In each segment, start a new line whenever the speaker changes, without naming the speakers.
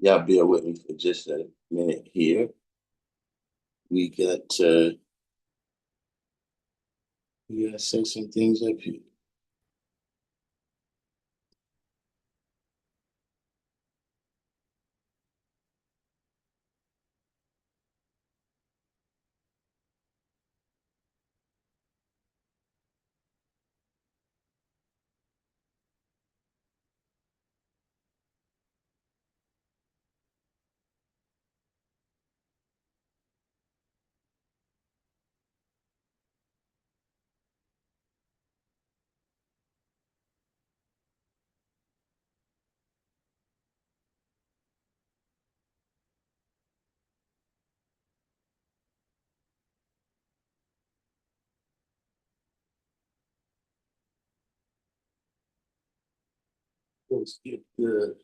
Y'all bear with me for just a minute here. We gotta set some things up here. Let's get the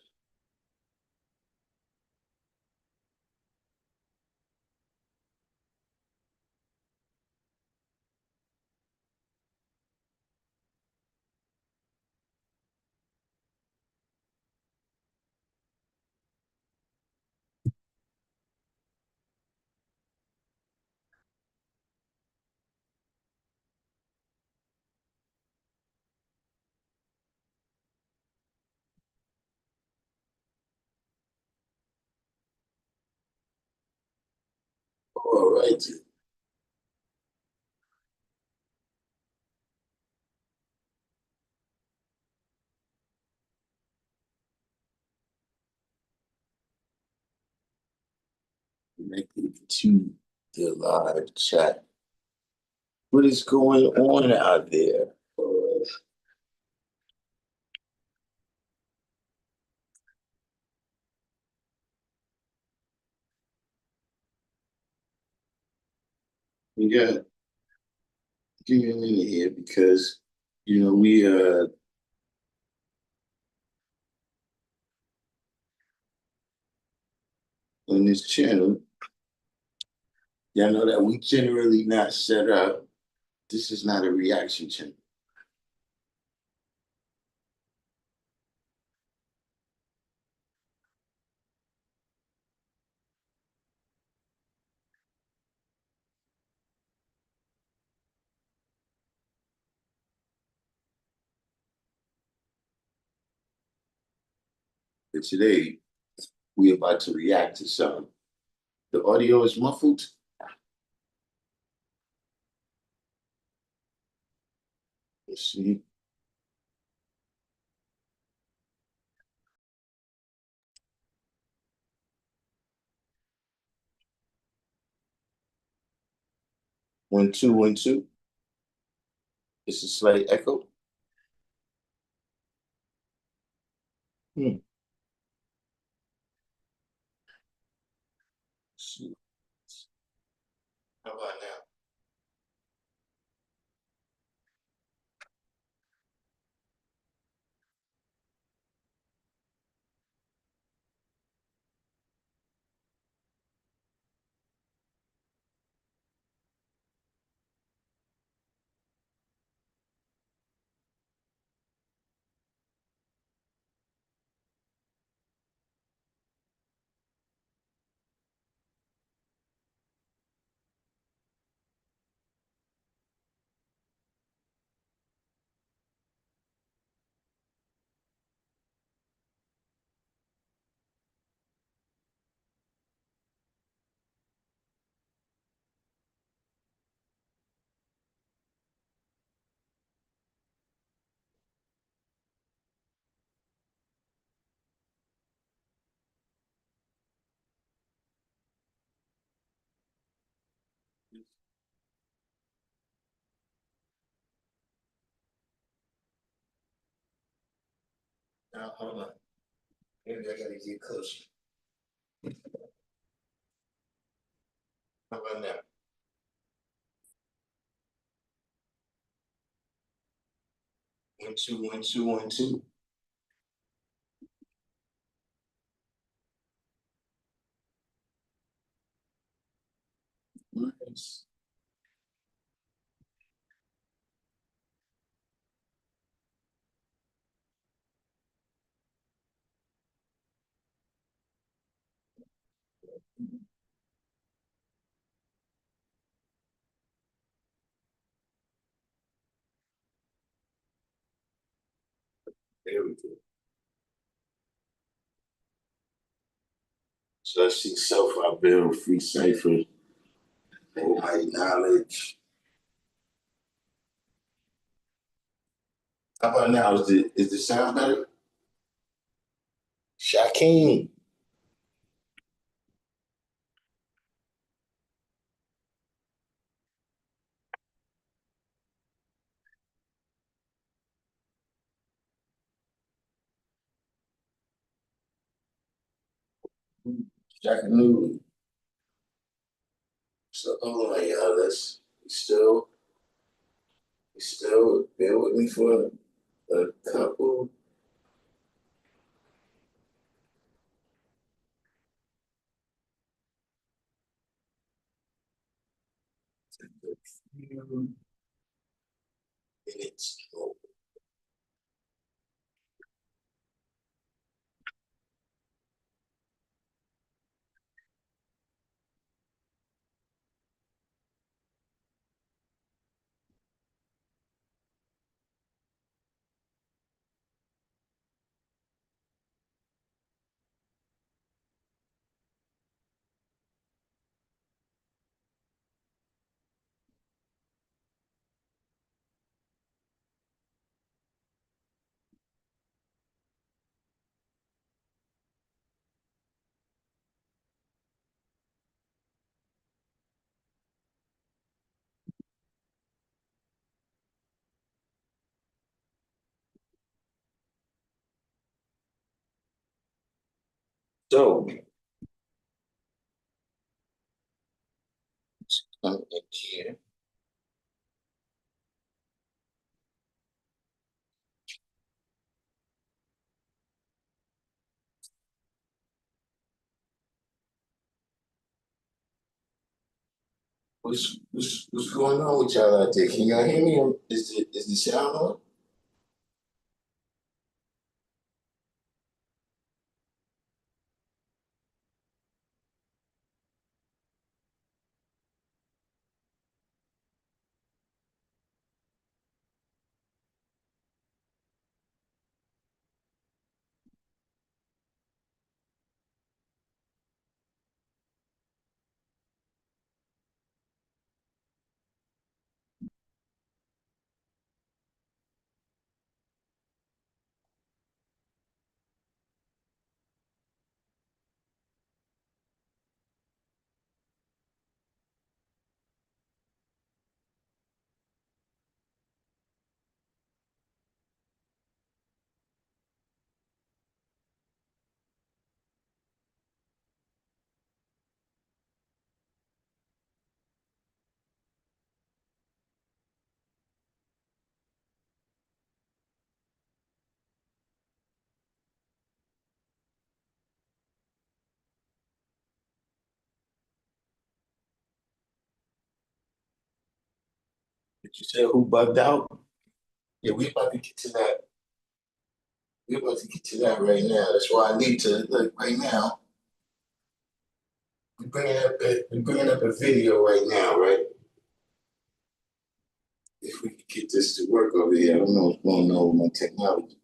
all right. Connected to the live chat. What is going on out there? We got give me a minute here because we on this channel. Y'all know that we generally not set up. This is not a reaction channel. But today, we're about to react to something. The audio is muffled. Let's see. One, two, 1, 2. It's a slight echo. Hmm. Let's see. How about now? Now, hold on. Maybe I gotta get closer. How about now? One, two, 1, 2, 1, 2. Nice. There we go. So I see self I build, free cipher, almighty knowledge. How about now? Is the sound better? Shaquem. Shaquem. So hold on, y'all. Let's still bear with me for a couple. Few minutes. So, come in here. What's going on with y'all out there? Can y'all hear me? Is the sound on? Did you say who bugged out? Yeah, we about to get to that. We're about to get to that right now. That's why I need to look right now. We're bringing up a video right now, right? If we can get this to work over here, I don't know what's going on with my technology.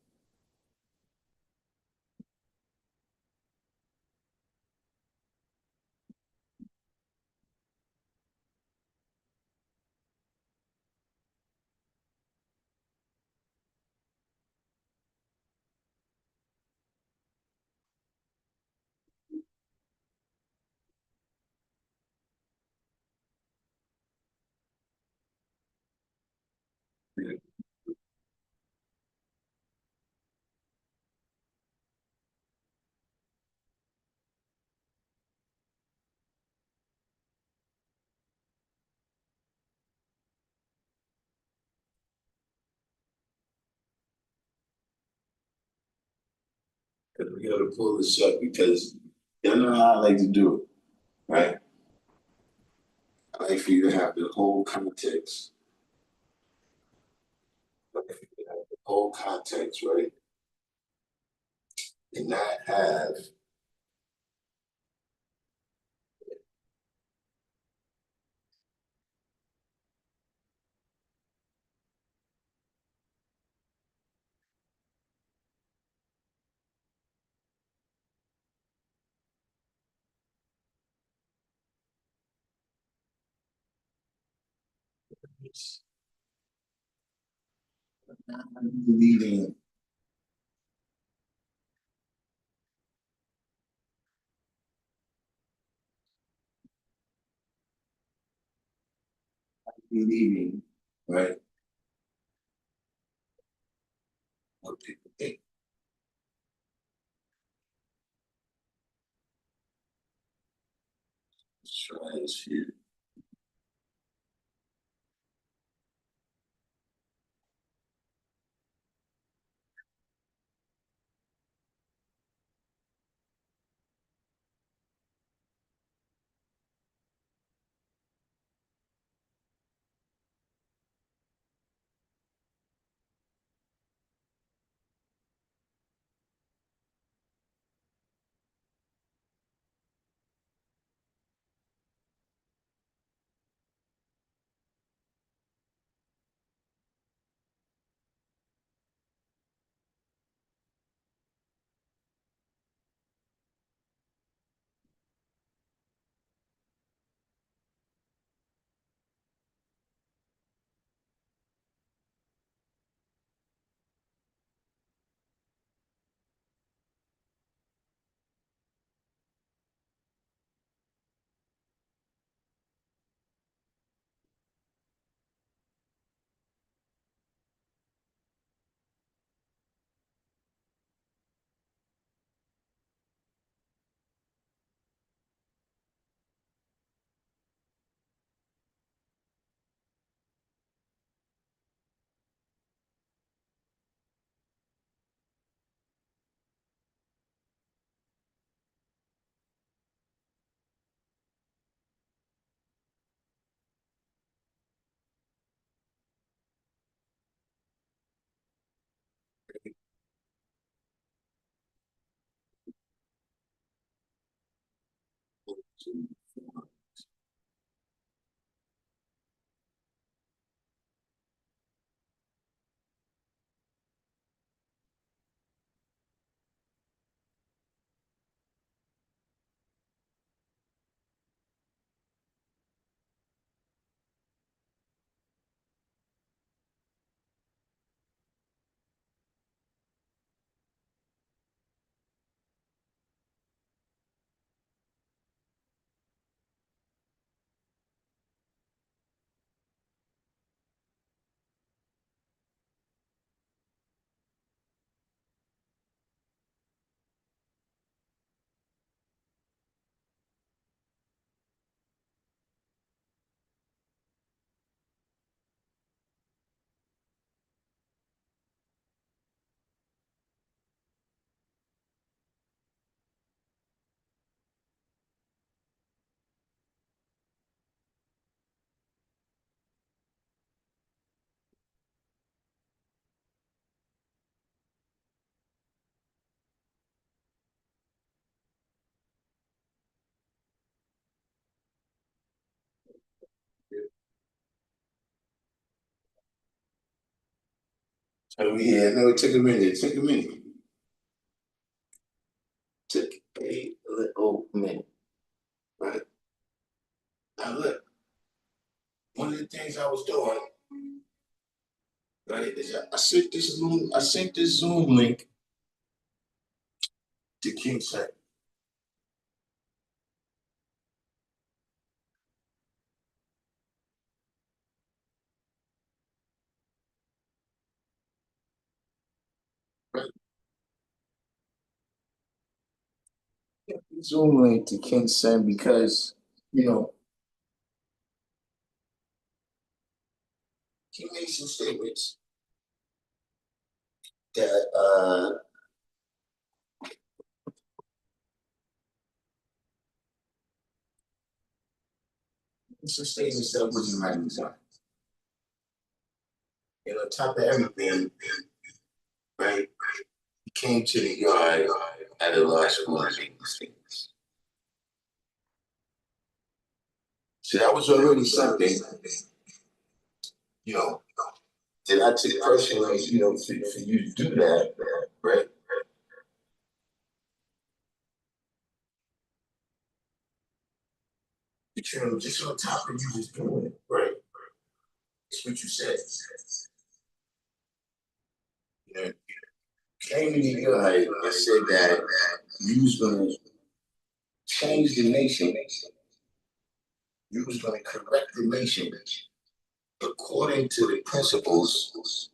Because we got to pull this up because y'all know how I like to do it, right? I like for you to have the whole context. I like for you to have the whole context, right? And not have Leading. Believing, right? What people think. Try this here. Oh yeah, no, it took a minute. It took a minute. Took a little minute. Right. Now look, one of the things I was doing, right, is I sent this Zoom link to King Set. Right. Zoom link to King Sen because, you know, he made some statements that some statements that wasn't right inside. And on top of everything, right, he came to the yard at a law school and made mistakes. So that was already something, you know, that I took personally, you know, for you to do that, right? But, you know, just on top of you just doing it, right? It's what you said. You know, came to New York and said that you was going to change the nation. You was going to correct the nation according to the principles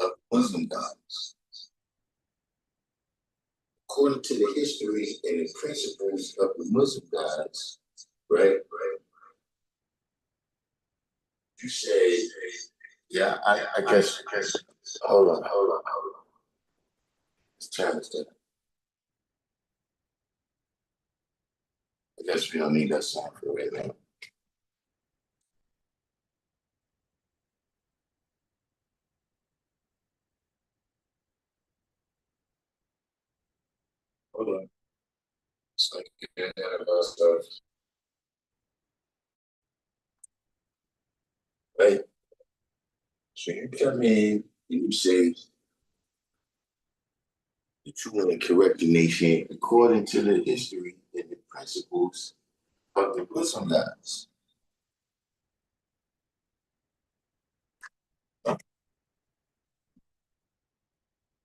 of Muslim gods. According to the history and the principles of the Muslim gods, right? You say, yeah, I guess, hold on. Let's challenge that. I guess we don't need that song for right now. Hold on. It's like getting ahead of our stuff. Right? So you come in and you say that you want to correct the nation according to the history and the principles of the Muslim gods.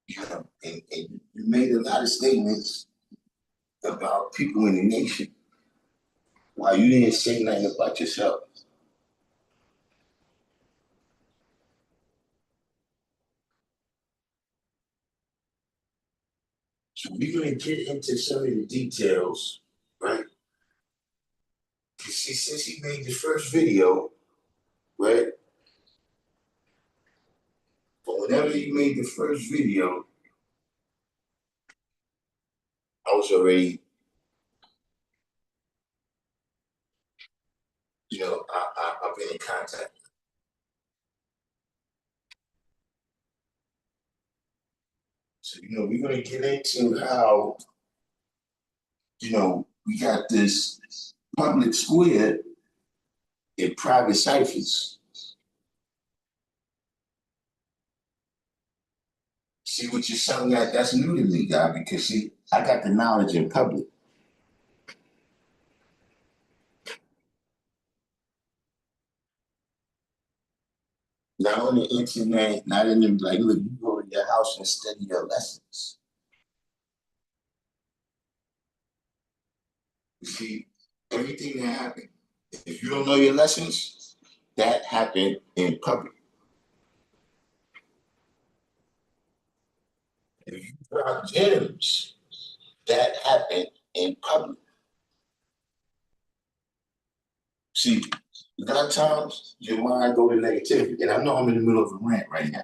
You know, and you made a lot of statements about people in the nation while you didn't say nothing about yourself. So we're going to get into some of the details, right? Because since he made the first video, right? But whenever he made the first video, I was already, I've been in contact. So, we're going to get into how, we got this public square in private ciphers. See what you're saying, that's new to me, guy, because see, I got the knowledge in public. Not on the internet, not in the, like, look, you go to your house and study your lessons. You see, everything that happened, if you don't know your lessons, that happened in public. If you drop gems, that happened in public. See, a lot of times your mind go to negativity, and I know I'm in the middle of a rant right now.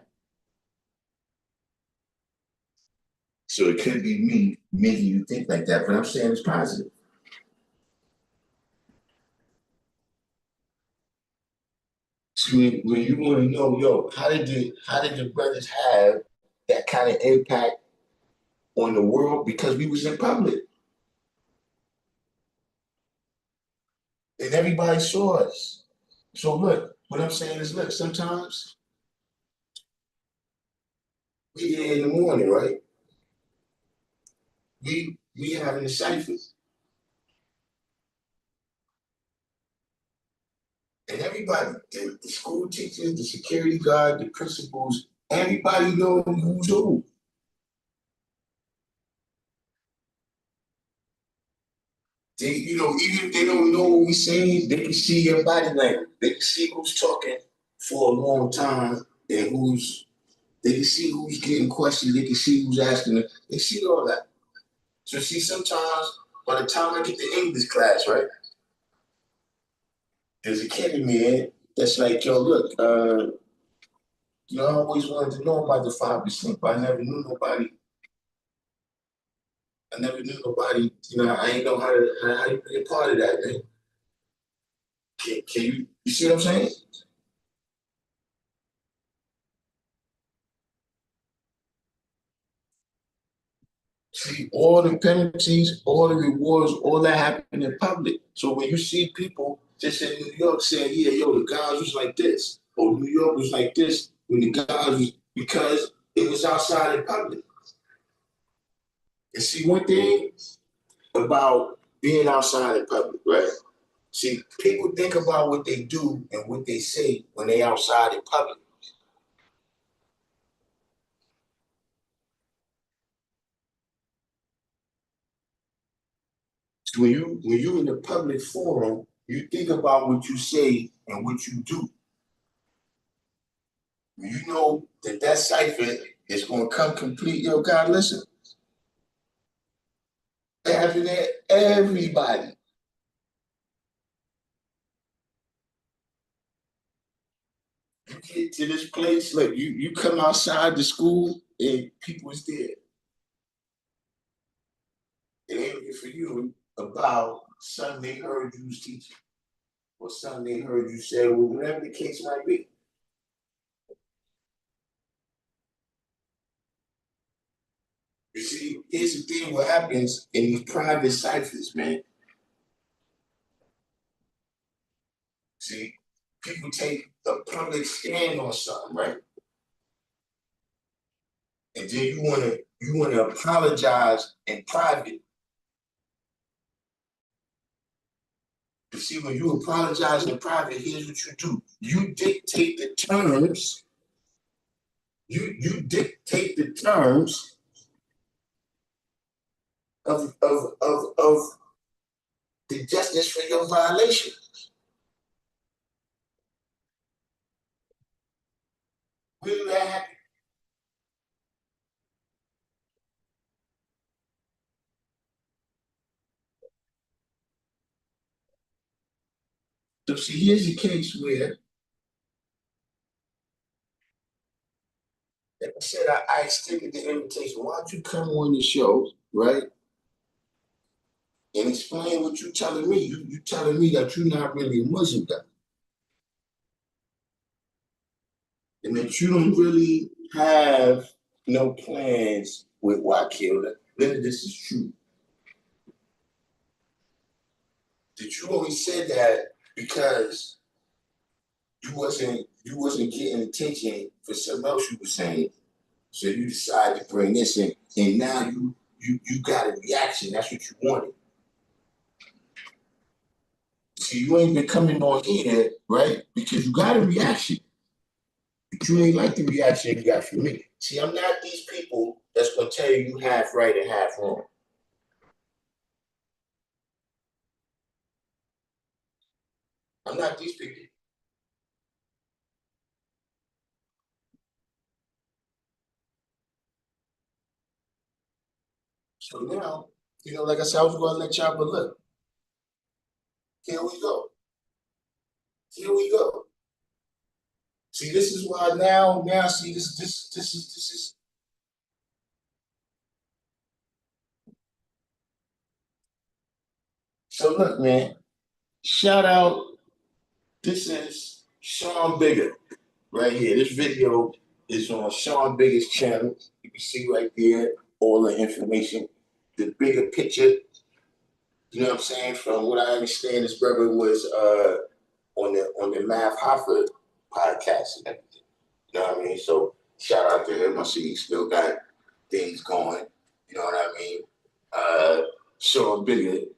So it could be me making you think like that, but I'm saying it's positive. So when you want to know, yo, how did the brothers have that kind of impact on the world? Because we was in public. And everybody saw us. So look, what I'm saying is, look, sometimes we here in the morning, right? We having a cipher. And everybody, the school teachers, the security guard, the principals, everybody know who's who. They, even if they don't know what we're saying, they can see your body language. They can see who's talking for a long time and they can see who's getting questioned. They can see who's asking them. They see all that. So see, sometimes by the time I get to English class, right, there's a kid in me that's like, yo, look, I always wanted to know about the 5%, but I never knew nobody. I ain't know how you be a part of that, man. Can you see what I'm saying? See, all the penalties, all the rewards, all that happened in public. So when you see people just in New York saying, yeah, yo, the guys was like this, or New York was like this, when the guys was, because it was outside in public. And see, one thing about being outside in public, right? See, people think about what they do and what they say when they outside in public. So when you in the public forum, you think about what you say and what you do. You know that cipher is going to come complete. Yo, God, listen. After that, everybody. You get to this place, look, you come outside the school and people is there. It ain't looking for you about something they heard you was teaching or something they heard you say, well, whatever the case might be. You see, here's the thing what happens in these private ciphers, man. See, people take a public stand on something, right? And then you wanna apologize in private. You see, when you apologize in private, here's what you do. You dictate the terms. You dictate the terms of the justice for your violation. Where do that happen? So see, here's a case where, like I said, I extended the invitation. Why don't you come on the show, right? And explain what you're telling me. You telling me that you're not really a Muslim guy. And that you don't really have no plans with Wakil. None of this is true. That you only said that because you wasn't getting attention for something else you were saying. So you decided to bring this in, and now you got a reaction. That's what you wanted. See, you ain't been coming on here, right? Because you got a reaction. But you ain't like the reaction you got from me. See, I'm not these people that's gonna tell you half right and half wrong. I'm not these people. So now, like I said, I was gonna let y'all, but look, here we go. Here we go. See, this is why now, see, this is. So look, man, shout out. This is Sean Bigga right here. This video is on Sean Bigga's channel. You can see right there all the information, the bigger picture. You know what I'm saying? From what I understand, this brother was on the Math Hoffa podcast and everything. You know what I mean? So shout out to him. I see he still got things going. You know what I mean? Sean Bigga,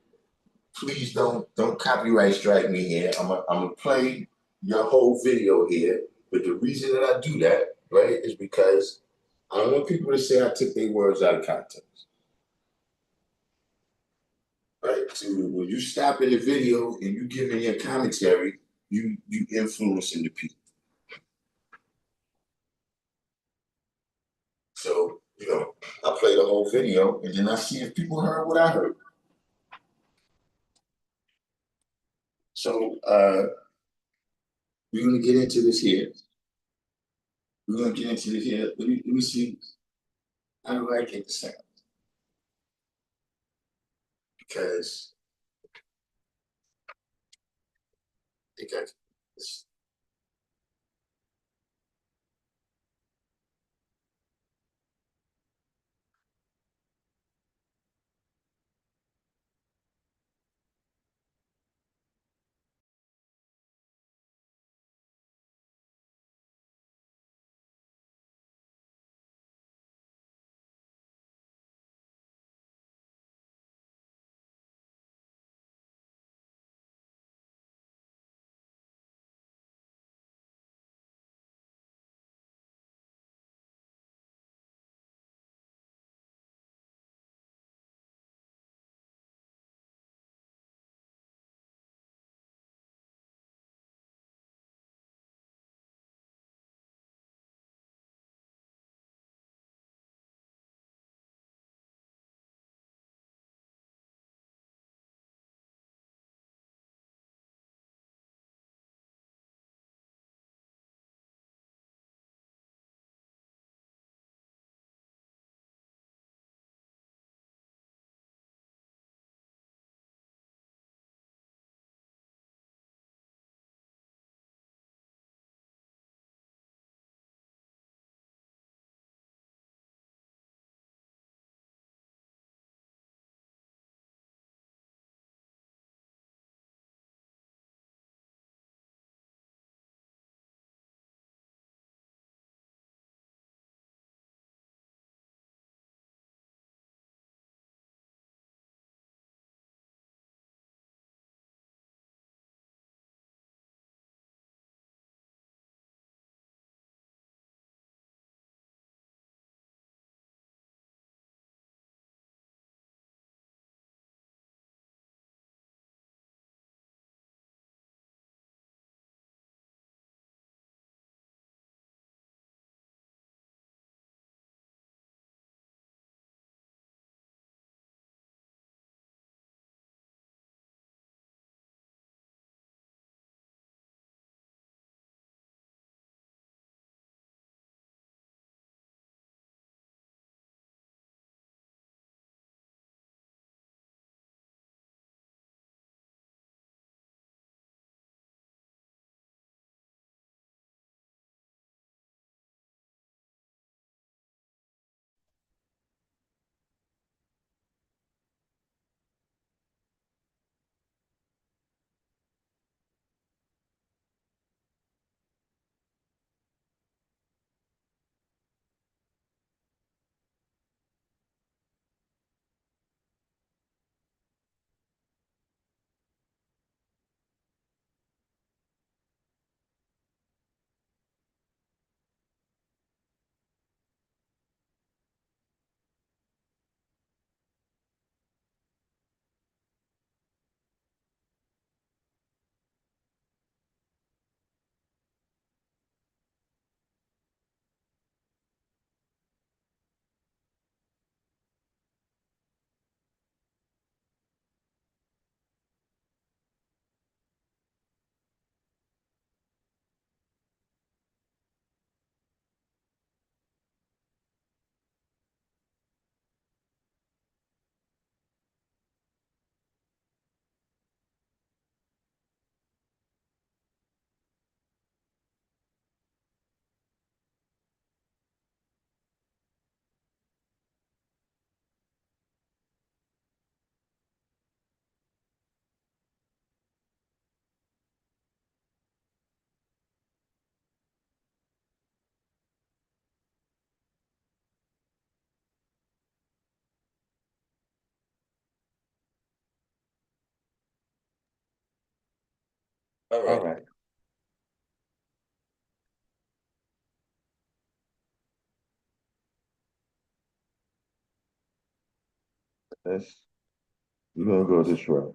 please don't copyright strike me here. I'm gonna play your whole video here. But the reason that I do that, right, is because I don't want people to say I took their words out of context. Right? So when you stop in the video and you give me your commentary, you influencing the people. So, I play the whole video and then I see if people heard what I heard. So we're gonna get into this here. We're gonna get into this here. Let me see how do I get the sound? Because I think I All
All
right.
right. We're gonna go this route.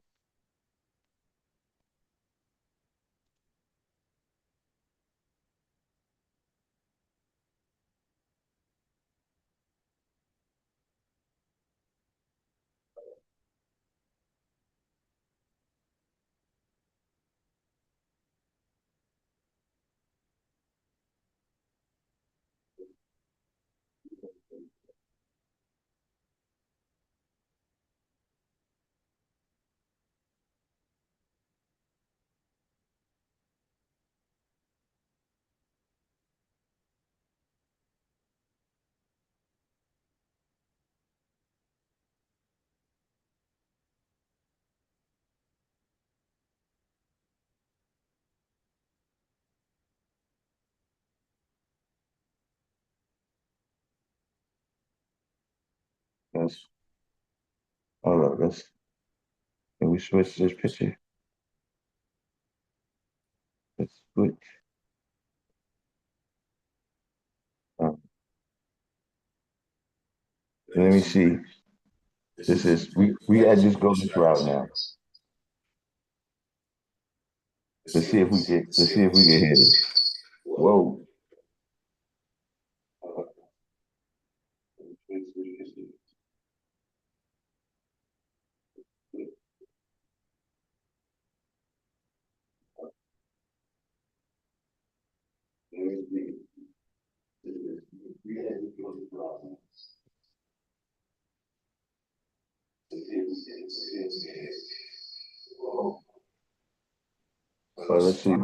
Let's hold up. Can we switch this picture? Let's switch. Let me see. This is we gotta just go this route now. Let's see if we can hit it. Whoa. Let's see.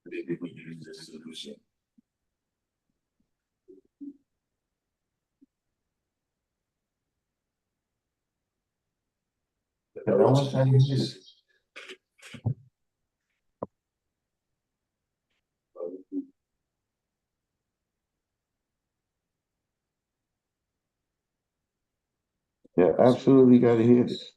Maybe we use this solution. I want to use this. Yeah, absolutely got to hear this.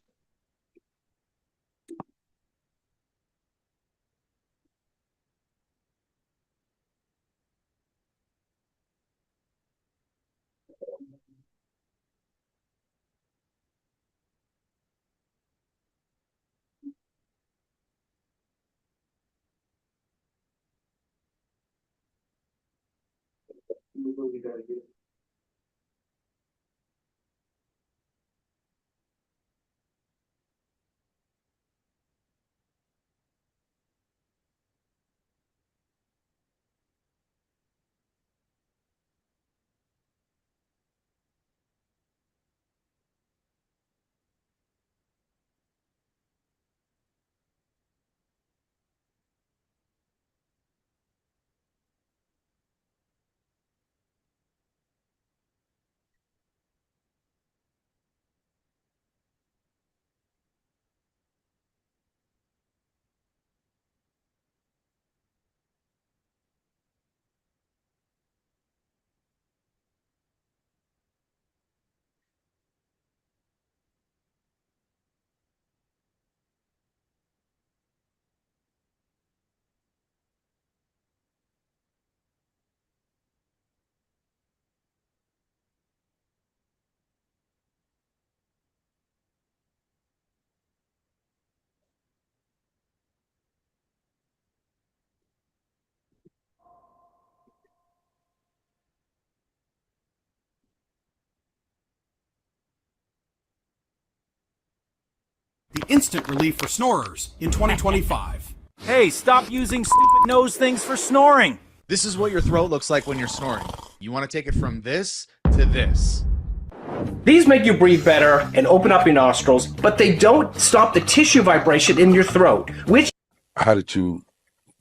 The instant relief for snorers in 2025.
Hey, stop using stupid nose things for snoring.
This is what your throat looks like when you're snoring. You want to take it from this to this.
These make you breathe better and open up your nostrils, but they don't stop the tissue vibration in your throat, which...
How did you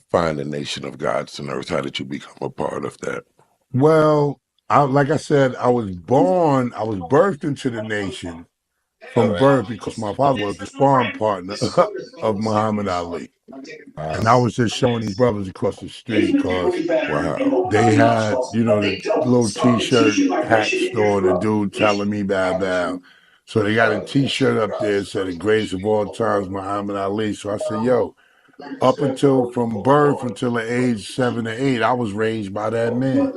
find the nation of gods and earth? How did you become a part of that?
Well, like I said, I was birthed into the nation,
from birth because my father was the sparring partner of Muhammad Ali. And I was just showing these brothers across the street because they had, the little T-shirt hat store, the dude telling me bow. So they got a T-shirt up there that said the greatest of all times, Muhammad Ali. So I said, yo, up until from birth until the age 7 or 8, I was raised by that man.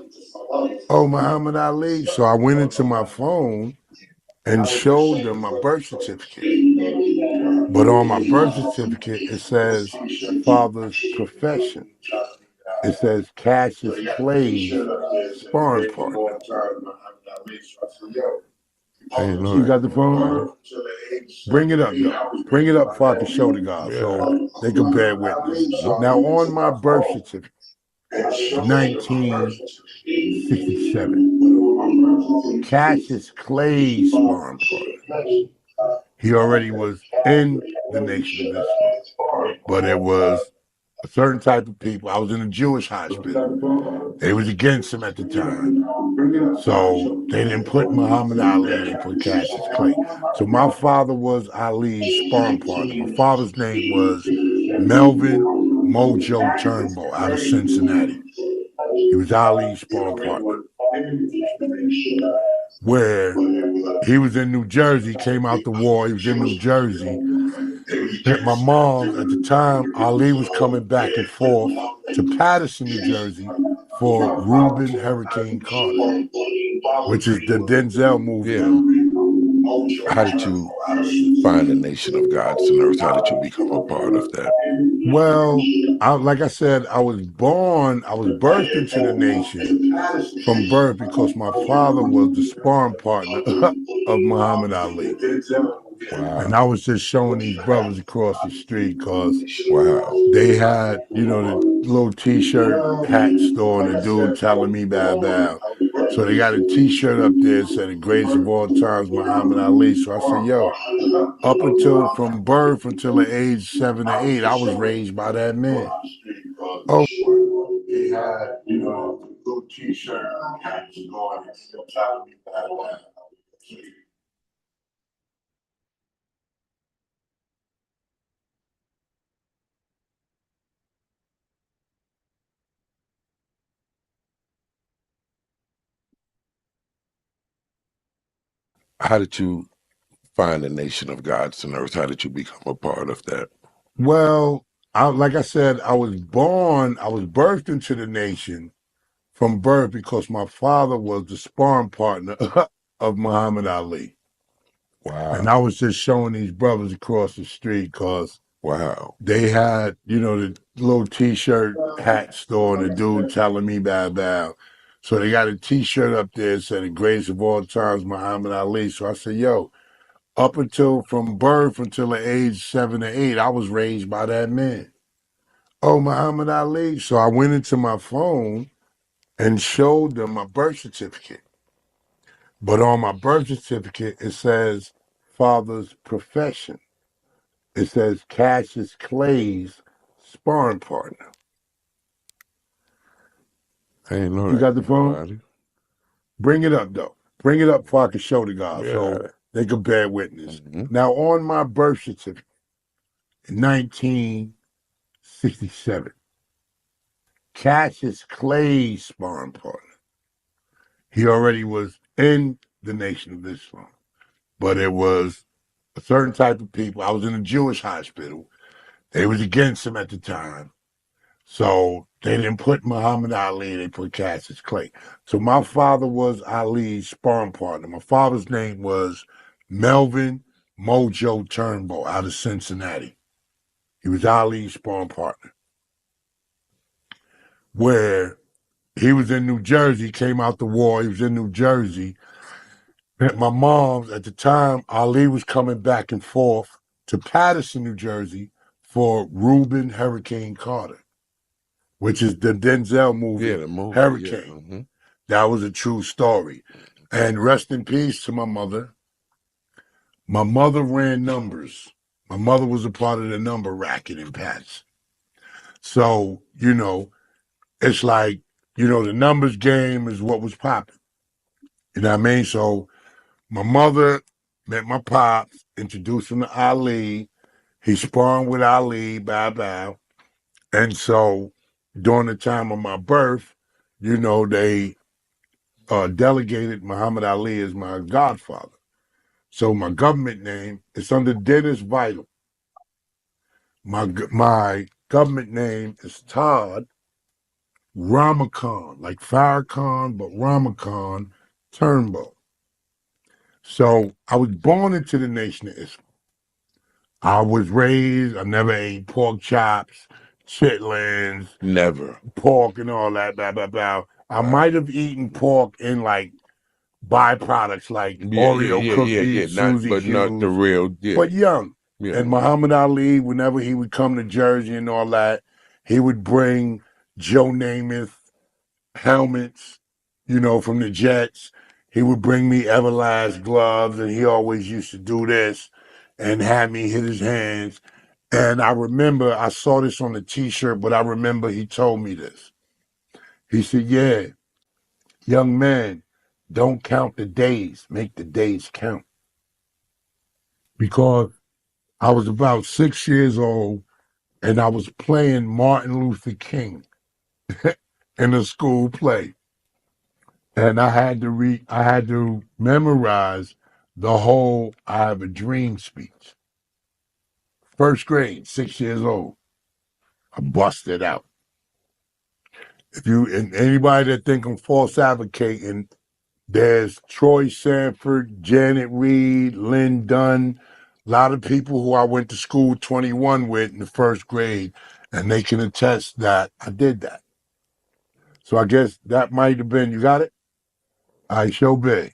Oh, Muhammad Ali. So I went into my phone and showed them my birth certificate. But on my birth certificate, it says father's profession. It says Cassius Clay's sparring partner. You got the phone? Bring it up, though. Bring it up so I can show the guys so they can bear witness. Now, on my birth certificate, 1967, Cassius Clay's sparring partner. He already was in the Nation of Islam, but it was a certain type of people. I was in a Jewish hospital. They was against him at the time. So they didn't put Muhammad Ali, they put Cassius Clay. So my father was Ali's sparring partner. My father's name was Melvin Mojo Turnbull out of Cincinnati. He was Ali's sparring partner. Where he was in New Jersey, came out the war, he was in New Jersey. My mom, at the time, Ali was coming back and forth to Patterson, New Jersey for Reuben Hurricane Carter, which is the Denzel movie. How did you find the nation of God's on earth? How did you become a part of that?
Well, like I said, I was birthed into the nation from birth because my father was the sparring partner of Muhammad Ali. And I was just showing these brothers across the street because they had, the little T-shirt hat store, and the dude telling me bow. So they got a T-shirt up there that said the greatest of all times, Muhammad Ali. So I said, yo, up until from birth until the age 7 or 8, I was raised by that man. Oh, they had, little T-shirt hats going and telling me bow.
How did you find the nation of God's on earth? How did you become a part of that?
Well, like I said, I was birthed into the nation from birth because my father was the sparring partner of Muhammad Ali. And I was just showing these brothers across the street because they had, the little T-shirt hat store, and the dude telling me bow. So they got a T-shirt up there that said the greatest of all times, Muhammad Ali. So I said, yo, up until from birth until the age 7 or 8, I was raised by that man. Oh, Muhammad Ali. So I went into my phone and showed them my birth certificate. But on my birth certificate, it says father's profession. It says Cassius Clay's sparring partner.
I didn't know
You
that.
got the phone? Bring it up, though. Bring it up so I can show the guys so they can bear witness. Now, on my birth certificate, in 1967, Cassius Clay's sparring partner. He already was in the Nation of Islam, but it was a certain type of people. I was in a Jewish hospital. They was against him at the time. So they didn't put Muhammad Ali, they put Cassius Clay. So my father was Ali's sparring partner. My father's name was Melvin Mojo Turnbull out of Cincinnati. He was Ali's sparring partner. Where he was in New Jersey, came out the war, he was in New Jersey. My mom's, at the time, Ali was coming back and forth to Patterson, New Jersey for Reuben Hurricane Carter, which is the Denzel movie, Hurricane.
Yeah.
That was a true story. And rest in peace to my mother. My mother ran numbers. My mother was a part of the number racket in Patterson. So, it's like, the numbers game is what was popping. You know what I mean? So my mother met my pops, introduced him to Ali. He sparring with Ali, bow. And so during the time of my birth, they delegated Muhammad Ali as my godfather. So my government name is under Dennis Vital. My government name is Todd Ramakan, like Farrakhan, but Ramakan Turnbow. So I was born into the Nation of Islam. I was raised, I never ate pork chops, chitlins,
Never.
pork and all that, blah, blah, blah. I might have eaten pork in like byproducts like Oreo cookies, Suzy
but not the
Q's,
real. Yeah.
but young.
Yeah.
And Muhammad Ali, whenever he would come to Jersey and all that, he would bring Joe Namath helmets, from the Jets. He would bring me Everlast gloves, and he always used to do this and have me hit his hands. And I remember, I saw this on the T-shirt, but I remember he told me this. He said, yeah, young man, don't count the days, make the days count. Because I was about 6 years old, and I was playing Martin Luther King in a school play. And I had to memorize the whole I Have a Dream speech. First grade, 6 years old. I busted out. And anybody that think I'm false advocating, there's Troy Sanford, Janet Reed, Lynn Dunn, a lot of people who I went to school 21 with in the first grade, and they can attest that I did that. So I guess that might have been, you got it? I show big.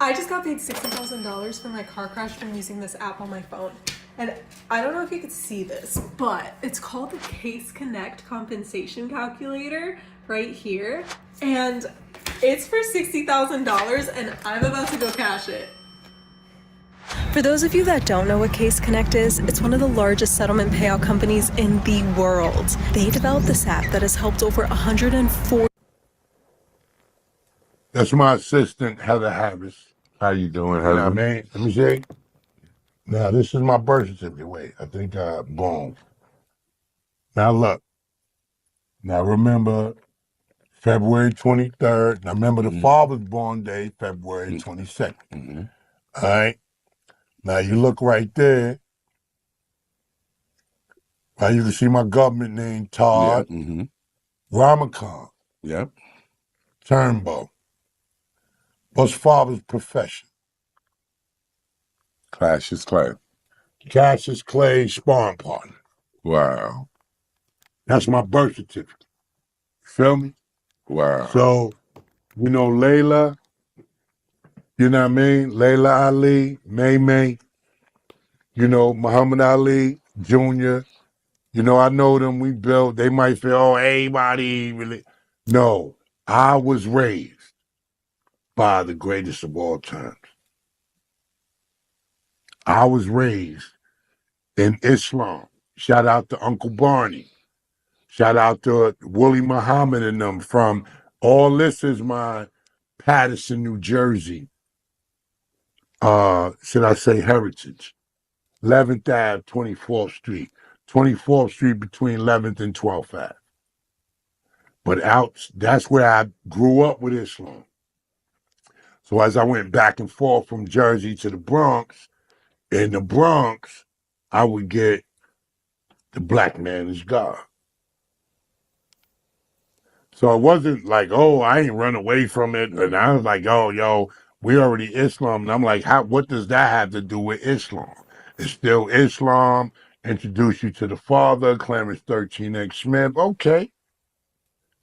I just got paid $60,000 for my car crash from using this app on my phone. And I don't know if you could see this, but it's called the Case Connect Compensation Calculator right here. And it's for $60,000 and I'm about to go cash it. For those of you that don't know what Case Connect is, it's one of the largest settlement payout companies in the world. They developed this app that has helped over 104.
That's my assistant, Heather Harris.
How you doing,
You know
Heather?
what I mean? Let me see. Now, this is my birth certificate. Wait, I think boom. Now, look. Now, remember, February 23rd. Now, remember the father's born day, February 22nd.
Mm-hmm.
All right? Now, you look right there. Now, you can see my government name, Todd
Yeah. Mm-hmm.
Ramakan
Yep.
Turnbow. What's father's profession?
Cassius Clay.
Cassius Clay, sparring partner.
Wow.
That's my birth certificate. Feel me?
Wow.
So, Layla, you know what I mean? Layla Ali, May, Muhammad Ali Jr., I know them, we built, they might feel, oh, everybody really. No, I was raised by the greatest of all times. I was raised in Islam. Shout out to Uncle Barney. Shout out to Willie Muhammad and them from, all this is my Paterson, New Jersey, should I say heritage. 11th Ave, 24th Street. 24th Street between 11th and 12th Ave. But that's where I grew up with Islam. So as I went back and forth from Jersey to the Bronx, in the Bronx, I would get the black man is God. So it wasn't like, oh, I ain't run away from it. And I was like, oh, yo, we already Islam. And I'm like, what does that have to do with Islam? It's still Islam. Introduce you to the father, Clarence 13X Smith. Okay.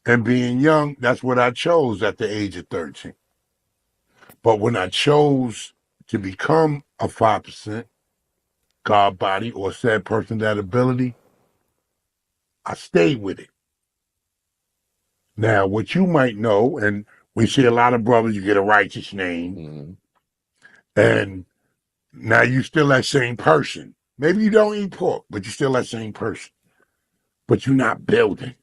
And being young, that's what I chose at the age of 13. But when I chose to become a 5% God body or said person that ability, I stayed with it. Now, what you might know, and we see a lot of brothers, you get a righteous name, and now you still that same person. Maybe you don't eat pork, but you're still that same person. But you're not building.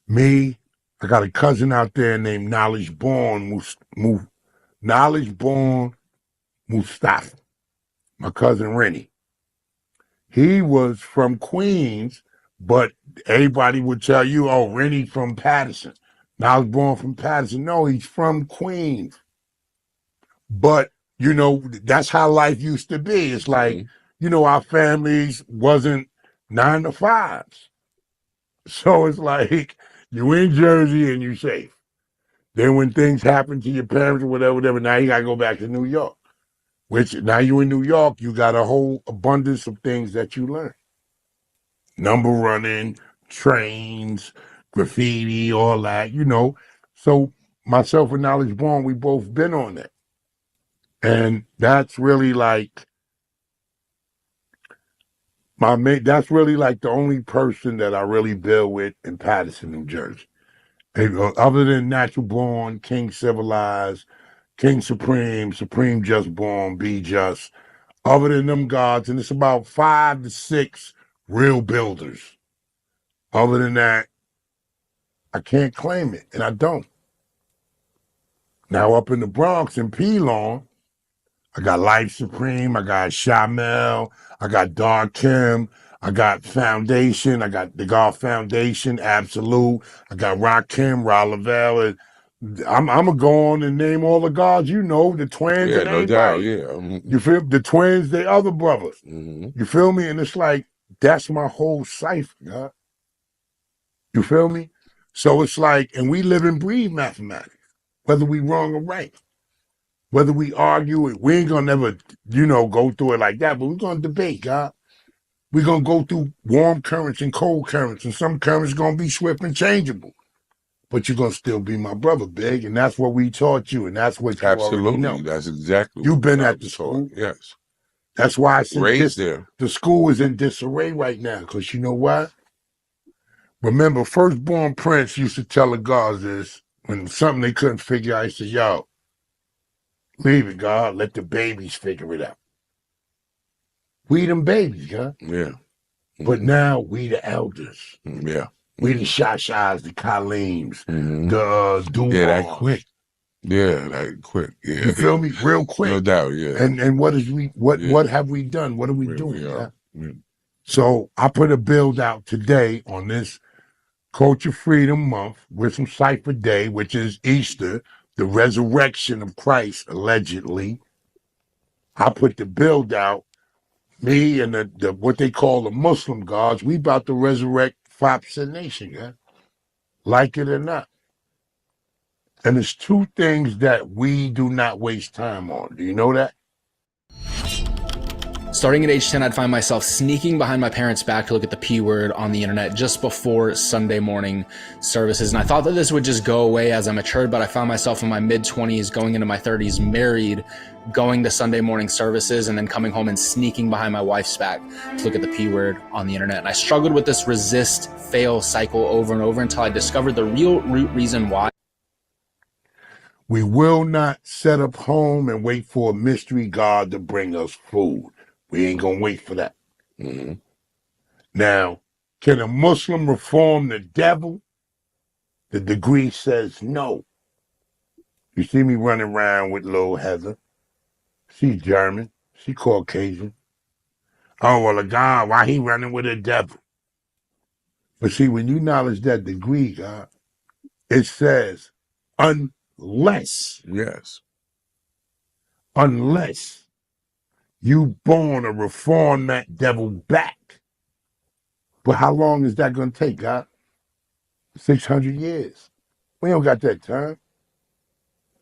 Me, I got a cousin out there named Knowledge Born, Knowledge born Mustafa, my cousin Rennie. He was from Queens, but everybody would tell you, oh, Rennie from Patterson. Knowledge born from Patterson. No, he's from Queens. But, you know, that's how life used to be. It's like, you know, our families wasn't 9 to 5s. So it's like you in Jersey and you safe. Then when things happen to your parents or whatever, now you gotta go back to New York. Which now you in New York, you got a whole abundance of things that you learn. Number running, trains, graffiti, all that, you know. So myself and Knowledge Born, we both been on that. And that's really like that's really like the only person that I really build with in Patterson, New Jersey. Other than Natural Born, King Civilized, King Supreme, Supreme Just Born, Be Just. Other than them gods, and it's about 5 to 6 real builders. Other than that, I can't claim it, and I don't. Now up in the Bronx in Pelon, I got Life Supreme, I got Shamel, I got Darkim, I got Foundation, I got the God Foundation, Absolute, I got Rakim, Lavelle, and I'm gonna go on and name all the gods, you know, the twins and
no doubt,
everybody. You feel the twins, they other brothers. You feel me? And it's like that's my whole cipher, God. You feel me? So it's like, and we live and breathe mathematics, whether we wrong or right. Whether we argue it, we ain't gonna never, you know, go through it like that, but we're gonna debate, God. We're gonna go through warm currents and cold currents, and some currents gonna be swift and changeable. But you're gonna still be my brother, Big, and that's what we taught you, and that's what you already know.
That's exactly
You've been at the school.
Yes.
That's why I said
Raised there.
The school is in disarray right now, because you know what? Remember, Firstborn Prince used to tell the guards this, when something they couldn't figure out, he said, yo, leave it, God. Let the babies figure it out. We them babies, God.
Yeah.
But now we the elders.
Yeah.
We the Shashas, the Kaleems, the Dumas.
Yeah, that quick. Yeah, that quick. Yeah.
You feel me? Real quick.
No doubt, yeah.
And what have we done? What are we doing? Yeah? So I put a build out today on this Culture Freedom Month with some Cipher Day, which is Easter, the resurrection of Christ, allegedly. I put the build out. Me and the what they call the Muslim gods, we about to resurrect 5% Nation, yeah? Like it or not. And there's 2 things that we do not waste time on. Do you know that?
Starting at age 10, I'd find myself sneaking behind my parents' back to look at the P word on the internet just before Sunday morning services. And I thought that this would just go away as I matured, but I found myself in my mid-20s, going into my 30s, married, going to Sunday morning services, and then coming home and sneaking behind my wife's back to look at the P word on the internet. And I struggled with this resist, fail cycle over and over until I discovered the real root reason why.
We will not set up home and wait for a mystery God to bring us food. We ain't gonna wait for that. Now, can a Muslim reform the devil? The degree says no. You see me running around with little Heather. She's German. She Caucasian. Oh, well, God, why he running with the devil? But see, when you acknowledge that degree, God, it says, unless.
Yes.
Unless you born to reform that devil back. But how long is that going to take, God? 600 years. We don't got that time.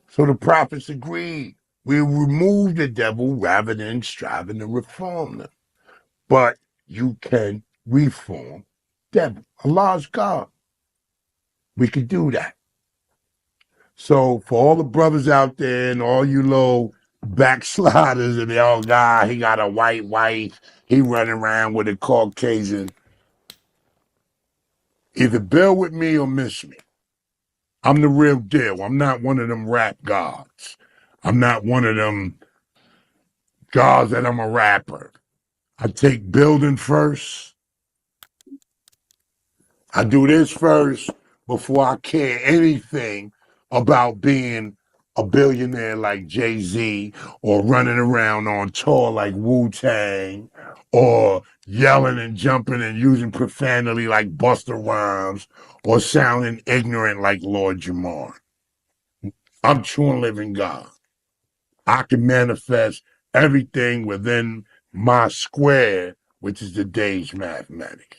So the prophets agreed. We remove the devil rather than striving to reform them. But you can reform devil. Allah's God. We could do that. So for all the brothers out there and all you little backsliders and the old guy, he got a white wife, he running around with a Caucasian. Either bear with me or miss me. I'm the real deal. I'm not one of them rap gods. I'm not one of them gods that I'm a rapper. I take building first. I do this first before I care anything about being a billionaire like Jay-Z, or running around on tour like Wu-Tang, or yelling and jumping and using profanity like Busta Rhymes, or sounding ignorant like Lord Jamar. I'm true and living God. I can manifest everything within my square, which is the day's mathematics.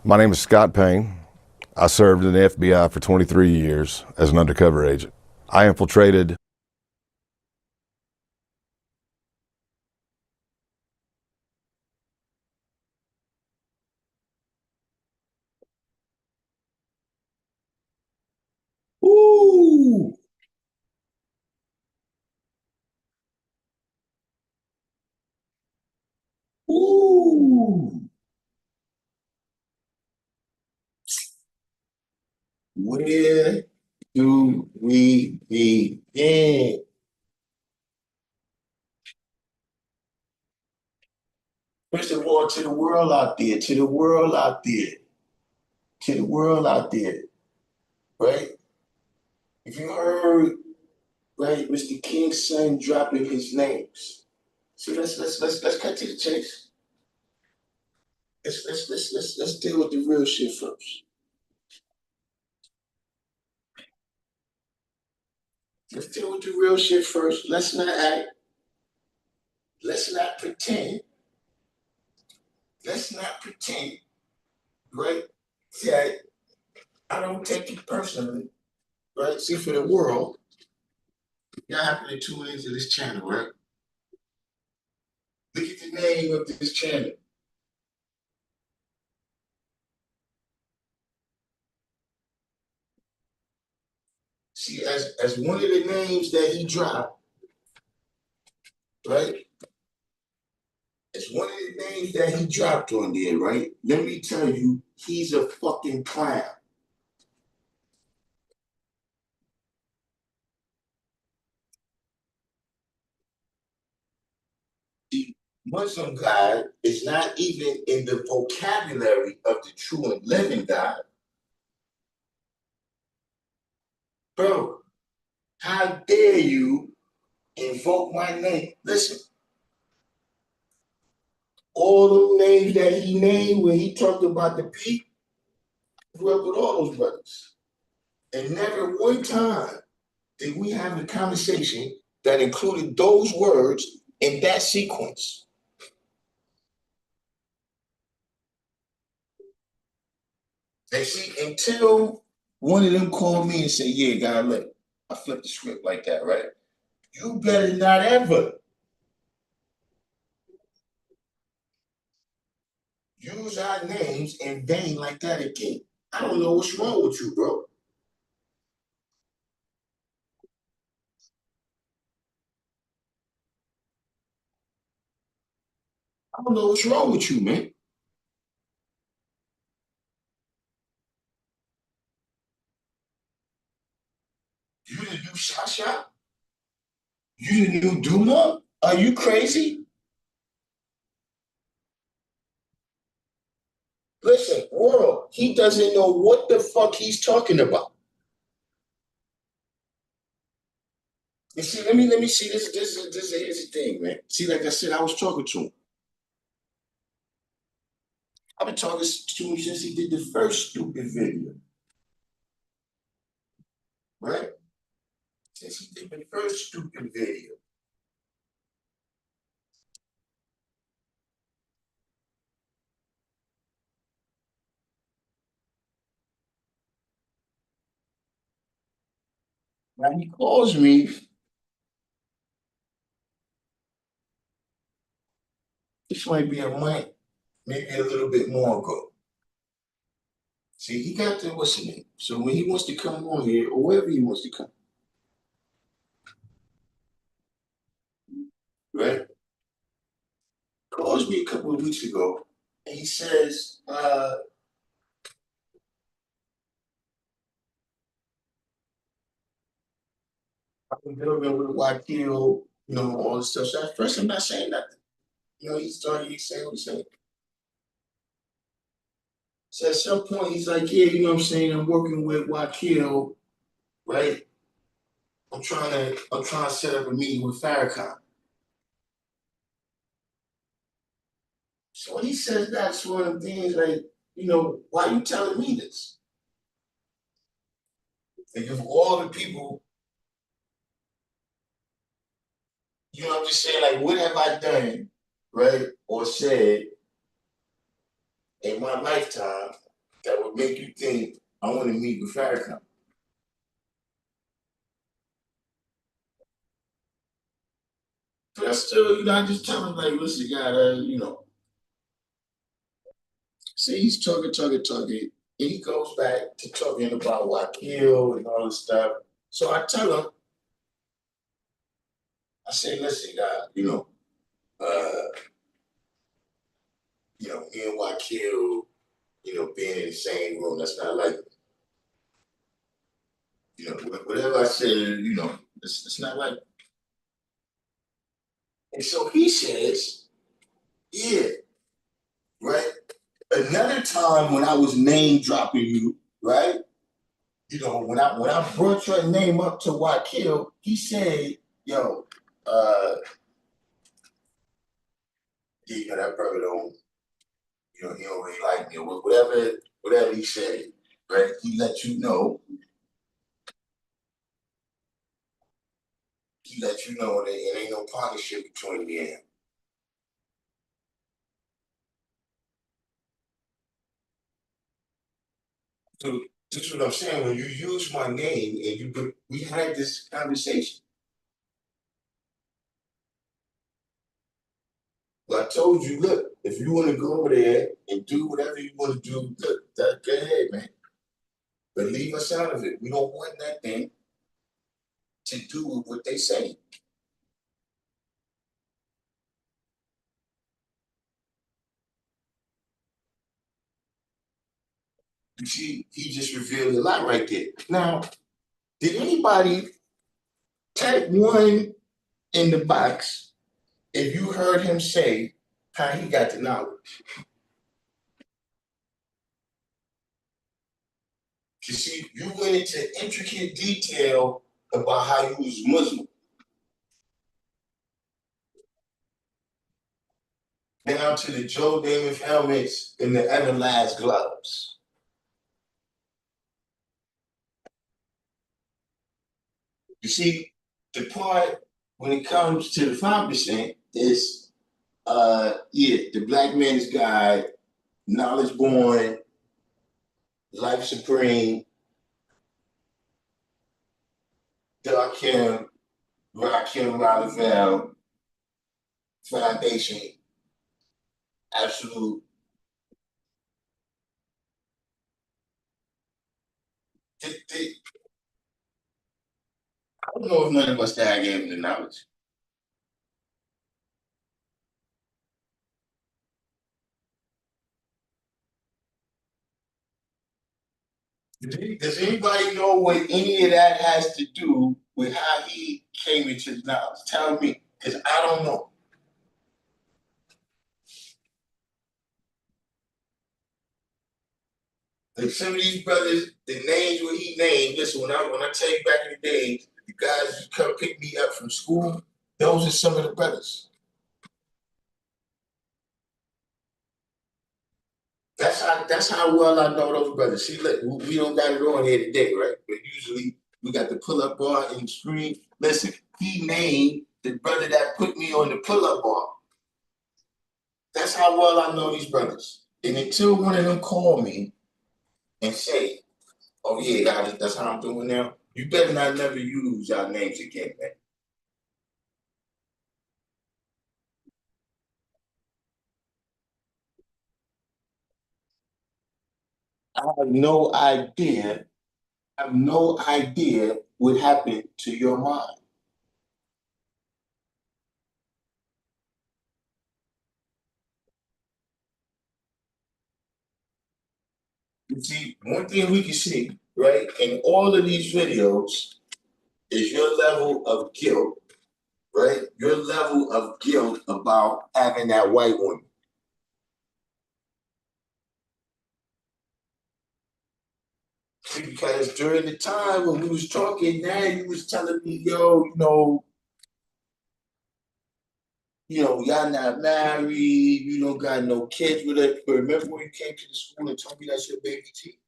My name is Scott Payne. I served in the FBI for 23 years as an undercover agent. I infiltrated
Ooh. Ooh. Where do we begin? First of all, to the world out there, to the world out there, to the world out there, right? If you heard, right, Mr. King's son dropping his names. So let's cut to the chase. Let's deal with the real shit first. Let's deal with the real shit first. Let's not act. Let's not pretend. Let's not pretend, right? That I don't take it personally, right? See, for the world, y'all happen to tune into this channel, right? Look at the name of this channel. See, as one of the names that he dropped, right? As one of the names that he dropped on there, right? Let me tell you, he's a fucking clown. See, Muslim God is not even in the vocabulary of the true and living God. Bro, how dare you invoke my name? Listen, all the names that he named when he talked about the people, grew up with all those brothers. And never one time did we have a conversation that included those words in that sequence. And see, until one of them called me and said, yeah, God, look, I flipped the script like that, right? You better not ever use our names in vain like that again. I don't know what's wrong with you, bro. I don't know what's wrong with you, man. You the new Shasha? You the new Duma? Are you crazy? Listen, world, he doesn't know what the fuck he's talking about. You see, let me see this. Here's the thing, man. See, like I said, I was talking to him. I've been talking to him since he did the first stupid video. Right? Since he did the first stupid video. Now he calls me. This might be a month, maybe a little bit more ago. See, he got the what's the name? So when he wants to come on here, or wherever he wants to come, right? Calls me a couple of weeks ago, and he says, I'm building with Wakil, all this stuff. So at first I'm not saying nothing. He saying what he's saying. So at some point he's like, yeah, I'm saying, I'm working with Wakil, right? I'm trying to set up a meeting with Farrakhan. So when he says that's one of the things like, why are you telling me this? Like of all the people, I'm just saying, like, what have I done, right, or said in my lifetime that would make you think I want to meet with Farrakhan? But I still, I just tell him, like, listen, God, see, he's talking, and he goes back to talking about Wakil and all this stuff. So I tell him, I say, listen, God, me and Wakil, being in the same room, that's not like, whatever I said, it's not like. And so he says, yeah, right? Another time when I was name dropping you, right? When I brought your name up to Wakil, he said, yo, that brother don't, he don't really like me, or whatever he said, right? He let you know that it ain't no partnership between me and him. So this is what I'm saying. When you use my name and we had this conversation. But I told you, look, if you want to go over there and do whatever you want to do, look, go ahead, man. But leave us out of it. We don't want nothing to do with what they say. You see, he just revealed a lot right there. Now, did anybody type one in the box if you heard him say how he got the knowledge? You see, you went into intricate detail about how you was Muslim. Down to the Joe Davis helmets and the Everlast gloves. You see, the part when it comes to the 5% is, the black man's guide, knowledge born, life supreme, Darkim, Rakim Ralevel, Foundation, absolute. I don't know if none of us that gave him the knowledge. Does anybody know what any of that has to do with how he came into the knowledge? Tell me, because I don't know. Like some of these brothers, the names what he named, listen, when I tell you back in the day, the guys who come pick me up from school, those are some of the brothers. That's how well I know those brothers. See, look, we don't got it on here today, right? But usually we got the pull-up bar and the screen. Listen, he named the brother that put me on the pull-up bar. That's how well I know these brothers. And until one of them call me and say, oh yeah, that's how I'm doing now, you better not never use our names again, man. I have no idea. I have no idea what happened to your mind. See, one thing we can see, right, in all of these videos is your level of guilt, right? Your level of guilt about having that white woman. See, because during the time when we was talking, now you was telling me, yo, y'all not married, you don't got no kids with her. But remember when you came to the school and told me that's your baby T?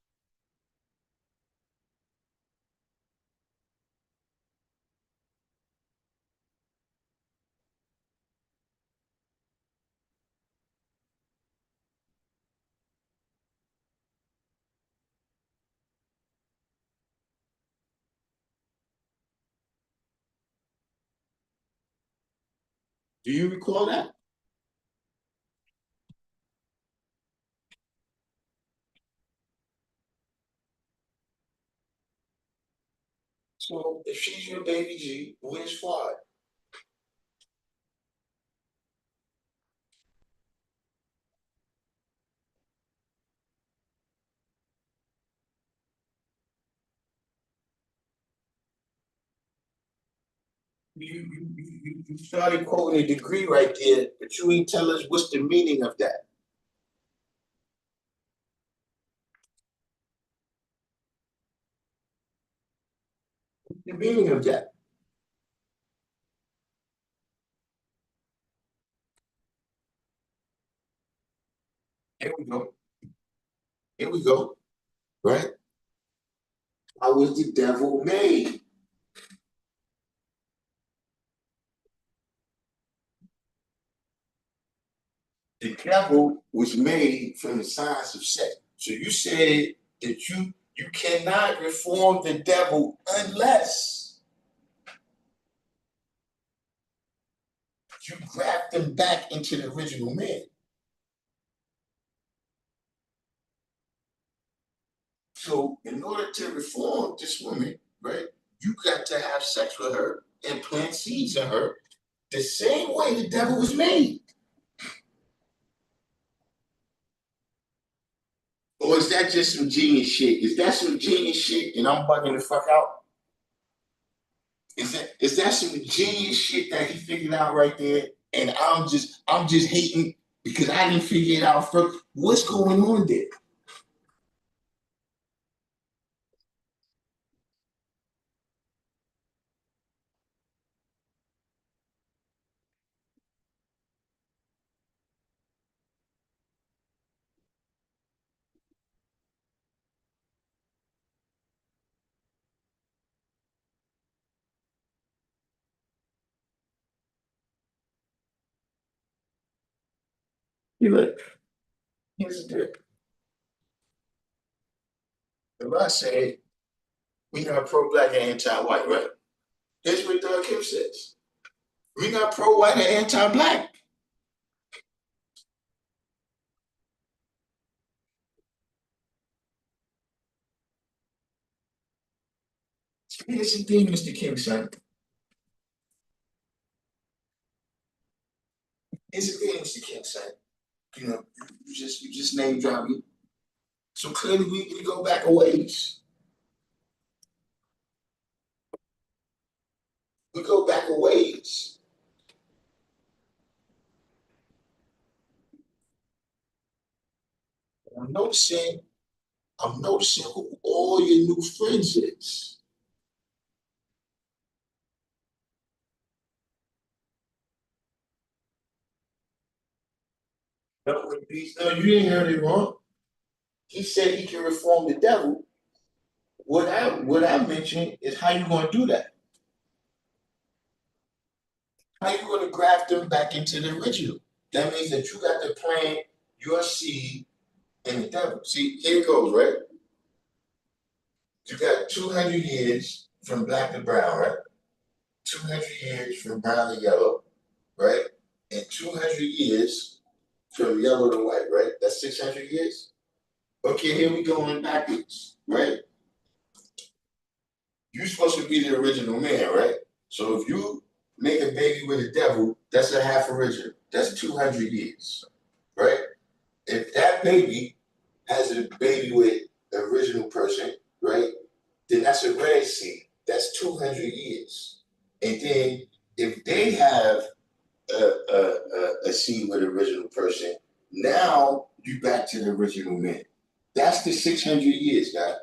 Do you recall that? So if she's your baby G, where's Fly? You started quoting a degree right there, but you ain't tell us what's the meaning of that. The meaning of that. Here we go. Here we go. Right? How was the devil made? The devil was made from the science of sex. So you said that you cannot reform the devil unless you graft them back into the original man. So in order to reform this woman, right, you got to have sex with her and plant seeds in her the same way the devil was made. Or is that just some genius shit? Is that some genius shit and I'm bugging the fuck out? Is that some genius shit that he figured out right there? And I'm just hating because I didn't figure it out first. What's going on there? You look, here's the deal. If I say we not pro-black and anti-white, right? Here's what Darkim says. We not pro-white and anti-black. Here's the thing, Mr. King, son. Here's the thing, Mr. King, son. You just name drop me. So clearly we go back a ways. We go back a ways. I'm noticing who all your new friends is. No, you didn't hear it wrong. He said he can reform the devil. What I mentioned is how you gonna do that? How you gonna graft them back into the original? That means that you got to plant your seed in the devil. See, here it goes, right? You got 200 years from black to brown, right? 200 years from brown to yellow, right? And 200 years from yellow to white, right? That's 600 years. Okay, here we going backwards, right? You're supposed to be the original man, right? So if you make a baby with a devil, that's a half original. That's 200 years, right? If that baby has a baby with original person, right? Then that's a red seed. That's 200 years. And then if they have a seed with original person, now you back to the original man. That's the 600 years, guy.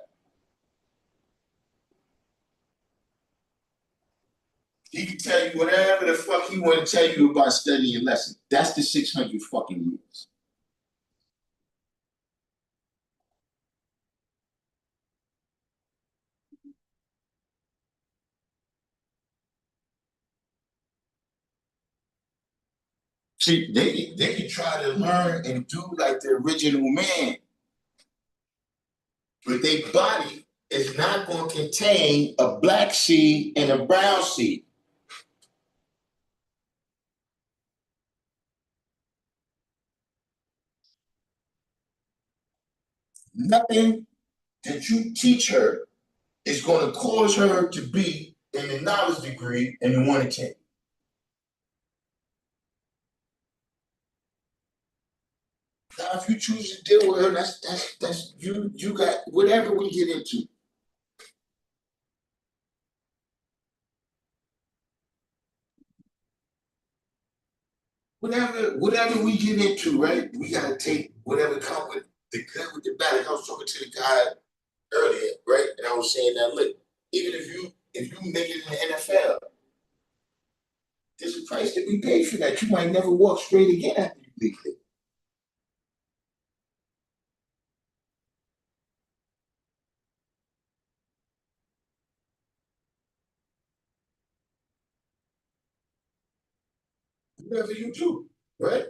He can tell you whatever the fuck he want to tell you about studying lesson. That's the 600 fucking years. See, they can try to learn and do like the original man, but their body is not going to contain a black seed and a brown seed. Nothing that you teach her is going to cause her to be in the knowledge degree in the 1 to 10. Now, if you choose to deal with her, that's you got whatever we get into. Whatever we get into, right? We gotta take whatever comes with the good with the bad. Like I was talking to the guy earlier, right? And I was saying that look, even if you make it in the NFL, there's a price to be paid for that. You might never walk straight again after you leave it. Whatever you do, right?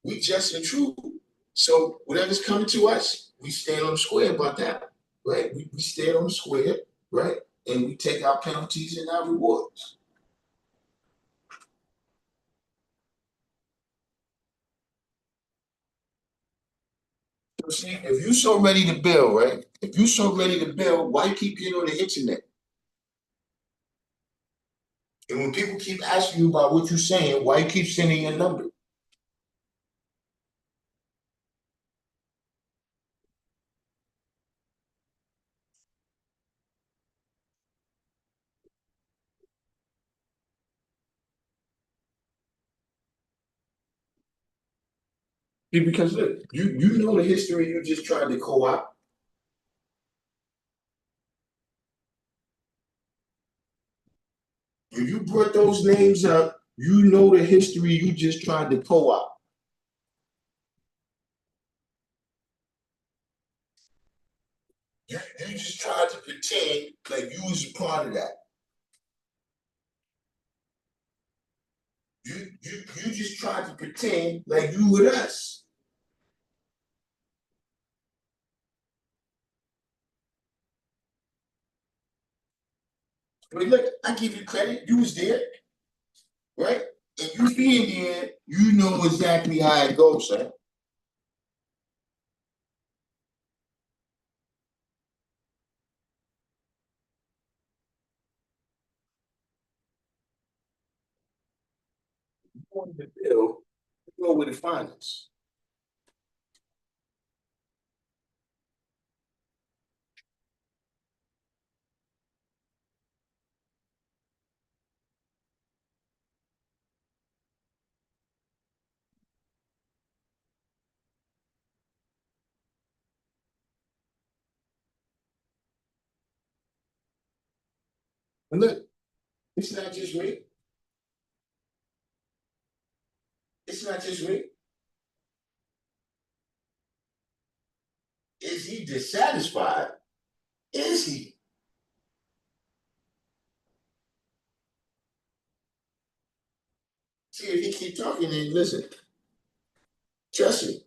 We just and true. So whatever's coming to us, we stand on the square about that, right? We stand on the square, right? And we take our penalties and our rewards. So see, if you're so ready to build, right? If you're so ready to build, why keep getting on the internet? And when people keep asking you about what you're saying, why you keep sending your number? See, because look, you know the history you just tried to co-opt. When you brought those names up, you know the history you just tried to co-opt. You just tried to pretend like you was a part of that. You just tried to pretend like you with us. I mean, look, I give you credit. You was there, right? And you being there, you know exactly how it goes, son. You want to build, you know where to find us. And look, it's not just me. It's not just me. Is he dissatisfied? Is he? See, if he keep talking, then listen. Trust me.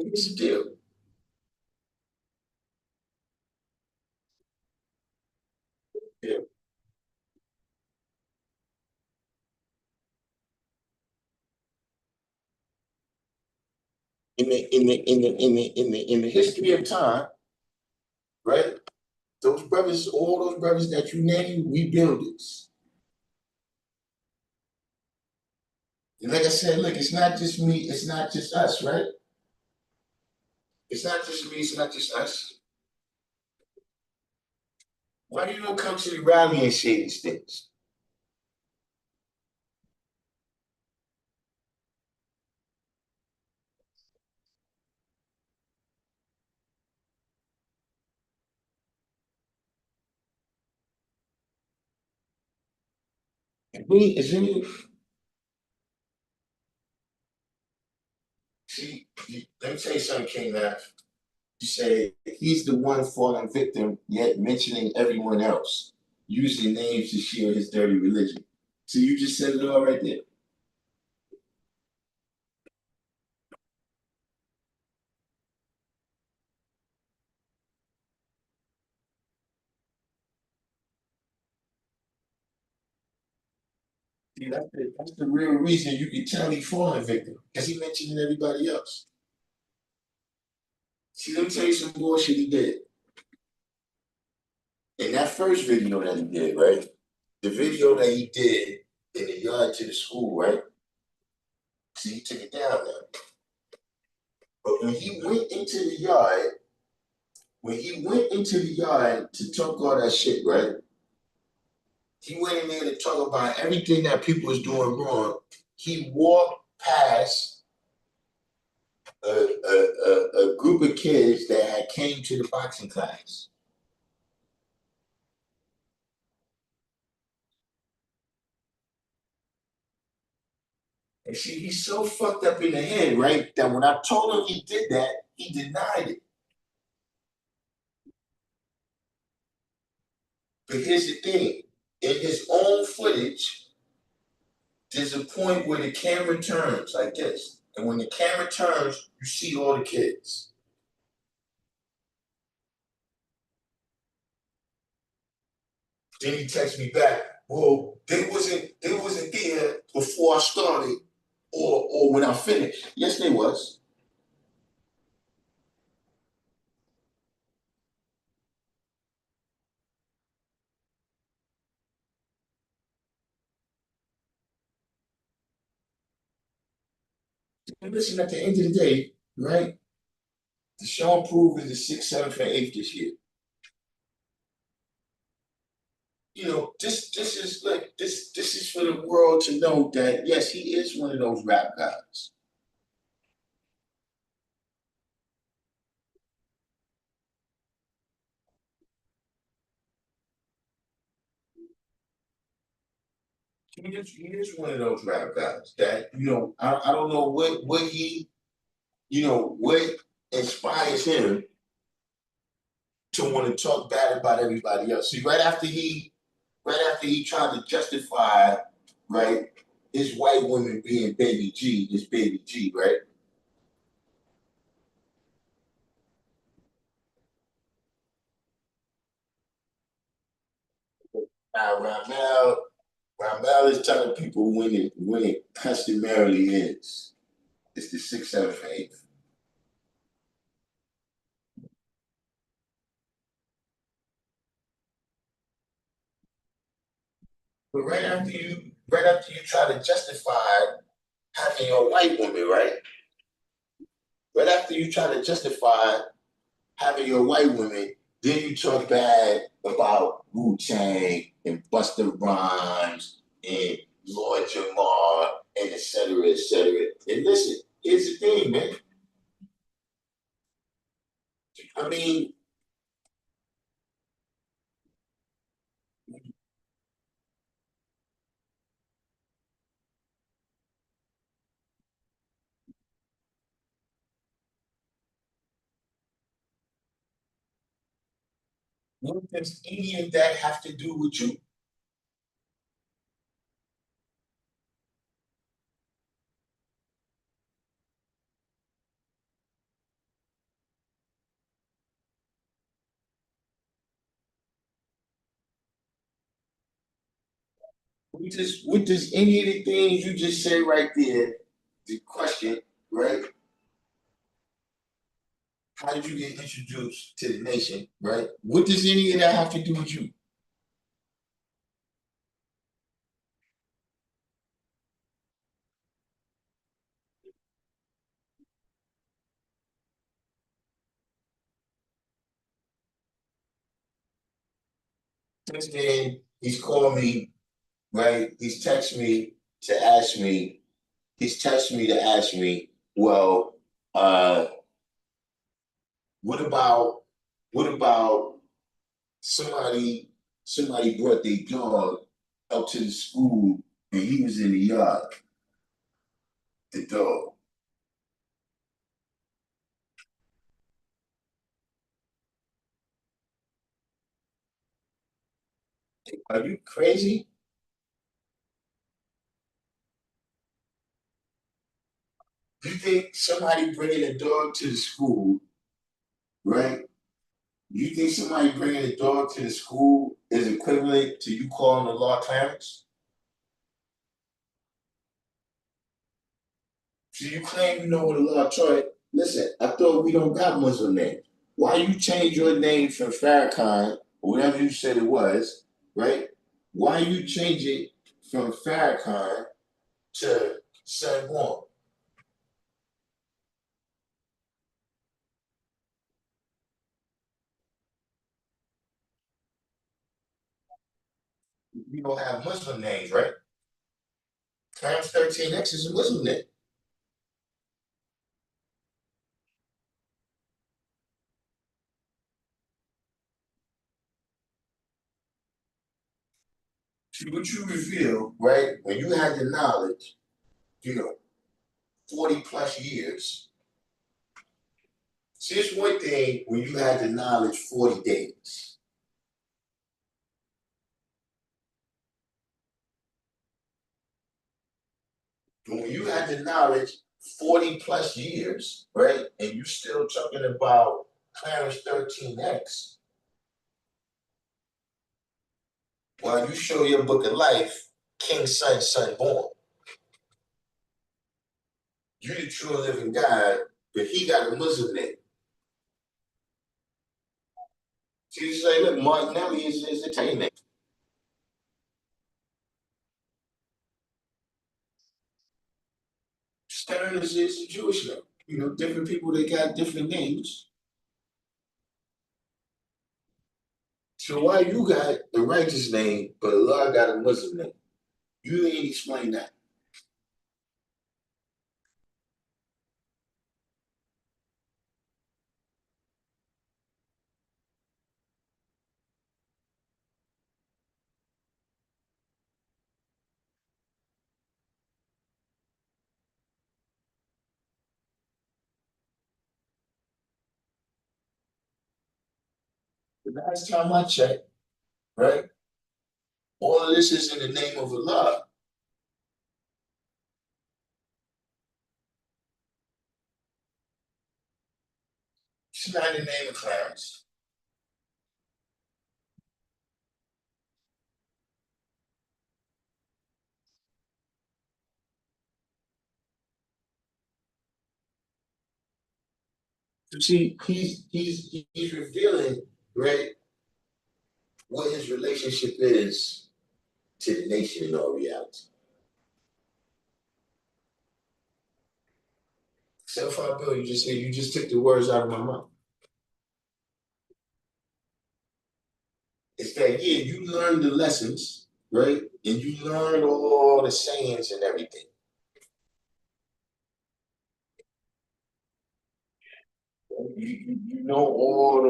Here's the deal. Yeah. In the history of time, right? Those brothers, all those brothers that you named, we builders. And like I said, look, it's not just me, it's not just us, right? It's not just me, it's not just us. Why do you don't come to the rally and say these things? Is any, see, let me tell you something, King Nath. You say he's the one fallen victim, yet mentioning everyone else, using names to share his dirty religion. So you just said it all right there. See, that's the real reason you can tell he fallen victim, because he mentioning everybody else. See, let me tell you some bullshit he did. In that first video that he did, right? The video that he did in the yard to the school, right? See, he took it down now. But when he went into the yard, to talk all that shit, right? He went in there to talk about everything that people was doing wrong. He walked past a group of kids that had came to the boxing class. And see, he's so fucked up in the head, right? That when I told him he did that, he denied it. But here's the thing. In his own footage, there's a point where the camera turns like this. And when the camera turns, you see all the kids. Then he texts me back, well, they wasn't there before I started or when I finished. Yes, they was. And listen, at the end of the day, right? The Sean Prove is the 6th, 7th, and 8th this year. You know, this is like this is for the world to know that yes, he is one of those rap guys. He is one of those rap guys that, you know, I don't know what he, you know, what inspires him to want to talk bad about everybody else. See, right after he tried to justify, right, his white woman being baby G, this baby G, right? Now Ramel is telling people when it customarily is. It's the 6th, 7th, and 8th. But right after you try to justify having your white woman, right? Right after you try to justify having your white woman, then you talk bad about Wu-Tang and Busta Rhymes and Lord Jamar and et cetera, et cetera. And listen, here's the thing, man. I mean, what does any of that have to do with you? What does any of the things you just said right there, the question, right? How did you get introduced to the nation, right? What does any of that have to do with you? Since then, he's called me, right? He's texted me to ask me, well, uh, what about what about somebody brought their dog up to the school and he was in the yard, the dog. Are you crazy? You think somebody bringing a dog to the school, right? You think somebody bringing a dog to the school is equivalent to you calling the law Clarence? So you claim you know what the law Troy. Listen, I thought we don't got Muslim names. Why you change your name from Farrakhan, or whatever you said it was, right? Why you change it from Farrakhan to Sanborn? We don't have Muslim names, right? Clarence 13X is a Muslim name. See what you reveal, right? When you had the knowledge, 40 plus years. See, it's one thing when you had the knowledge 40 days. But when you had the knowledge 40 plus years, right? And you still talking about Clarence 13X, while you show your book of life, King Son Born. You the true and living God, but he got a Muslim name. See, you say, look, Martinelli is a Italian name. Stern is a Jewish name. Different people, they got different names. So why you got the righteous name, but Allah got a Muslim name? You ain't explain that. The last time I checked, right? All of this is in the name of Allah. It's not in the name of Clarence. So see, he's revealing, right, what his relationship is to the nation in all reality. Self-help Bill, you just took the words out of my mouth. It's that you learn the lessons, right? And you learn all the sayings and everything. You know all the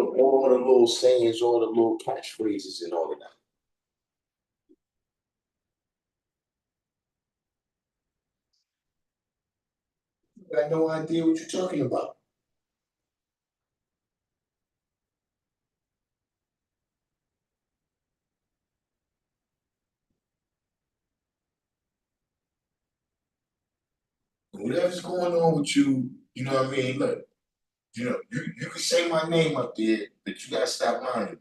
little sayings, all the little catchphrases and all of that. You got no idea what you're talking about. Whatever's going on with you, you know what I mean? Look, you can say my name up there, but you gotta stop lying.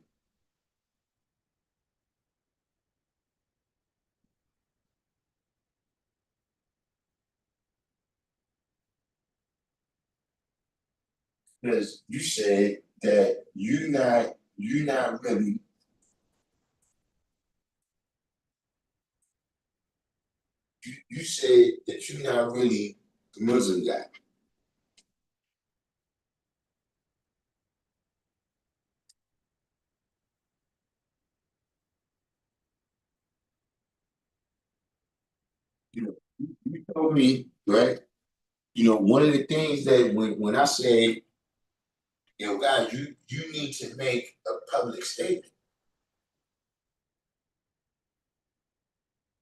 Because you said that you're not really. You said that you're not really the Muslim guy. You know, you told me, right? You know, one of the things that when I say, you know, guys, you need to make a public statement,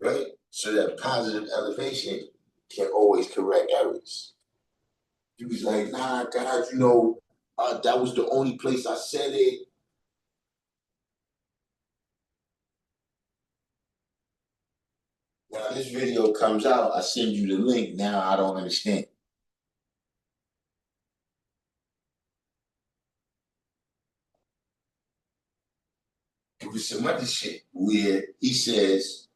right? So that positive elevation can always correct errors. He was like, nah, guys, you know, that was the only place I said it. Now this video comes out, I send you the link. Now I don't understand. It was some other shit where he says,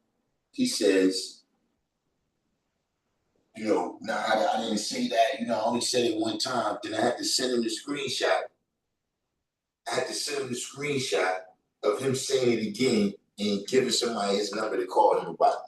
you know, nah, I didn't say that. You know, I only said it one time. Then I had to send him the screenshot. I had to send him the screenshot of him saying it again and giving somebody his number to call him about it.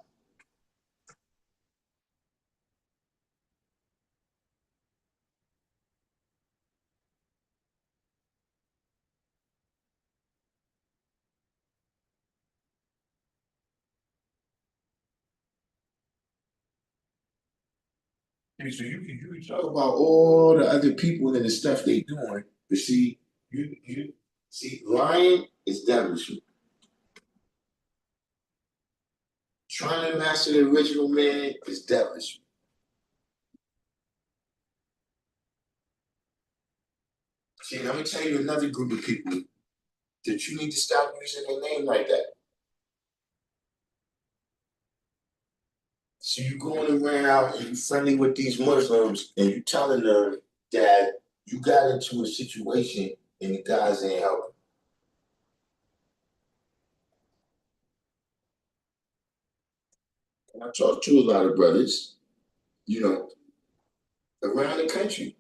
So you can talk about all the other people and the stuff they doing, but see, you see, lying is devilish. Trying to master the original man is devilish. See, let me tell you another group of people that you need to stop using their name like that. So you going around and you friendly with these Muslims and you telling them that you got into a situation and the guys ain't helping. And I talk to a lot of brothers, you know, around the country.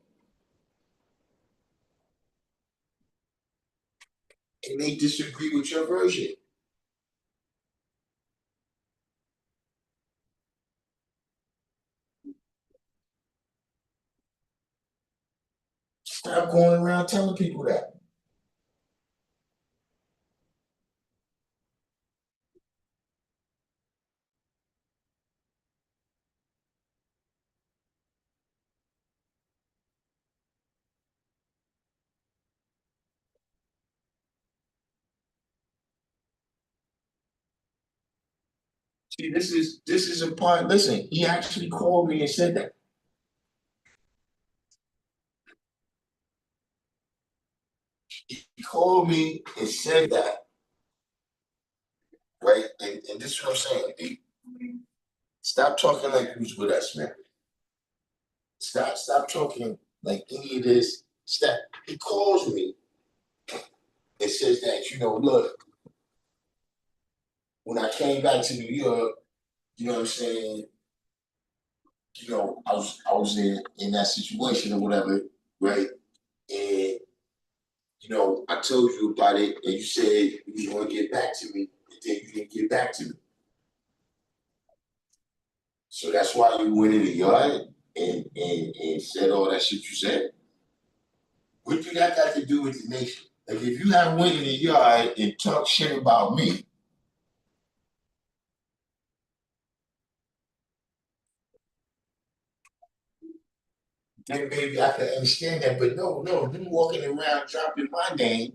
And they disagree with your version. Stop going around telling people that. See, this is a part. Listen, he actually called me and said that. He called me and said that, right? And this is what I'm saying. Stop talking like who's with us, man. Stop talking like any of this. Stop. He calls me and says that, you know, look, when I came back to New York, you know what I'm saying, you know, I was in that situation or whatever, right? And you know, I told you about it, and you said you was gonna get back to me, and then you didn't get back to me. So that's why you went in the yard and said all that shit you said. What do that got to do with the nation? Like if you have went in the yard and talk shit about me, then maybe I can understand that. But no, you walking around dropping my name.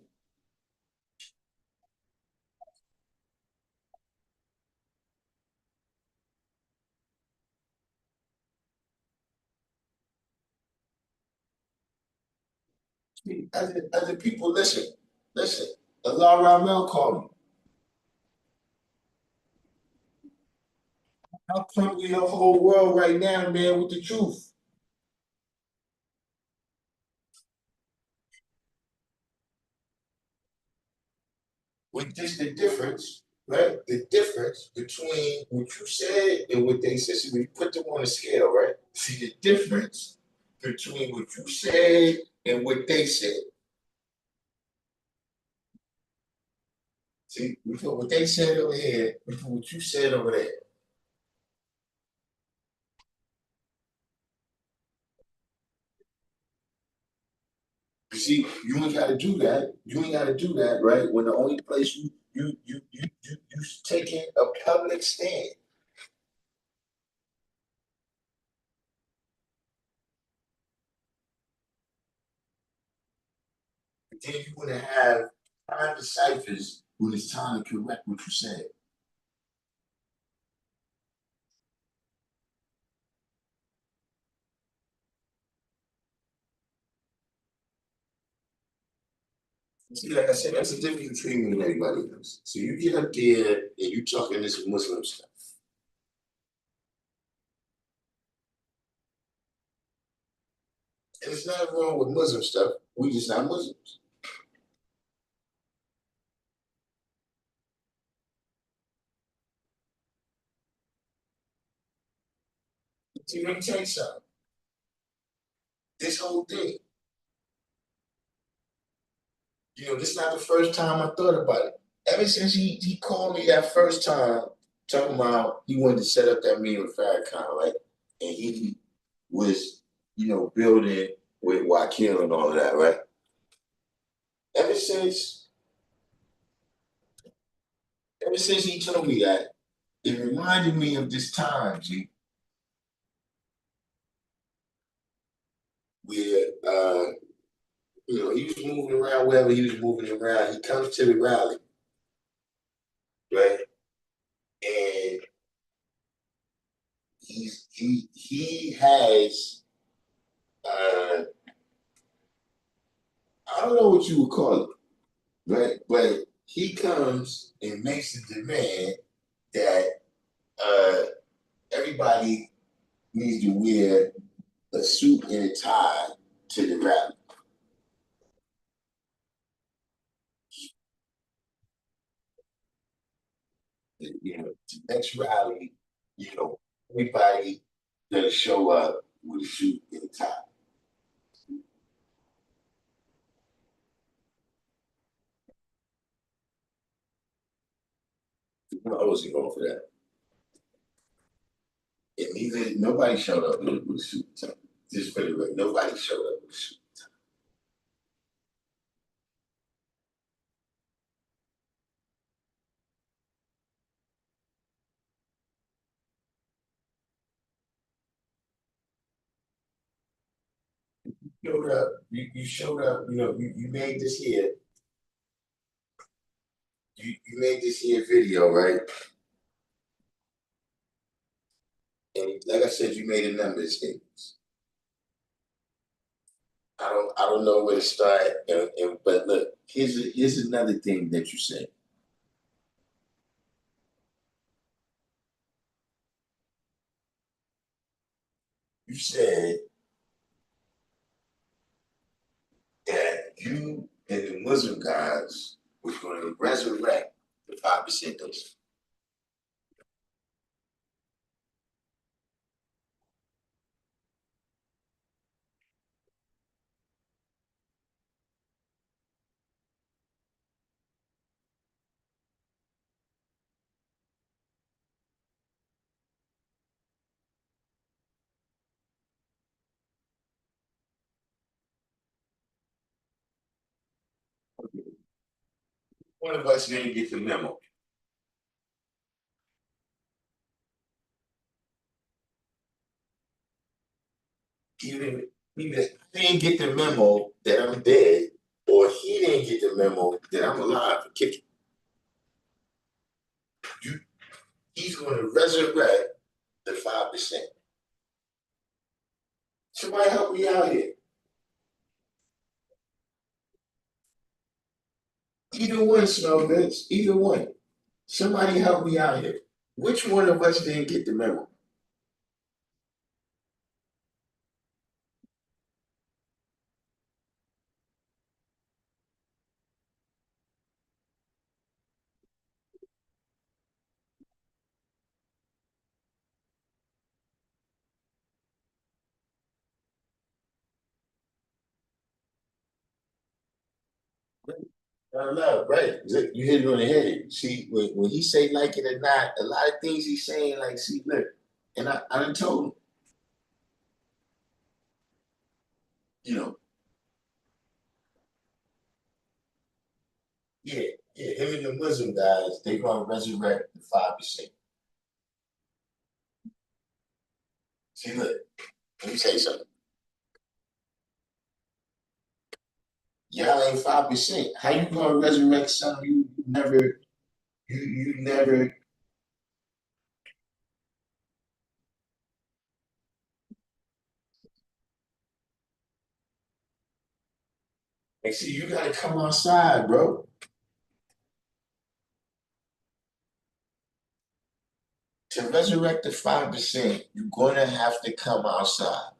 Other people, listen. Allah Ramel called me. I'm currently the whole world right now, man, with the truth. With this, the difference, right? The difference between what you said and what they said. See, when you put them on a scale, right? See the difference between what you said and what they said. See, before what they said over here, before what you said over there. You see, you ain't got to do that. You ain't got to do that, right? When the only place you taking a public stand. But then you want to have private ciphers when it's time to correct what you said. See, like I said, that's the difference between me and everybody else. So you get up there and you talking this Muslim stuff. And it's not wrong with Muslim stuff. We just not Muslims. See, let me tell you something. This whole thing, this is not the first time I thought about it. Ever since he called me that first time, talking about he wanted to set up that meeting with Farrakhan, right? And he was, building with Wakil and all of that, right? Ever since he told me that, it reminded me of this time, G, where he was moving around wherever he was moving around. He comes to the rally, right? And he has I don't know what you would call it, right? But he comes and makes a demand that everybody needs to wear a suit and a tie to the rally. The next rally, everybody gonna show up with a suit and a tie. I wasn't going for that. And nobody showed up with a suit and tie. Just for the record, nobody showed up with a suit. Showed up. You showed up. You made this here. You made this here video, right? And like I said, you made a number of statements. I don't know where to start. But look, here's another thing that you said. You said that you and the Muslim guys was going to resurrect the 5% those. One of us didn't get the memo. Either I didn't get the memo that I'm dead, or he didn't get the memo that I'm alive and kicking. He's going to resurrect the 5%. Somebody help me out here. Either one, smell good. Either one. Somebody help me out here. Which one of us didn't get the memo? Love, right? You hit it on the head. See, when he say like it or not, a lot of things he's saying, like, see, look, and I done told him, you know, yeah, him and the Muslim guys, they gonna resurrect the 5%. See, look, let me say something. Y'all ain't 5%. How you gonna resurrect something you never, you never? And see, you gotta come outside, bro. To resurrect the 5%, you're gonna have to come outside.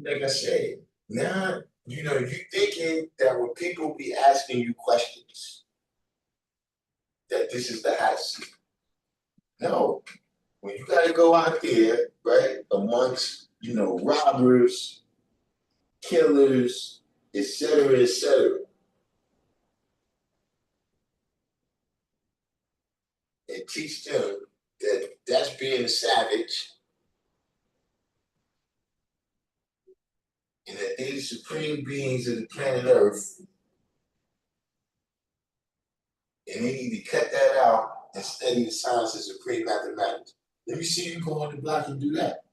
Like I said, now you know you thinking that when people be asking you questions, that this is the hot seat. No, when you gotta go out there, right, amongst robbers, killers, etc., and teach them that that's being a savage and that they're the supreme beings of the planet Earth, and they need to cut that out and study the science of supreme mathematics. Let me see you go on the block and do that.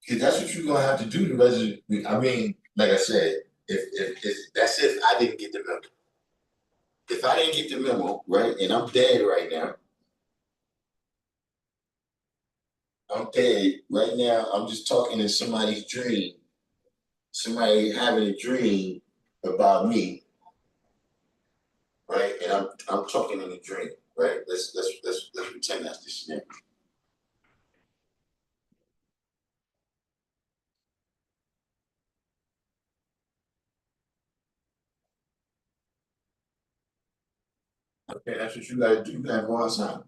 Because that's what you're gonna have to do the rest of the, I mean, like I said, if that's if I didn't get the memo. If I didn't get the memo, right, and I'm dead right now, I'm dead right now. I'm just talking in somebody's dream. Somebody having a dream about me, right? And I'm talking in a dream, right? Let's pretend that's the scenario. Okay, that's what you gotta do. You gotta go outside.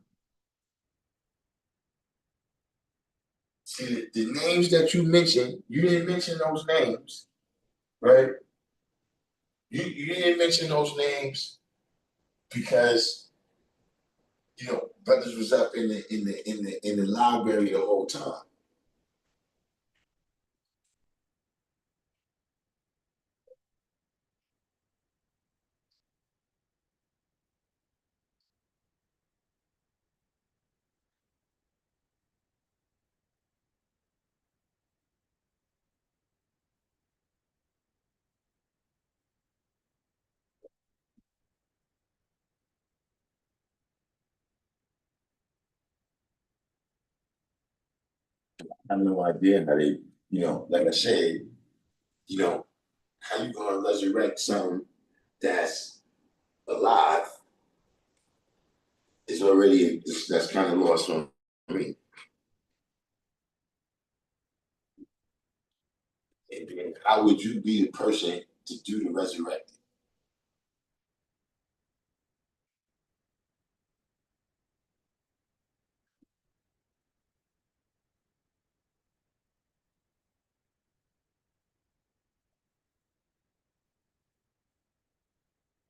See the names that you mentioned, you didn't mention those names, right? You didn't mention those names because brothers was up in the library the whole time. I have no idea how they, like I said, how you gonna resurrect something that's alive is already that's kind of lost on me. And then how would you be the person to do the resurrecting?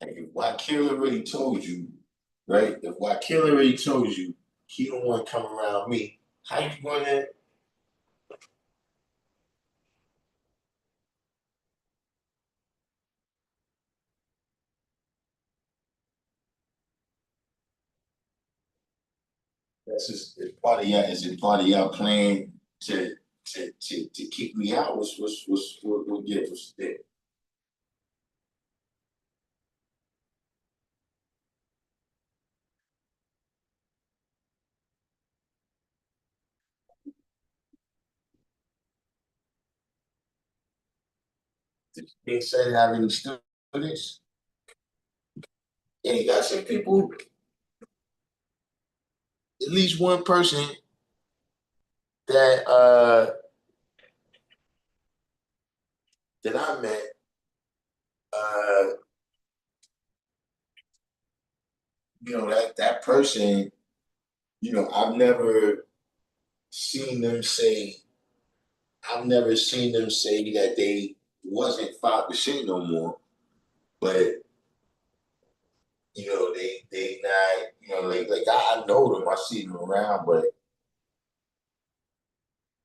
And if Wakil already told you, right? If Wakil already told you he don't want to come around me, how you gonna? That's just it's part of y'all. Is it part of y'all plan to keep me out? What gives us there? They said have any students. And you got some people, at least one person that that I met that person, I've never seen them say, that they wasn't 5% no more, but they not, like I know them, I see them around, but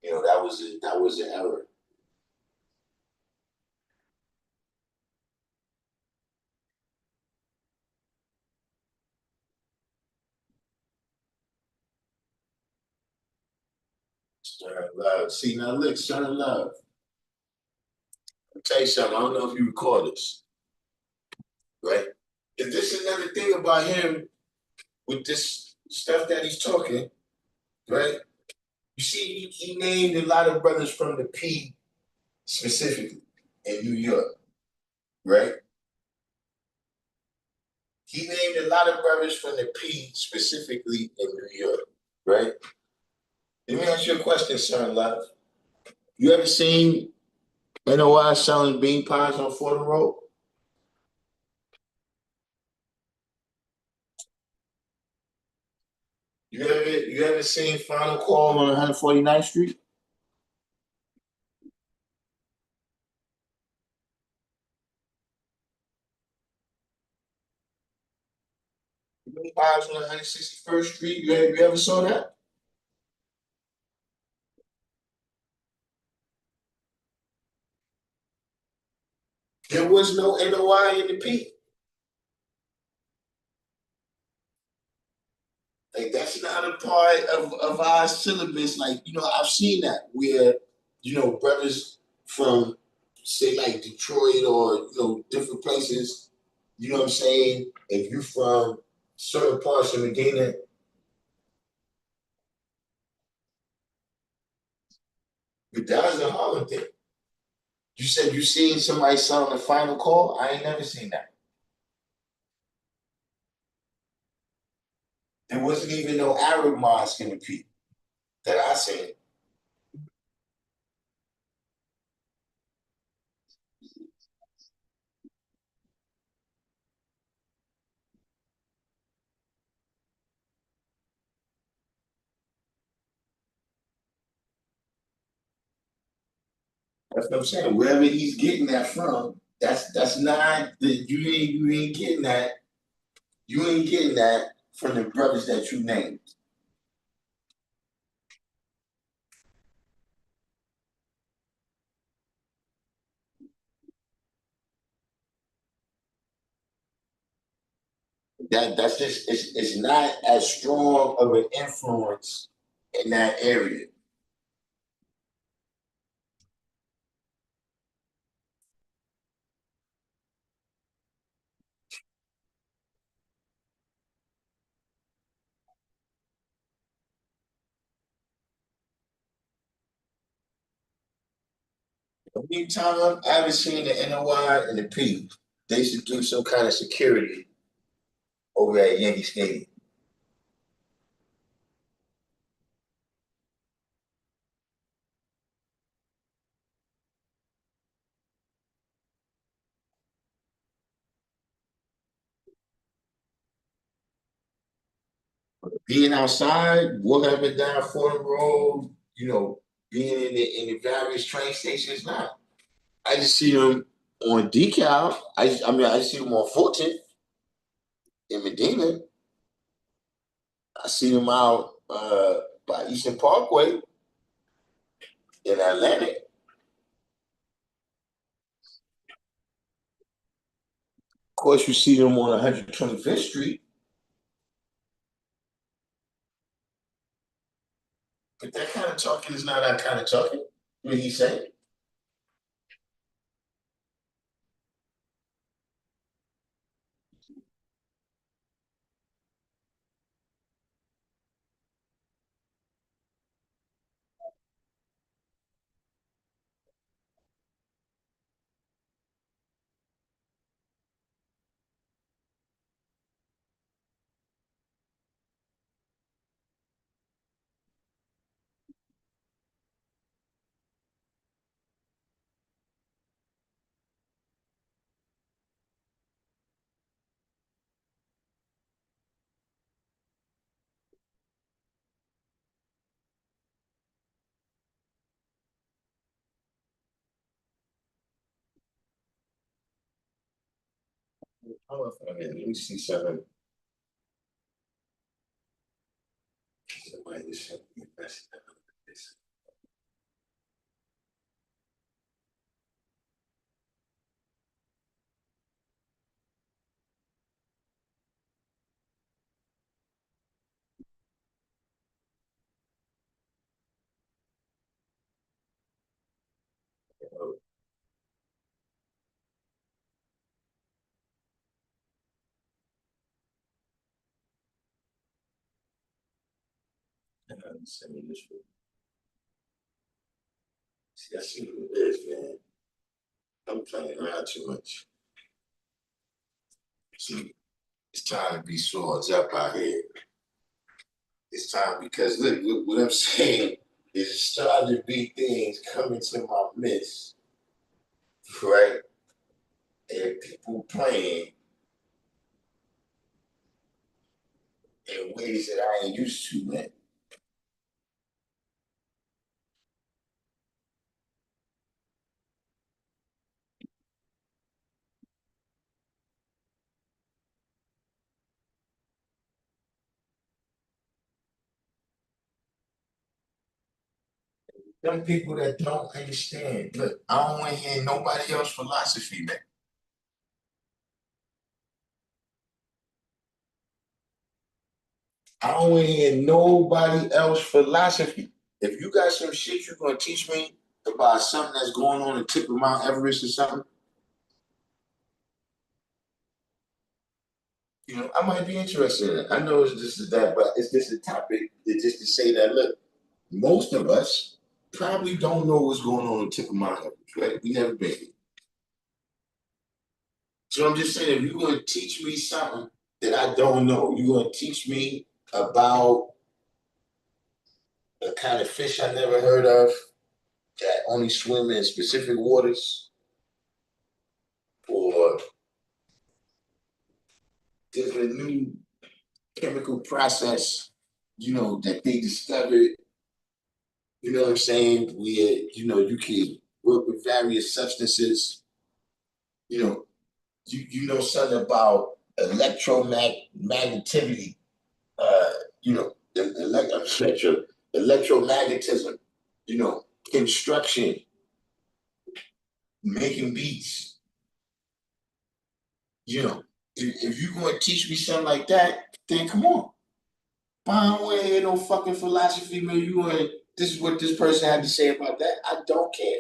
that was an error. Stern love. See now, look, stern love. I'll tell you something. I don't know if you recall this, right? Is this another thing about him with this stuff that he's talking, right? You see, he named a lot of brothers from the P specifically in New York, right? He named a lot of brothers from the P specifically in New York, right? Let me ask you a question, son, love. You ever seen NOI selling bean pies on Fordham Road? You ever seen Final Call on 149th Street? Bean pies on 161st Street. You ever saw that? There was no NOI in the P. Like that's not a part of our syllabus. Like, I've seen that where, brothers from say like Detroit or different places, you know what I'm saying? If you from certain parts of Medina, but that was a Harlem thing. You said you seen somebody selling the Final Call? I ain't never seen that. There wasn't even no Arab mosque in the P that I seen. That's what I'm saying. Wherever he's getting that from, that's not the you ain't getting that. You ain't getting that from the brothers that you named. That's just it's not as strong of an influence in that area. Every time I ever seen the NOI and the P, they should do some kind of security over at Yankee Stadium. Being outside, walking up and down Fordham Road, being in the various train stations, not. I just see them on decal. I see them on Fulton in Medina. I see them out by Eastern Parkway in Atlantic. Of course, you see them on 125th Street. But that kind of talking is not that kind of talking. What he saying? Let me see something. Somebody just sent me a message. Send me this one. See, I see what it is, man. I'm playing around too much. See, it's time to be swords up out here. It's time because look what I'm saying is it's starting to be things coming to my midst, right? And people playing in ways that I ain't used to, man. Them people that don't understand. Look, I don't want to hear nobody else's philosophy, man. I don't want to hear nobody else's philosophy. If you got some shit you're gonna teach me about something that's going on the tip of Mount Everest or something, you know, I might be interested in it. I know it's just that, but it's just a topic. It's just to say that look, most of us probably don't know what's going on the tip of Mount Everest, right? We never been here. So I'm just saying, if you're gonna teach me something that I don't know, you're gonna teach me about a kind of fish I never heard of that only swim in specific waters, or different new chemical process, you know, that they discovered, you know what I'm saying, where, you know, you can work with various substances, you know, you know something about electromagnetivity, you know, electromagnetism, you know, construction, making beats, you know, if you're going to teach me something like that, then come on. I don't want to hear no fucking philosophy, man. You want this is what this person had to say about that. I don't care.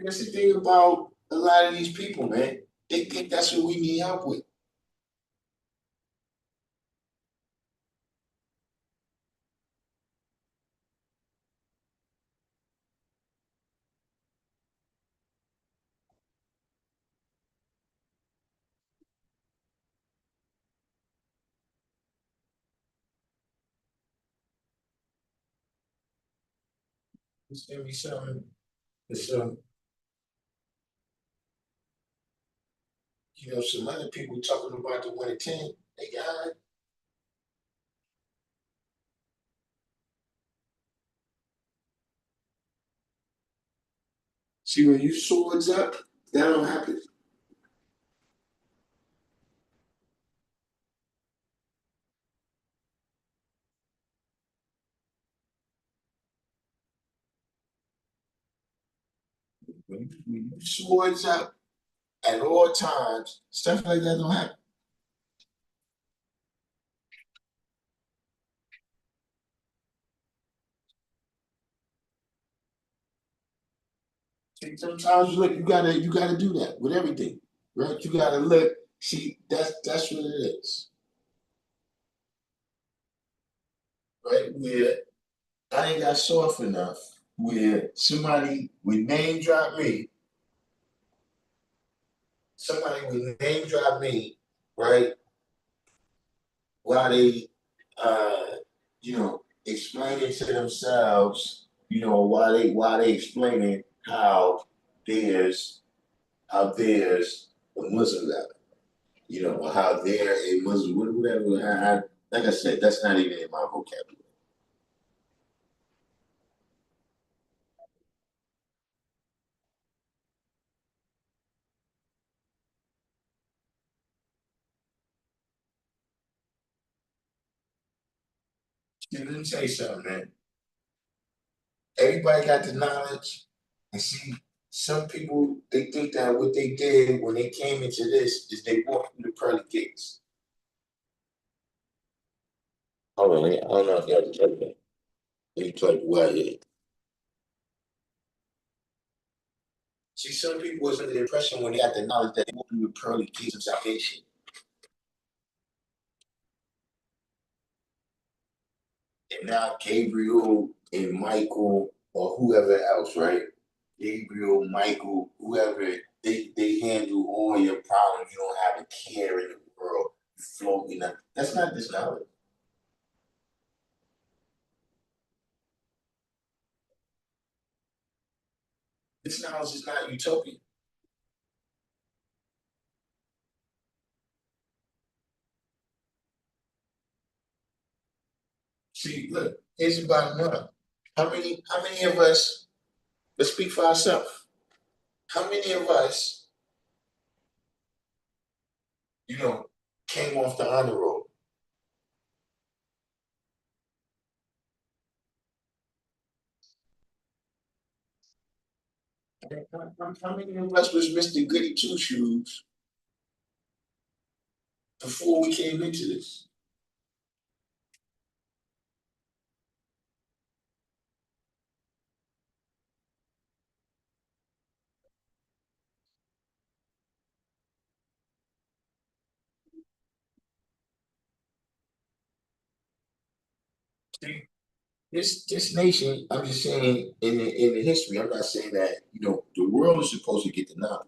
That's the thing about a lot of these people, man. They think that's what we need help with. It's gonna be something. It's you know, some other people talking about the 1 in 10. They got it. See, when you swords up, that don't happen. When you swords up at all times, stuff like that don't happen. See, sometimes look, you gotta do that with everything, right? You gotta look. See, that's what it is, right? Where I ain't got soft enough, where somebody would name drop me, right? While they, uh, you know, explaining to themselves, you know, while they explaining how there's a Muslim guy, you know, or how they're a Muslim, whatever. Like I said, that's not even in my vocabulary. See, let me tell you something, man. Everybody got the knowledge, and see, some people they think that what they did when they came into this is they walked through the pearly gates. Hold on, I don't know if y'all can play that. Let me play what it. See, some people was under the impression when they got the knowledge that they walked through the pearly gates of salvation. And now Gabriel and Michael or whoever else, right? Gabriel, Michael, whoever, they handle all your problems. You don't have a care in the world. You floating up. That's not this knowledge. This knowledge is not utopian. See, look, here's the bottom line. How many of us, let's speak for ourselves. How many of us, you know, came off the honor roll? How many of us was Mr. Goody Two Shoes before we came into this? See, this nation, I'm just saying in the history, I'm not saying that, you know, the world is supposed to get the knowledge.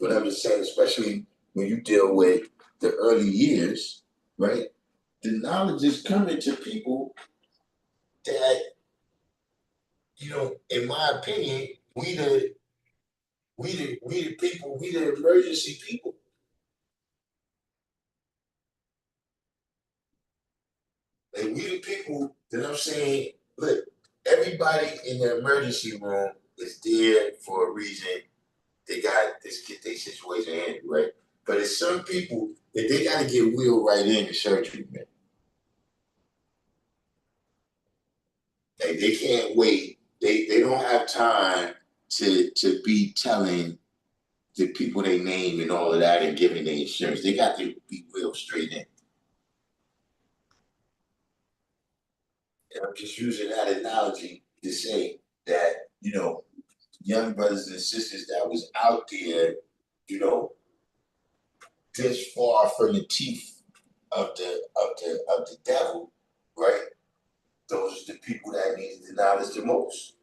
But I'm just saying, especially when you deal with the early years, right? The knowledge is coming to people that, you know, in my opinion, we the emergency people. Like we the people that I'm saying, look, everybody in the emergency room is there for a reason. They got this get their situation handled, right? But it's some people that they gotta get wheeled right into surgery, man. Like they can't wait. They don't have time to be telling the people they name and all of that and giving their insurance. They got to be wheeled straight in. And I'm just using that analogy to say that, you know, young brothers and sisters that was out there, you know, this far from the teeth of the devil, right? Those are the people that needed the knowledge the most.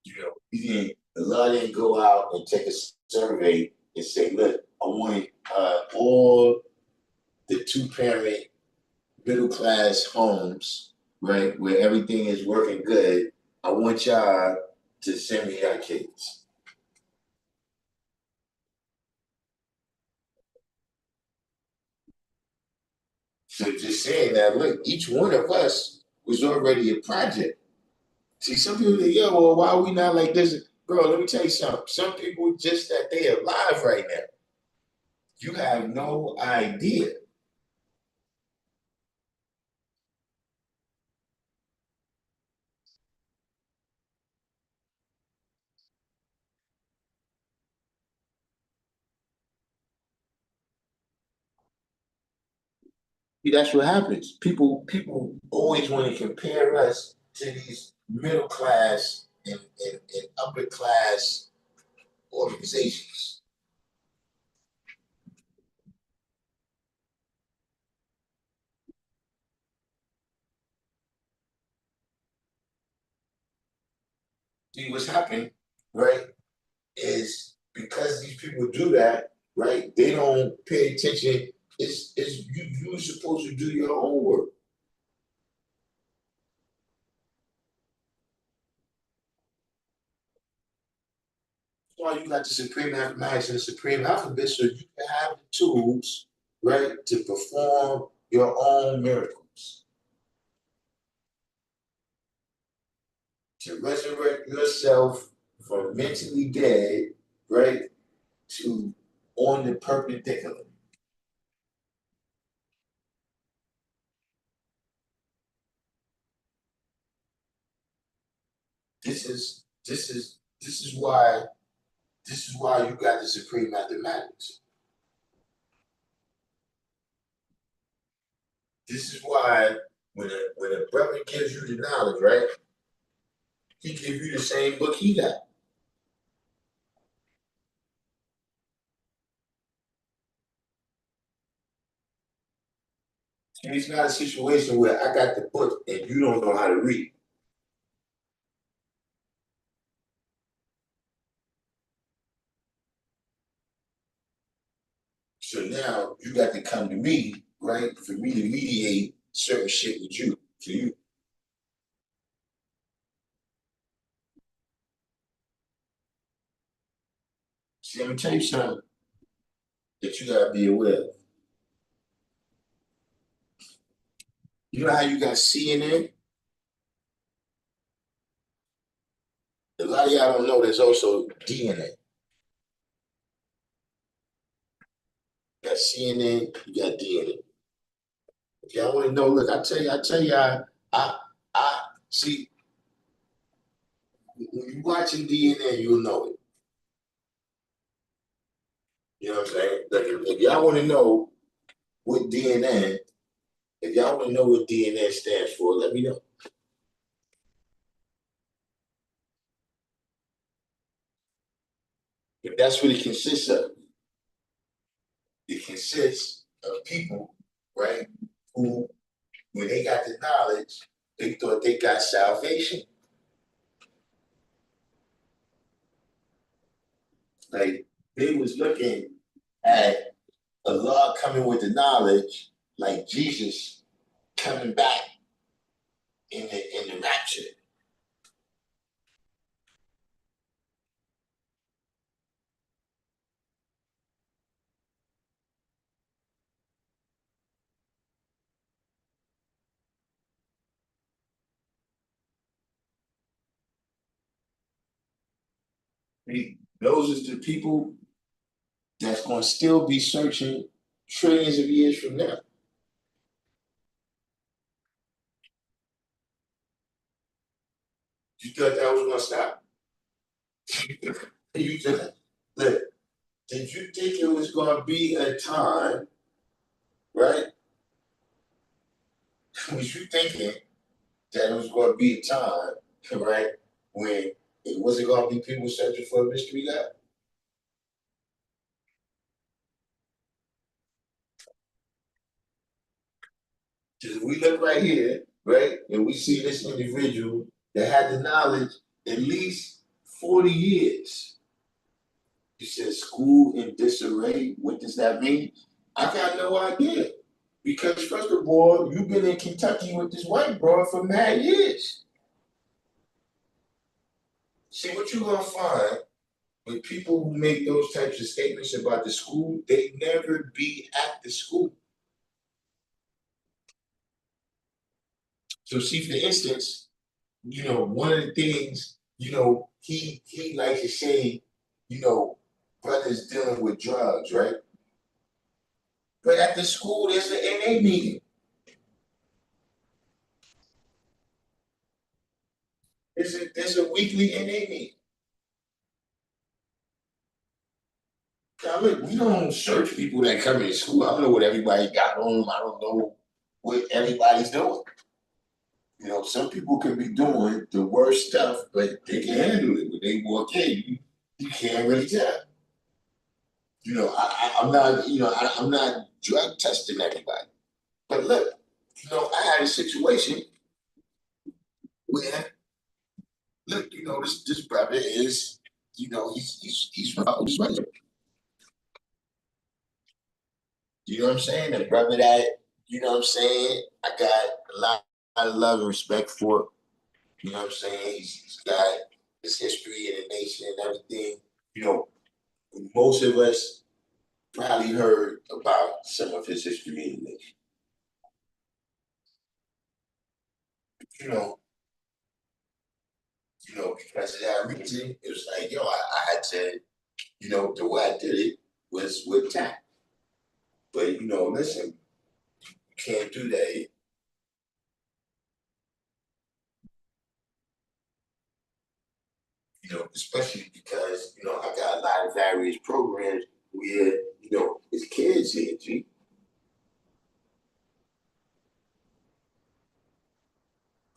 You know, the law didn't go out and take a survey and say, look, I want all the two-parent middle class homes, right, where everything is working good. I want y'all to send me your kids. So just saying that, look, each one of us was already a project. See, some people think, yo, well, why are we not like this? Bro, let me tell you something. Some people just that they alive right now. You have no idea. See, that's what happens. People always want to compare us to these middle class and upper class organizations. See, what's happening, right, is because these people do that, right? They don't pay attention. It's you're supposed to do your own work. why you got the supreme mathematics and the supreme alphabet, so you can have the tools, right, to perform your own miracles, to resurrect yourself from mentally dead, right, to on the perpendicular. This is why you got the supreme mathematics. This is why when a brother gives you the knowledge, right, he gives you the same book he got. And it's not a situation where I got the book and you don't know how to read. So now you got to come to me, right, for me to mediate certain shit with you, for you. See, I'm gonna tell you something that you gotta be aware of. You know how you got CNN? A lot of y'all don't know there's also DNA. You got CNN, you got DNA. If y'all want to know, look, I tell y'all, I see when you watching DNA, you'll know it. You know what I'm saying? Like, if y'all want to know what DNA, if y'all want to know what DNA stands for, let me know. But that's what it consists of. It consists of people, right, who, when they got the knowledge, they thought they got salvation. Like, they was looking at Allah coming with the knowledge, like Jesus coming back in the rapture. Those are the people that's going to still be searching trillions of years from now. You thought that was going to stop? You just, look, did you think it was going to be a time, right? Was you thinking that it was going to be a time, right, when it wasn't going to be people searching for a mystery God? Because if we look right here, right, and we see this individual that had the knowledge at least 40 years. You said school in disarray. What does that mean? I got no idea. Because first of all, you've been in Kentucky with this white boy for mad years. See, what you're gonna find with people who make those types of statements about the school, they never be at the school. So see, for instance, you know, one of the things, you know, he likes to say, you know, brothers dealing with drugs, right? But at the school, there's an NA meeting. There's a weekly NA meeting. Now, look, we don't search people that come in school. I don't know what everybody got on them. I don't know what everybody's doing. You know, some people can be doing the worst stuff, but they can handle it. When they walk in, you can't really tell. You know, I'm not, you know, I'm not drug testing everybody. But look, you know, I had a situation where, look, you know, this brother is, you know, he's right. You know what I'm saying? The brother that, you know what I'm saying, I got a lot of love and respect for. You know what I'm saying? He's got his history in the nation and everything. you know, most of us probably heard about some of his history in the nation. Because of that reason, it was like, yo, I had to, the way I did it was with tact. But listen, you can't do that. Especially because, I got a lot of various programs where, it's kids here, G.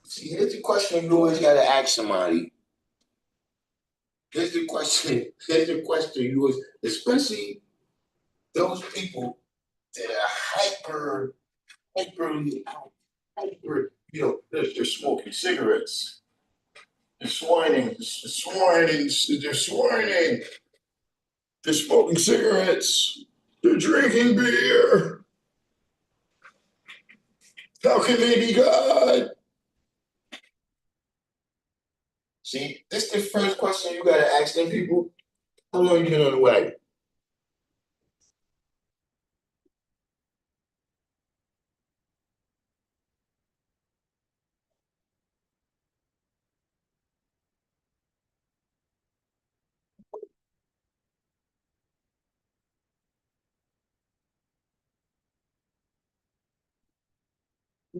See, here's the question you always gotta ask somebody. Here's the question you always, especially those people that are hyper, they're smoking cigarettes. They're swining, they're smoking cigarettes, they're drinking beer. How can they be God? See, this is the first question you gotta ask them people. How long you been on the wagon?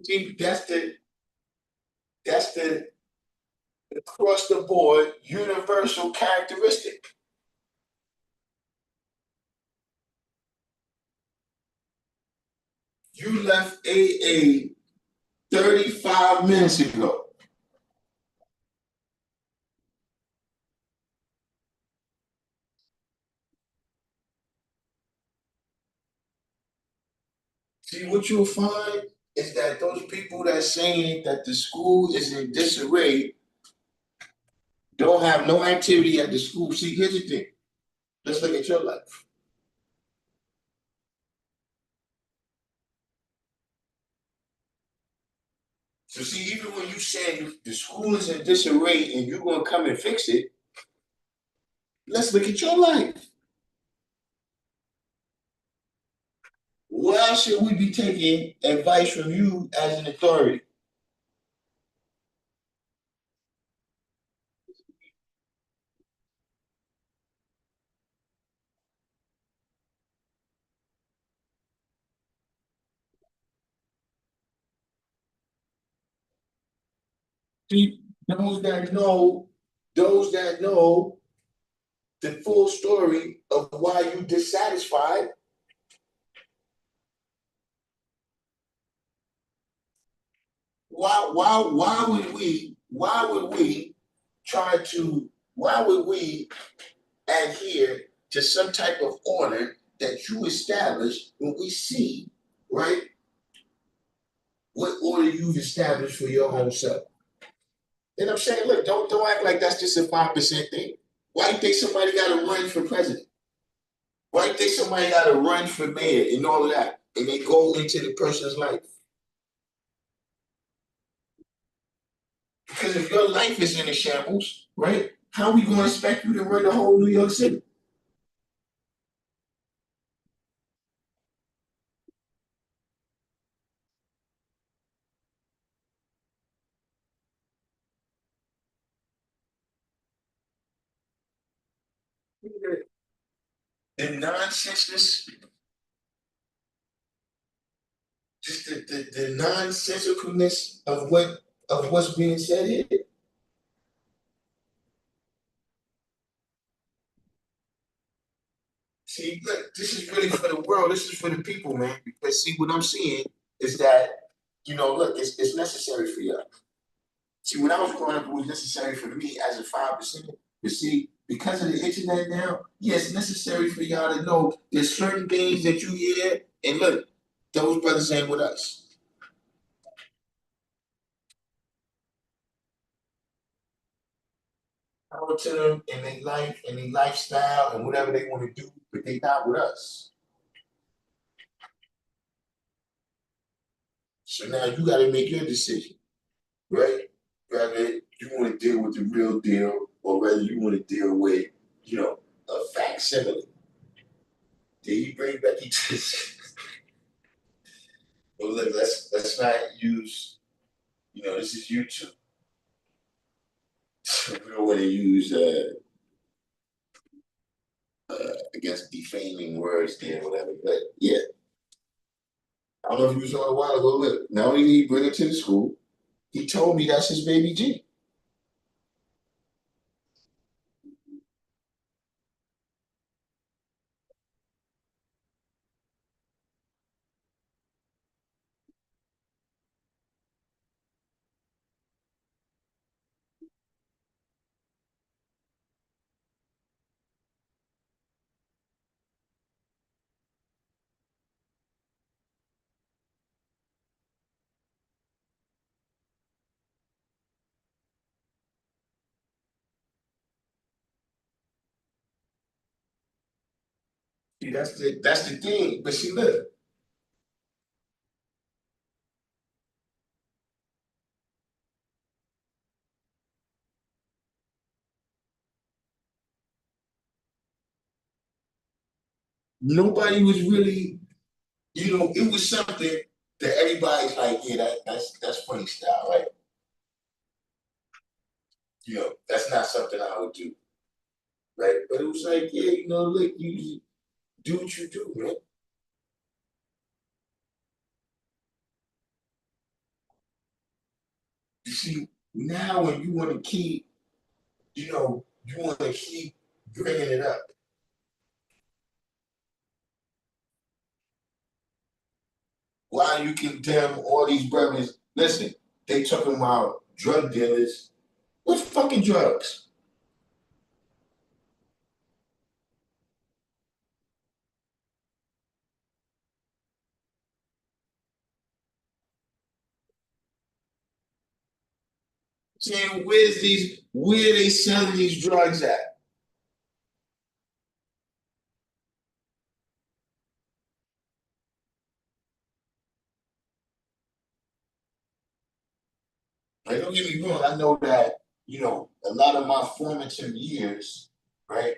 See, that's the across the board universal characteristic. You left AA 35 minutes ago. See, what you'll find is that those people that saying that the school is in disarray don't have no activity at the school. See, here's the thing. Let's look at your life. So see, even when you say the school is in disarray and you're gonna come and fix it, let's look at your life. Why should we be taking advice from you as an authority? See, those that know the full story of why you dissatisfied, why would we adhere to some type of order that you establish when we see, right, what order you've established for your own self? And I'm saying, look, don't act like that's just a 5% thing. Why do you think somebody gotta run for president? Why do you think somebody gotta run for mayor and all of that? And they go into the person's life? Because if your life is in a shambles, right? How are we gonna expect you to run the whole New York City? The nonsense, just the nonsensicalness of what's being said here. See, look, this is really for the world. This is for the people, man. Because see, what I'm seeing is that, look, it's necessary for y'all. See, when I was growing up, it was necessary for me as a 5%. But see, because of the internet now, yeah, it's necessary for y'all to know there's certain things that you hear, and look, those brothers ain't with us. Power to them in their life and their lifestyle and whatever they want to do, but they not with us. So now you got to make your decision, right? Whether you want to deal with the real deal or whether you want to deal with, a facsimile. Did he bring Becky to well, look, let's not use, this is YouTube. We don't want to use I guess defaming words there or whatever. But yeah. I don't know if you was on a while ago. Look, not only did he bring her to the school, he told me that's his baby G. See, that's the thing. But see, look, nobody was really, it was something that everybody's like, yeah, that's funny style, right? That's not something I would do, right? But it was like, yeah, look, you do what you do, man. You see, now when you want to keep, you want to keep bringing it up. Why you condemn all these brothers? Listen, they talking about drug dealers. What's fucking drugs? Saying where they selling these drugs at? Like, don't get me wrong, I know that, a lot of my formative years, right,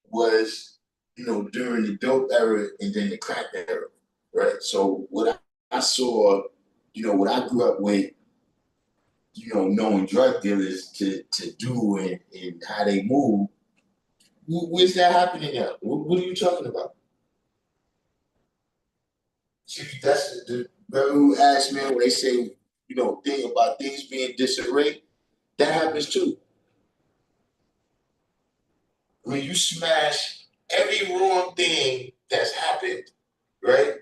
was, during the dope era and then the crack era, right? So what I saw, what I grew up with, knowing drug dealers to do and how they move, where's that happening at? What are you talking about? See, that's the brother who asked me when they say, thing about things being disarray, that happens too. When you smash every wrong thing that's happened, right?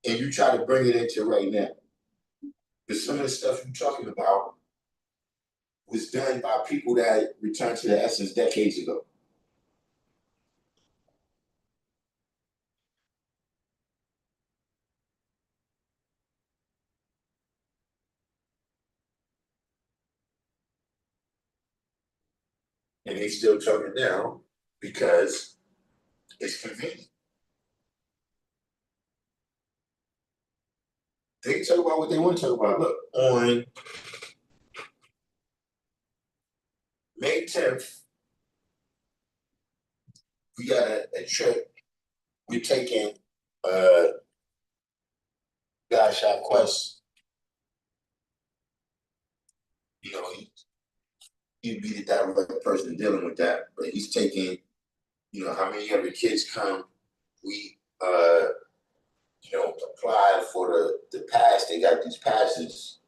And you try to bring it into right now. But some of the stuff you're talking about was done by people that returned to the essence decades ago. And they still talking now because it's convenient. They can talk about what they want to talk about. Look, on May 10th, we got a trip. We're taking God Shot Quest. He'd be the direct person dealing with that, but he's taking, how many other kids come. We apply for the pass. They got these passes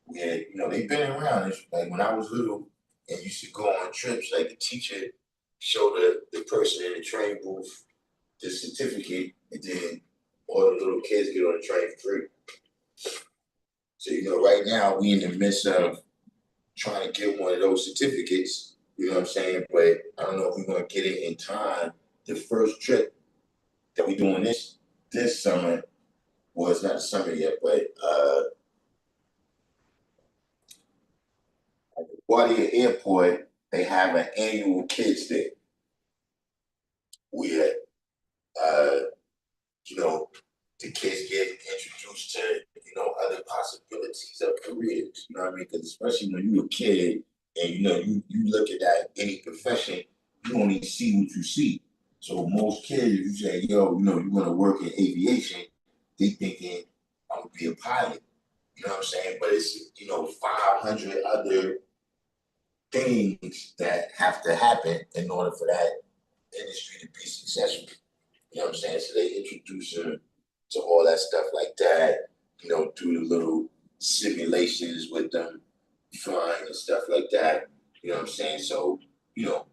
where, they've been around. It's like when I was little and used to go on trips, like the teacher showed the person in the train booth the certificate, and then all the little kids get on the train for free. So, right now we in the midst of trying to get one of those certificates, you know what I'm saying? But I don't know if we're gonna get it in time. The first trip that we doing this summer, well, it's not the summer yet, but at the LaGuardia Airport, they have an annual kids day where the kids get introduced to, other possibilities of careers. You know what I mean? Because especially when you're a kid and you look at that any profession, you only see what you see. So most kids, if you say, yo, you know, you want to work in aviation, they thinking I'm gonna be a pilot. You know what I'm saying? But it's, you know, 500 other things that have to happen in order for that industry to be successful. You know what I'm saying? So they introduce her to all that stuff like that, you know, do the little simulations with them flying and stuff like that. You know what I'm saying? So, you know,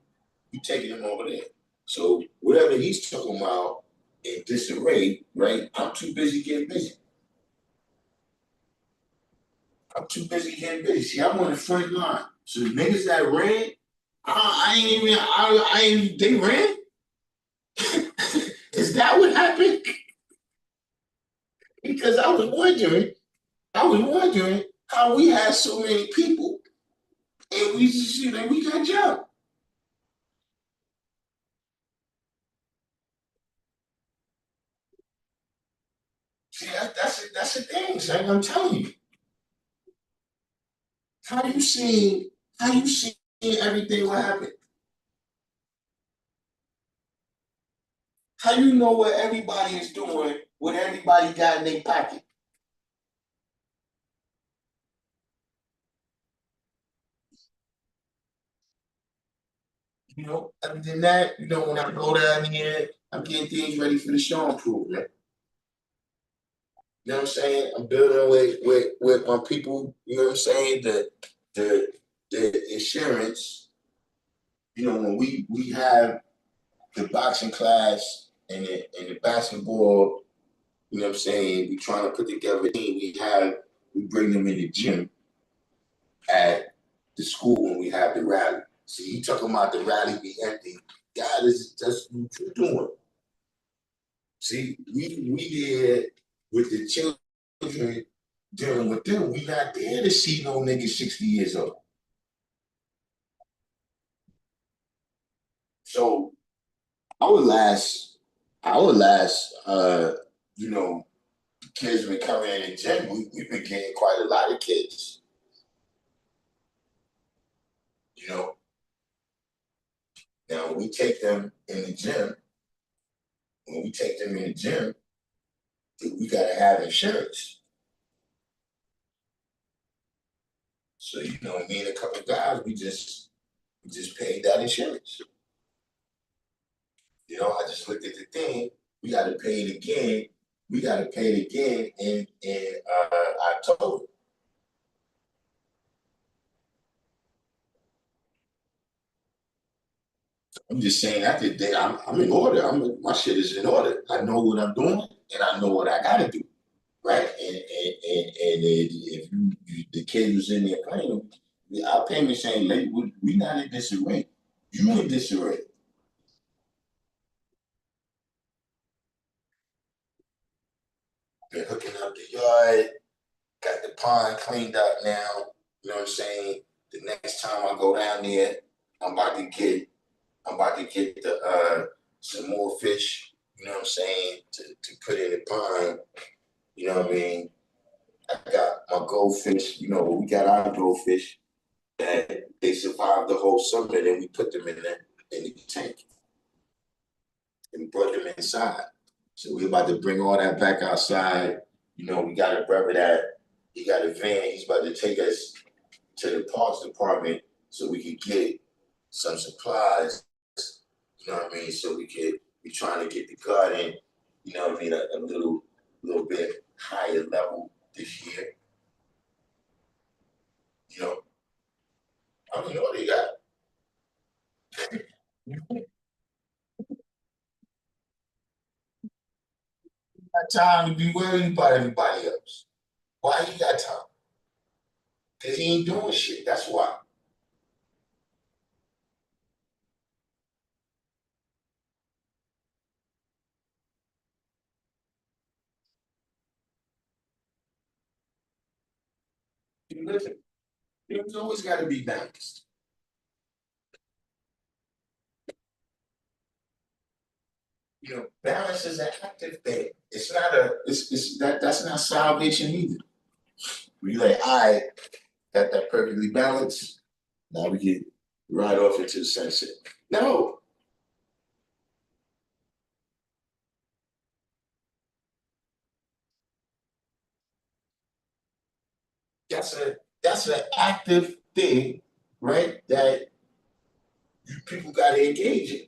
you taking him over there. So whatever he's talking about in disarray, right? I'm too busy getting busy. I'm too busy getting busy. See, I'm on the front line. So the niggas that ran, they ran? Is that what happened? Because I was wondering how we had so many people and we just, you know, we got jumped. See, that's the thing, son. I'm telling you. How you seeing everything what happened? How you know what everybody is doing, what everybody got in their pocket? You know, other than that, you know, when I go down here, I'm getting things ready for the Sean improvement. You know what I'm saying? I'm building with my people, you know what I'm saying? The insurance, you know, when we have the boxing class and the basketball, you know what I'm saying? We trying to put together a team. We bring them in the gym at the school when we have the rally. See, you talking about the rally be empty. God, that's what you're doing. See, we did with the children dealing with them. We not there to see no nigga 60 years old. So our last, you know, kids been coming in the gym. We've been getting quite a lot of kids. You know, now when we take them in the gym, we gotta have insurance. So you know, me and a couple guys, we just paid that insurance. You know, I just looked at the thing. We got to pay it again. We got to pay it again in October. I'm just saying that today. I'm in order. My shit is in order. I know what I'm doing, and I know what I got to do. Right? And if the kid was in there playing, our payment saying, "Late, we not in disarray. You in disarray." Been hooking up the yard, got the pond cleaned up now. You know what I'm saying? The next time I go down there, I'm about to get the some more fish, you know what I'm saying, to put in the pond. You know what I mean? I got my goldfish, you know, we got our goldfish that they survived the whole summer, and then we put them in the tank and brought them inside. So we're about to bring all that back outside. You know, we got a brother that he got a van. He's about to take us to the parks department so we could get some supplies. You know what I mean? So we trying to get the garden, you know what I mean, a little bit higher level this year. You know, I don't know what they got. Got time to be worried about everybody else. Why he got time? Because he ain't doing shit. That's why. Listen, there's always got to be balanced. You know, balance is an active thing. It's not that's not salvation either. We like, all right, got that perfectly balanced. Now we get right off into the sunset. No, that's an active thing, right? That people got to engage in.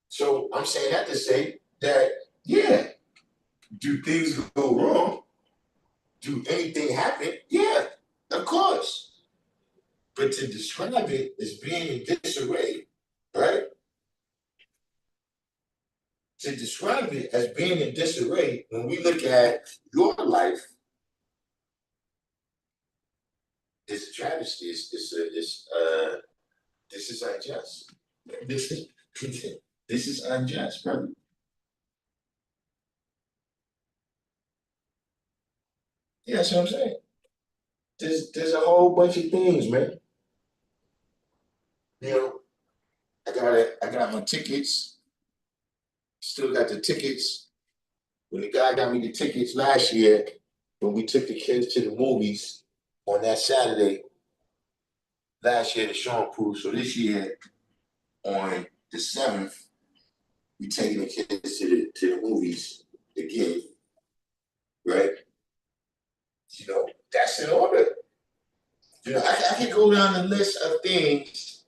So I'm saying that to say that, yeah, do things go wrong? Do anything happen? Yeah, of course. But to describe it as being in disarray, right? To describe it as being in disarray, when we look at your life, it's a travesty. This is unjust. This is this is unjust, brother. Yeah, that's what I'm saying. There's a whole bunch of things, man. You know, I got my tickets. Still got the tickets. When the guy got me the tickets last year, when we took the kids to the movies on that Saturday, last year the Sean Proof. So this year on the 7th, we taking the kids to the movies again, right? You know, that's in order. You know, I can go down the list of things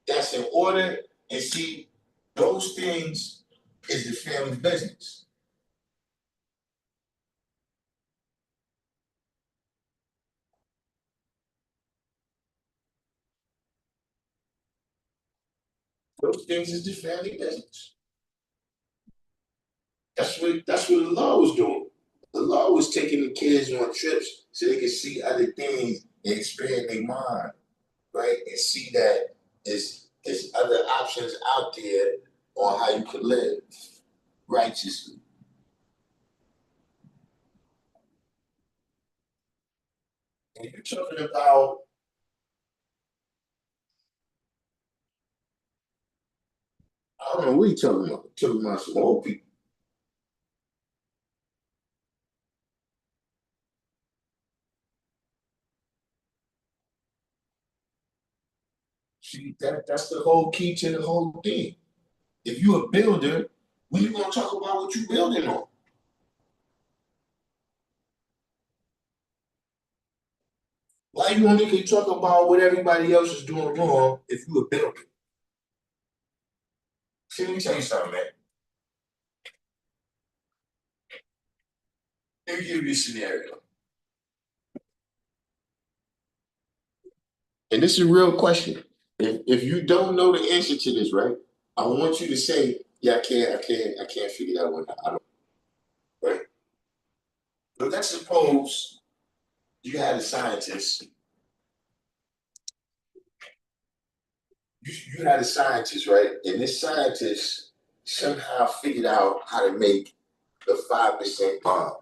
that's in order and see those things is the family business. Those things is the family business. That's what the law was doing. The law was taking the kids on trips so they could see other things and expand their mind, right? And see that there's other options out there on how you could live righteously. And you're talking about, I don't know what you're talking about. You're talking about some old people. See, that's the whole key to the whole thing. If you're a builder, when you gonna talk about what you're building on? Why you only can talk about what everybody else is doing wrong if you're a builder? See, let me tell you something, man. Let me give you a scenario. And this is a real question. If you don't know the answer to this, right? I want you to say, yeah, I can't figure that one out. I don't, right? But let's suppose you had a scientist. You had a scientist, right? And this scientist somehow figured out how to make the 5% bomb.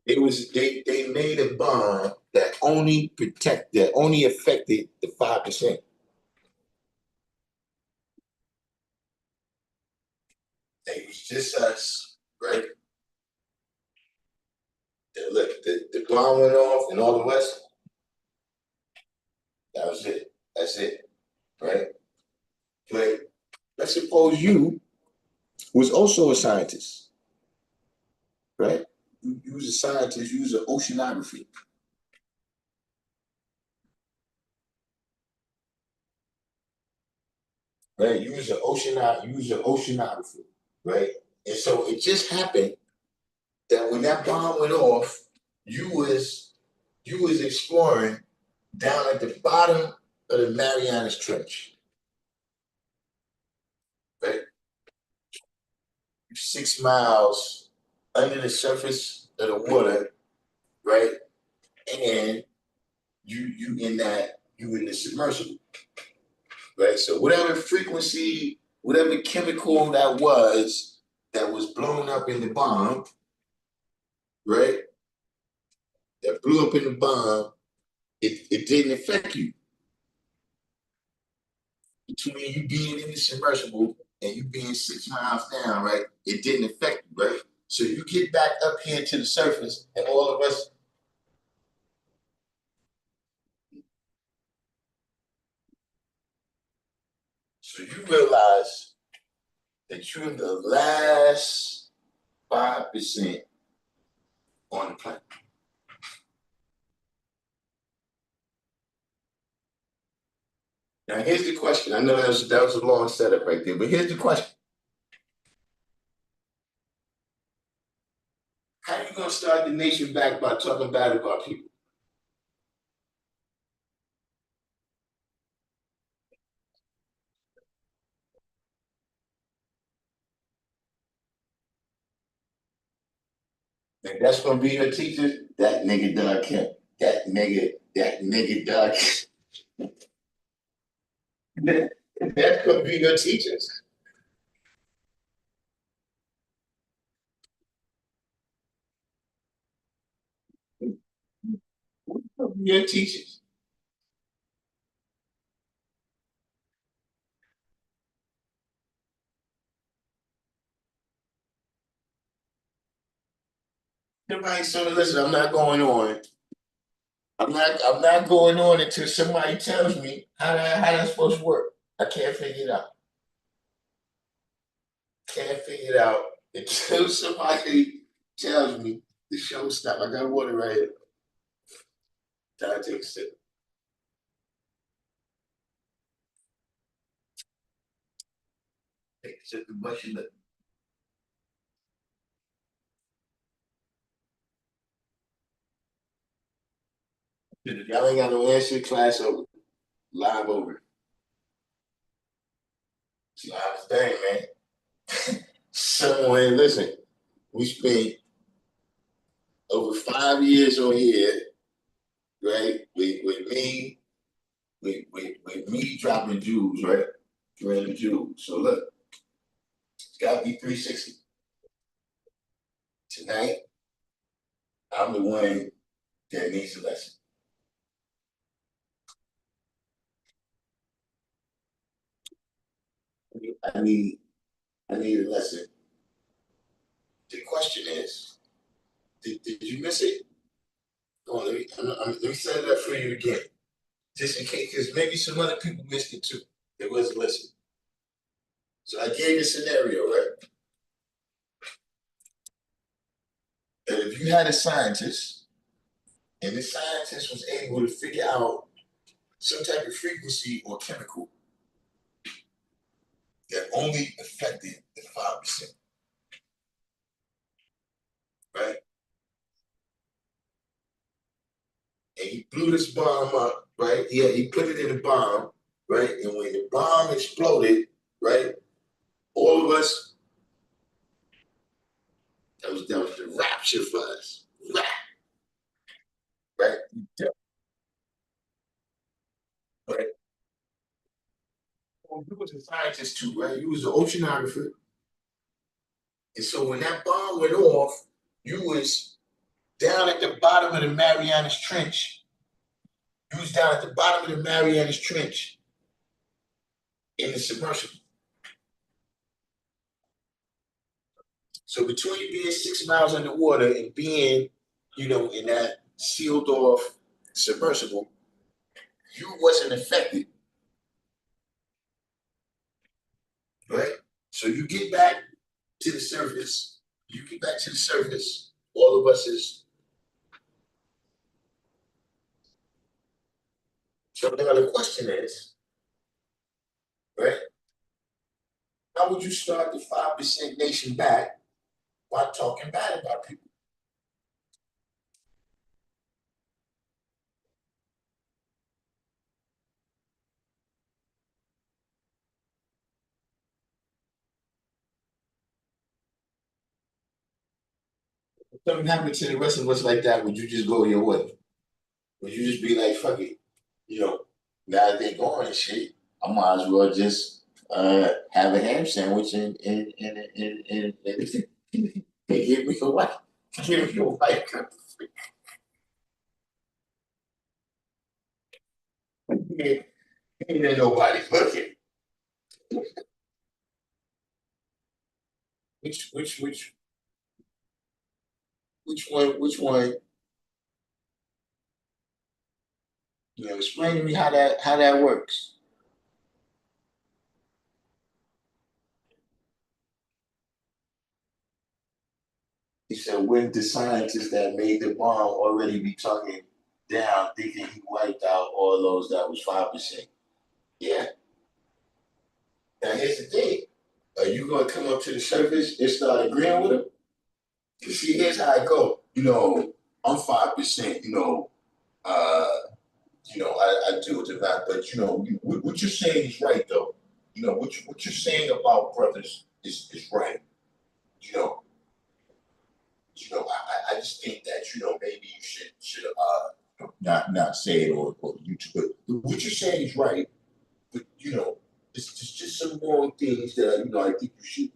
They made a bomb that only affected the 5%. It was just us, right? And look, the bomb went off and all the rest, that was it. That's it, right? But let's suppose you was also a scientist, right? You was a scientist, you was an oceanography, right? You was an oceanographer, right? And so it just happened that when that bomb went off, you was exploring down at the bottom of the Marianas Trench, right? 6 miles under the surface of the water, right? And you in the submersible, right? So whatever frequency, whatever chemical that was blown up in the bomb, right? That blew up in the bomb, it didn't affect you. Between you being in the submersible and you being 6 miles down, right? It didn't affect you, right? So you get back up here to the surface, and all of us. So you realize that you're the last 5% on the planet. Now here's the question. I know that was a long setup right there, but here's the question. How are you gonna start the nation back by talking bad about people? And that's gonna be your teachers? That nigga Darkim. That nigga Darkim. That's gonna be your teachers. Your teachers. Everybody, so listen, I'm not going on. I'm not going on until somebody tells me how that's supposed to work. I can't figure it out. Can't figure it out until somebody tells me the show stop. I got water right here. Time to take a sip. Take a sip and brush your lip. If y'all ain't got no answer, class over. Live over. See how it's done, man. Somewhere, listen, we spent over 5 years on here, right? With me dropping jewels, right? Random jewels. So look, it's gotta be 360. Tonight, I'm the one that needs a lesson. I need a lesson. The question is, did you miss it? Go on, let me set it up for you again. Just in case, because maybe some other people missed it too. They wasn't listening. So I gave you a scenario, right? That if you had a scientist, and the scientist was able to figure out some type of frequency or chemical that only affected the 5%, right? And he blew this bomb up, right? Yeah, he put it in a bomb, right? And when the bomb exploded, right, all of us, that was the rapture for us. Right? Yeah. Right. Well, you was a scientist too, right? You was an oceanographer. And so when that bomb went off, you was down at the bottom of the Marianas Trench. You was down at the bottom of the Marianas Trench in the submersible. So between being 6 miles underwater and being, in that sealed off submersible, you wasn't affected. Right? So you get back to the surface, all of us is. So now the question is, right? How would you start the 5% nation back by talking bad about people? If something happened to the rest of us like that, would you just go your way? Would you just be like, fuck it? Now that they going and shit, I might as well just have a ham sandwich and give me a wife. Give me a wife. Ain't nobody looking. Which one? Explain to me how that works. He said, wouldn't the scientists that made the bomb already be talking down, thinking he wiped out all those that was 5%? Yeah. Now here's the thing. Are you gonna come up to the surface and start agreeing with him? You see, here's how I go. I'm 5%, I deal with the fact, but what you're saying is right though. What you're saying about brothers is right. You know, I just think that maybe you should not say it or YouTube, but what you're saying is right. But it's just some wrong things that I think you should.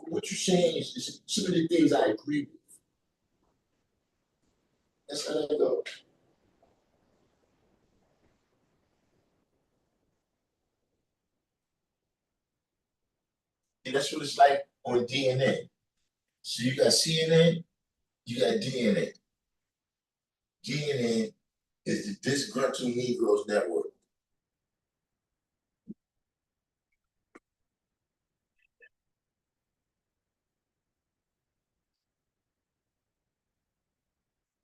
What you're saying is some of the things I agree with. That's how I go. And that's what it's like on DNA. So you got CNN, you got DNA. DNA is the Disgruntled Negroes Network.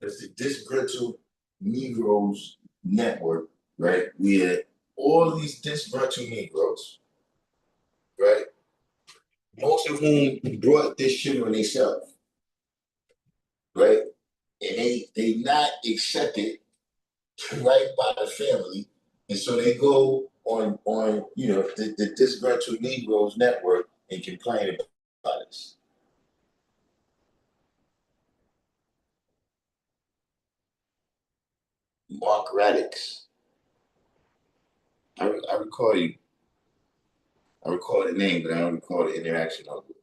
It's the Disgruntled Negroes Network, right? Where all these disgruntled Negroes, right? Most of whom brought this shit on themselves, right? And they not accepted right by the family, and so they go on the Disgruntled Negroes Network and complain about it. Mark Radix. I recall you. I recall the name, but I don't recall the interaction of it.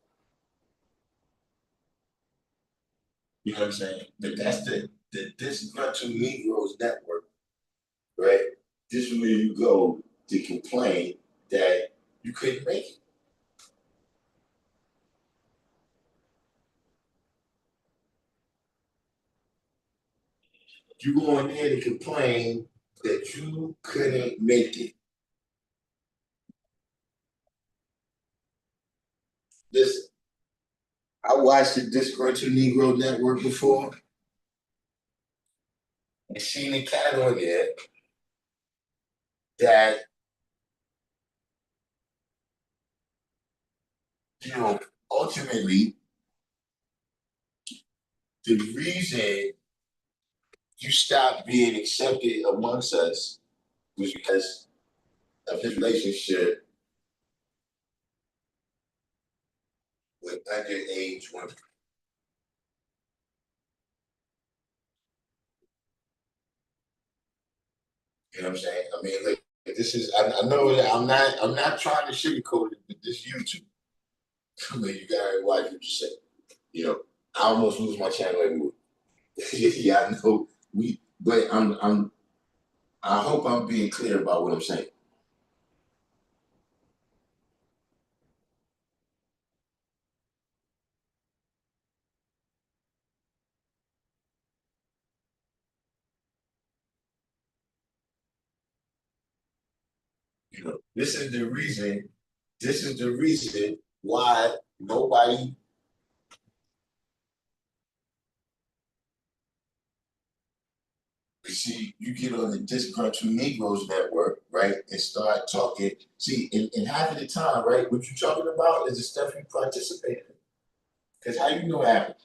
You know what I'm saying? But that's the Disgruntled Negroes Network, right? This is where you go to complain that you couldn't make it. You go in there to complain that you couldn't make it. Listen, I watched the Disgruntled Negro Network before and seen a cat on there that, ultimately, the reason you stopped being accepted amongst us was because of his relationship with underage women. You know what I'm saying? I mean, look, this is I know that I'm not trying to sugarcoat it, but this YouTube. I mean, you gotta watch what you say. I almost lose my channel every week. Yeah, I know but I hope I'm being clear about what I'm saying. This is the reason. This is the reason why nobody. See, you get on the Disgruntled Negroes Network, right, and start talking. See, in half of the time, right, what you're talking about is the stuff you participate in. Because how you know it happened?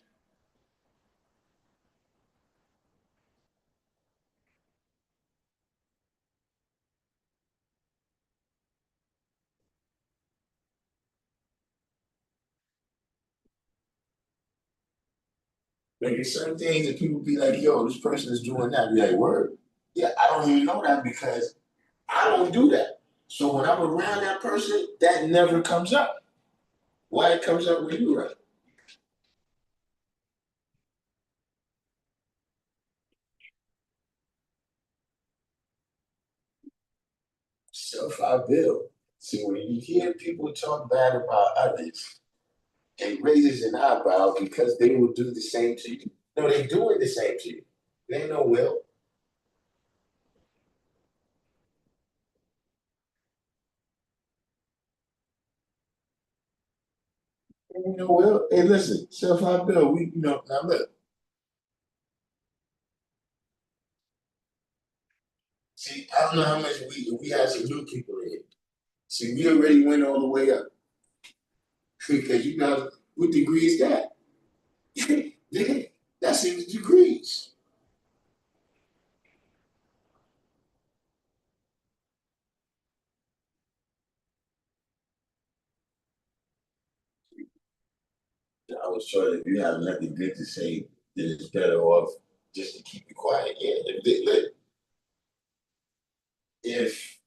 Like, there's certain things that people be like, yo, this person is doing that. Be like, word. Yeah, I don't even know that because I don't do that. So when I'm around that person, that never comes up. Why it comes up with you, right? Self I build. See, when you hear people talk bad about others, it raises an eyebrow because they will do the same to you. No, they doing the same to you. They ain't no will. You know, well, hey, listen, self-help bill, now look. See, I don't know how much we had some new people in here. See, we already went all the way up. Because you guys, what degree is that? Yeah, that's in the degrees. I was sure that if you have nothing good to say, then it's better off just to keep it quiet. Yeah, if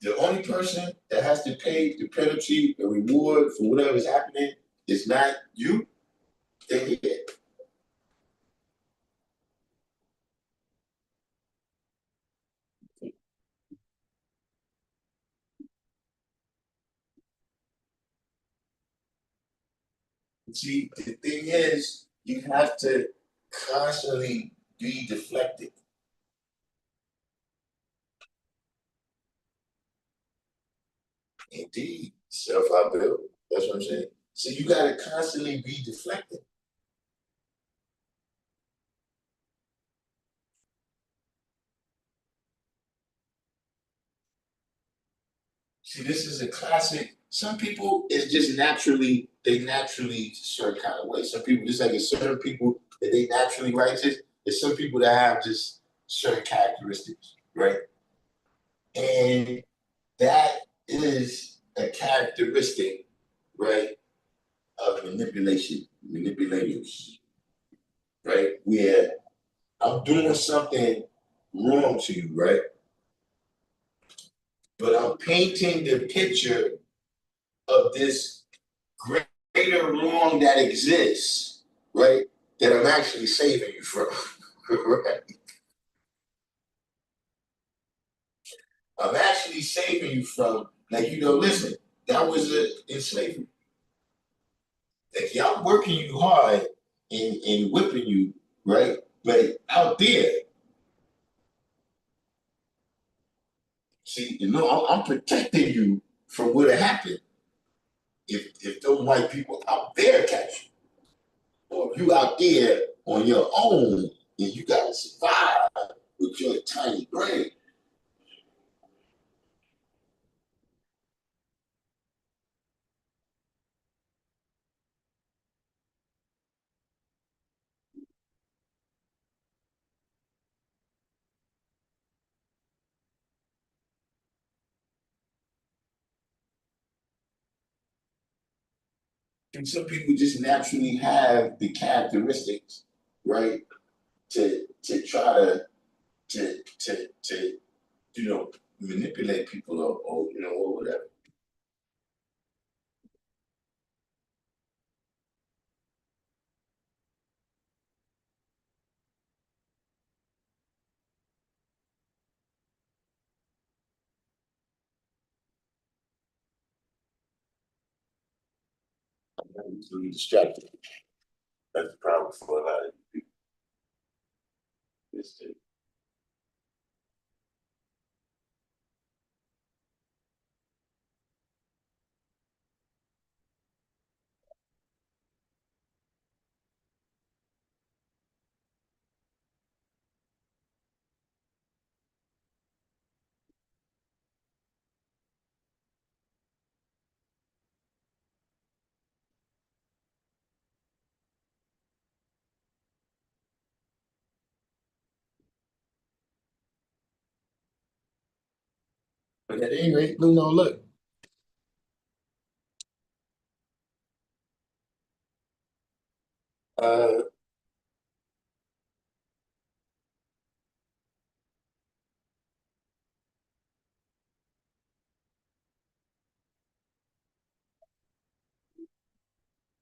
the only person that has to pay the penalty, the reward for whatever is happening is not you, then yeah. See, the thing is, you have to constantly be deflected. Indeed, self-help bill. That's what I'm saying. So you got to constantly be deflected. See, this is a classic. Some people it's just they naturally certain kind of way. Some people just like it's certain people that they naturally righteous. There's some people that have just certain characteristics, right? And that is a characteristic, right, of manipulators, right? Where I'm doing something wrong to you, right? But I'm painting the picture of this greater wrong that exists, right? That I'm actually saving you from, right? I'm actually saving you from, like, listen, that was in slavery. Like, y'all working you hard and whipping you, right? But out there, see, I'm protecting you from what happened if those white people out there catch you. Or if you out there on your own and you gotta survive with your tiny brain. And some people just naturally have the characteristics, right, to try to manipulate people or whatever. I'm easily distracted. That's the problem for a lot of people. But at any rate, look. Uh,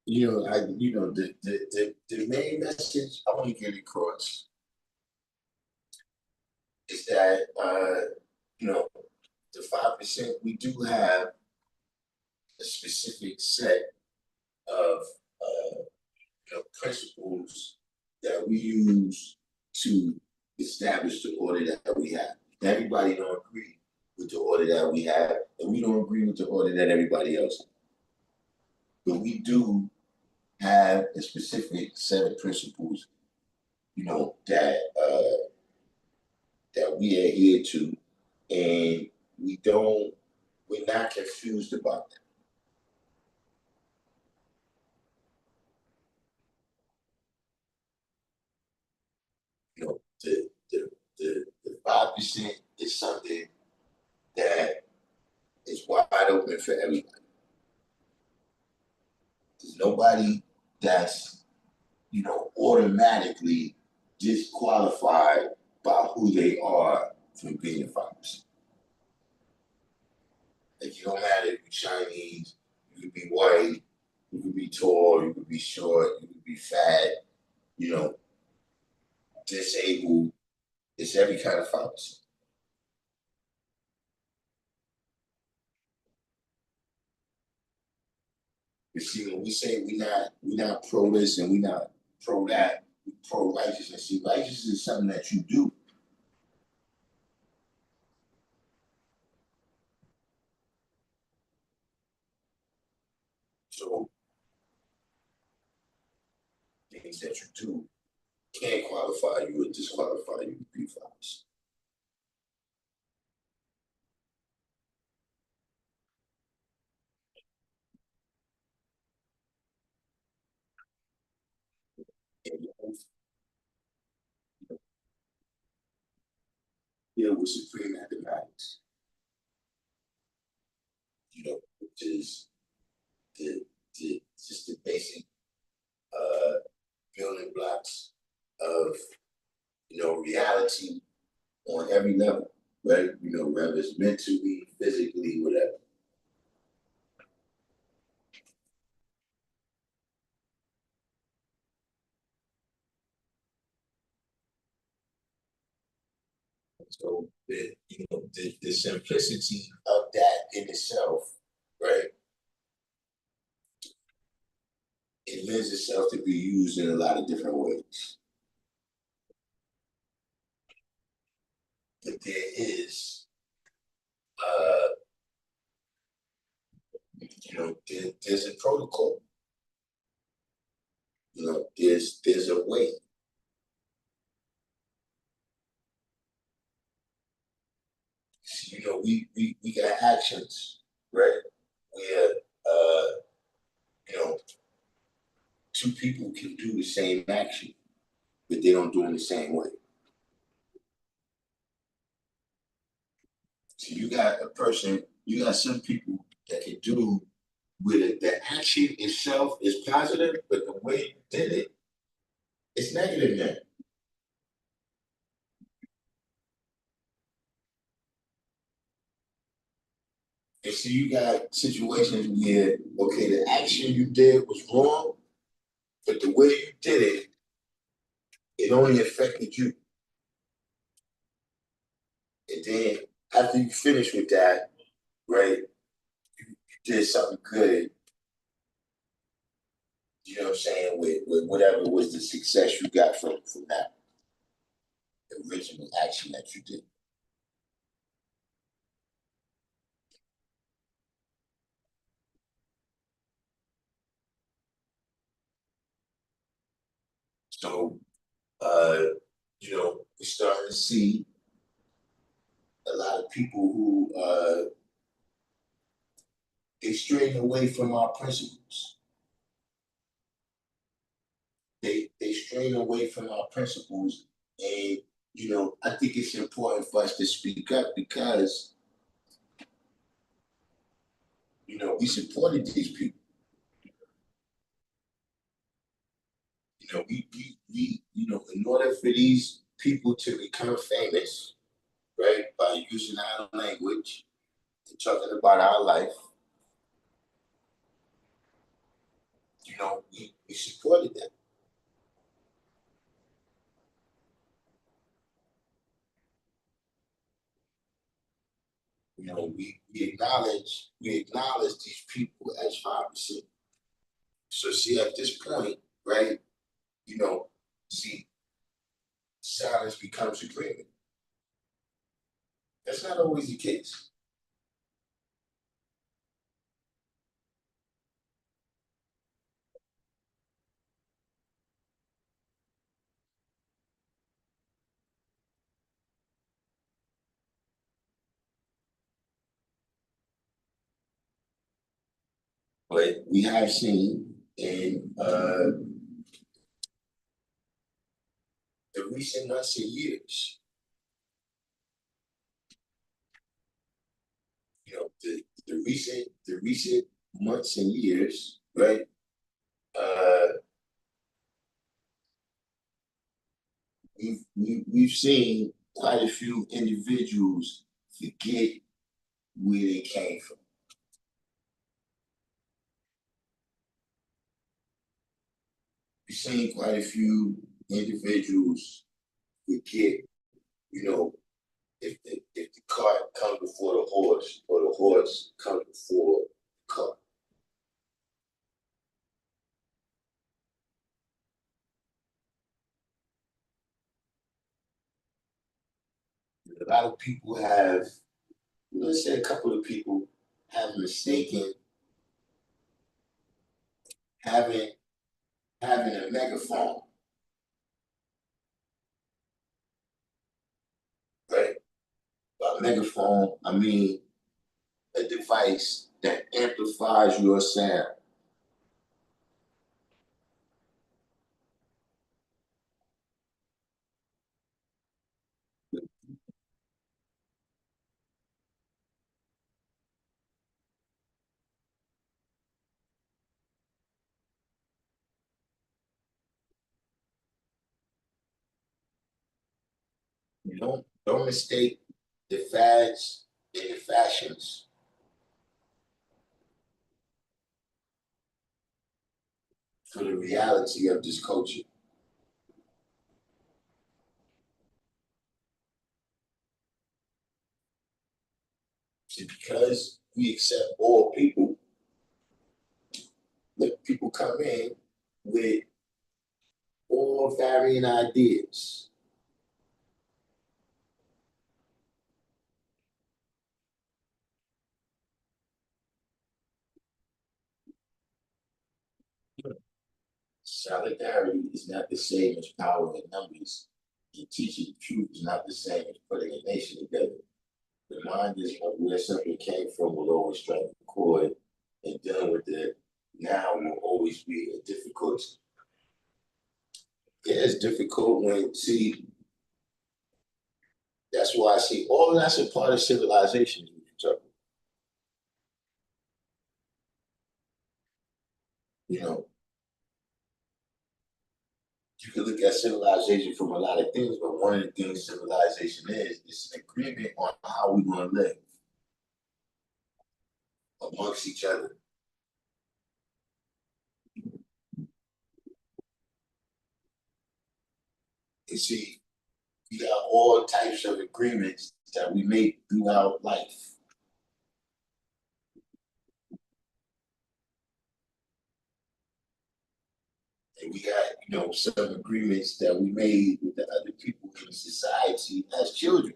the main message I want to get across is that the 5% we do have a specific set of principles that we use to establish the order that we have. Everybody don't agree with the order that we have, and we don't agree with the order that everybody else has. but we do have a specific set of principles, that that we adhere to, and we're not confused about that. The 5% is something that is wide open for everybody. There's nobody that's, automatically disqualified by who they are from being a 5%. Like, you don't matter if you're Chinese, you could be white, you could be tall, you could be short, you could be fat, disabled. It's every kind of 5%. You see, when we say we're not pro this and we're not pro that, we pro righteousness. See, righteousness is something that you do. So things that you do can't qualify you or disqualify you to be 5%. And you deal with supreme mathematics, which is just the basic building blocks of reality on every level, right? Whether it's mentally, physically, whatever. So the simplicity of that in itself, right? It lends itself to be used in a lot of different ways. But there is, there's a protocol. There's a way. We got actions, right? Where two people can do the same action, but they don't do it in the same way. So you got some people that can do with it. The action itself is positive, but the way you did it, it's negative now. And so you got situations where, okay, the action you did was wrong, but the way you did it, it only affected you. And then after you finish with that, right, you did something good, with whatever was the success you got from that original action that you did. So, we're starting to see a lot of people who they straying away from our principles. They straying away from our principles, and I think it's important for us to speak up because we supported these people. We in order for these people to become famous, right, by using our language and talking about our life, we supported them. We acknowledge these people as 5%. So see, at this point, right, see, silence becomes agreement. That's not always the case. case. But we have seen in the recent months and years, the recent months and years, right? We've seen quite a few individuals forget where they came from. We've seen quite a few individuals forget, if the cart comes before the horse or the horse comes before the cart. A lot of people have, let's say a couple of people have mistaken having a megaphone, right? By megaphone, I mean a device that amplifies your sound. Don't mistake the fads and the fashions for the reality of this culture. See, because we accept all people, let people come in with all varying ideas. Solidarity is not the same as power in numbers, and teaching the truth is not the same as putting a nation together. Reminders of where something came from will always strike a chord, and dealing with it now will always be a difficult. Yeah, it's difficult that's why I see all of that's a part of civilization. You know, you can look at civilization from a lot of things, but one of the things civilization is an agreement on how we're going to live amongst each other. And see, we got all types of agreements that we make throughout life. And we got, some agreements that we made with the other people in society as children.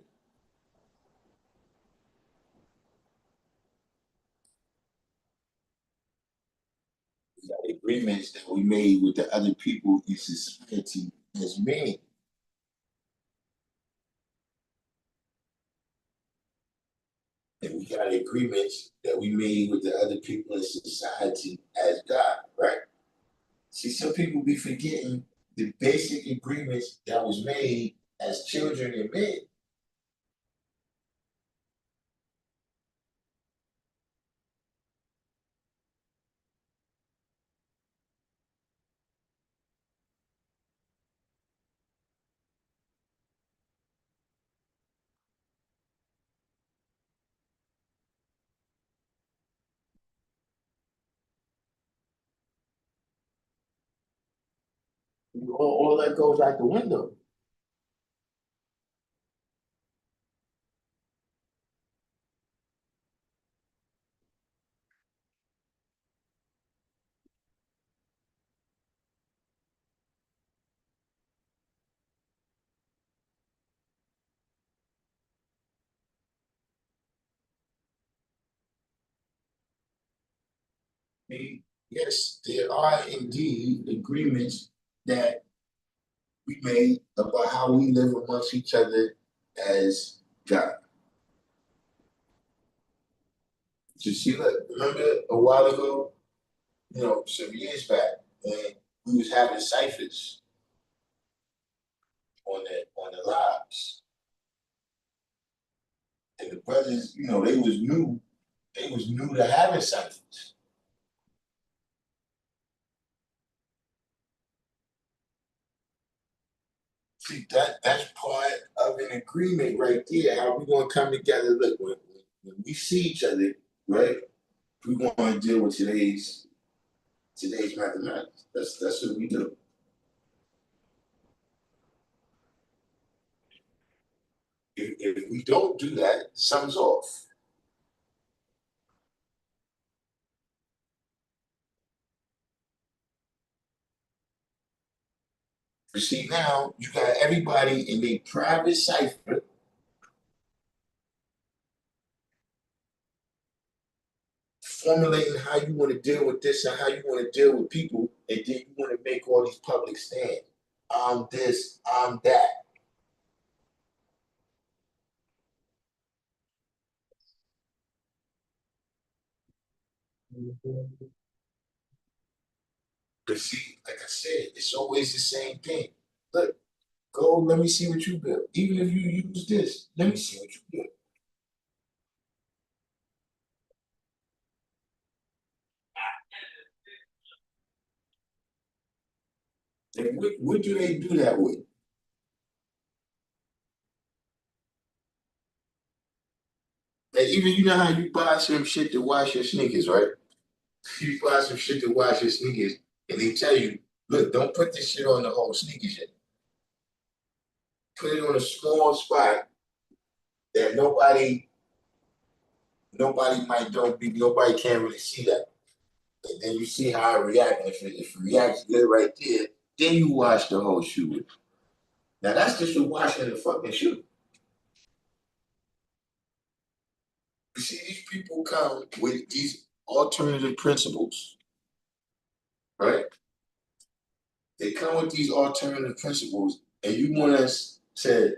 We got agreements that we made with the other people in society as men. And we got agreements that we made with the other people in society as God, right? See, some people be forgetting the basic agreements that was made as children and men. All that goes out the window. Yes, there are indeed agreements that we made about how we live amongst each other as God. So see, look, remember a while ago some years back when we was having ciphers on the lives. And the brothers, they was new to having ciphers. See, that's part of an agreement right there. How we gonna come together? Look, when we see each other, right? We want to deal with today's mathematics. That's what we do. If we don't do that, something's off. You see, now you got everybody in a private cipher formulating how you want to deal with this and how you want to deal with people, and then you want to make all these public stands. I'm this, I'm that. But see, like I said, it's always the same thing. Look, go, let me see what you built. Even if you use this, let me see what you built. And what do they do that with? And even you know how you buy some shit to wash your sneakers, right? You buy some shit to wash your sneakers, and they tell you, look, don't put this shit on the whole sneakers yet. Put it on a small spot that nobody might don't be, nobody can't really see that. And then you see how it reacts. If it reacts good right there, then you wash the whole shoe with it. Now that's just for washing the fucking shoe. You see, these people come with these alternative principles, right? They come with these alternative principles, and you want us to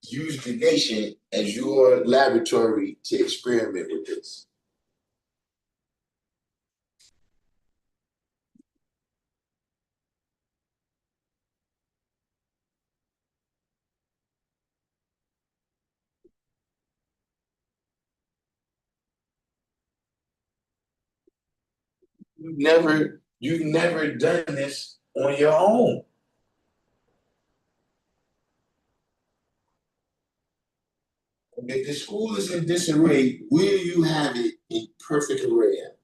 use the nation as your laboratory to experiment with this. You've never done this on your own. If the school is in disarray, where do you have it in perfect array at?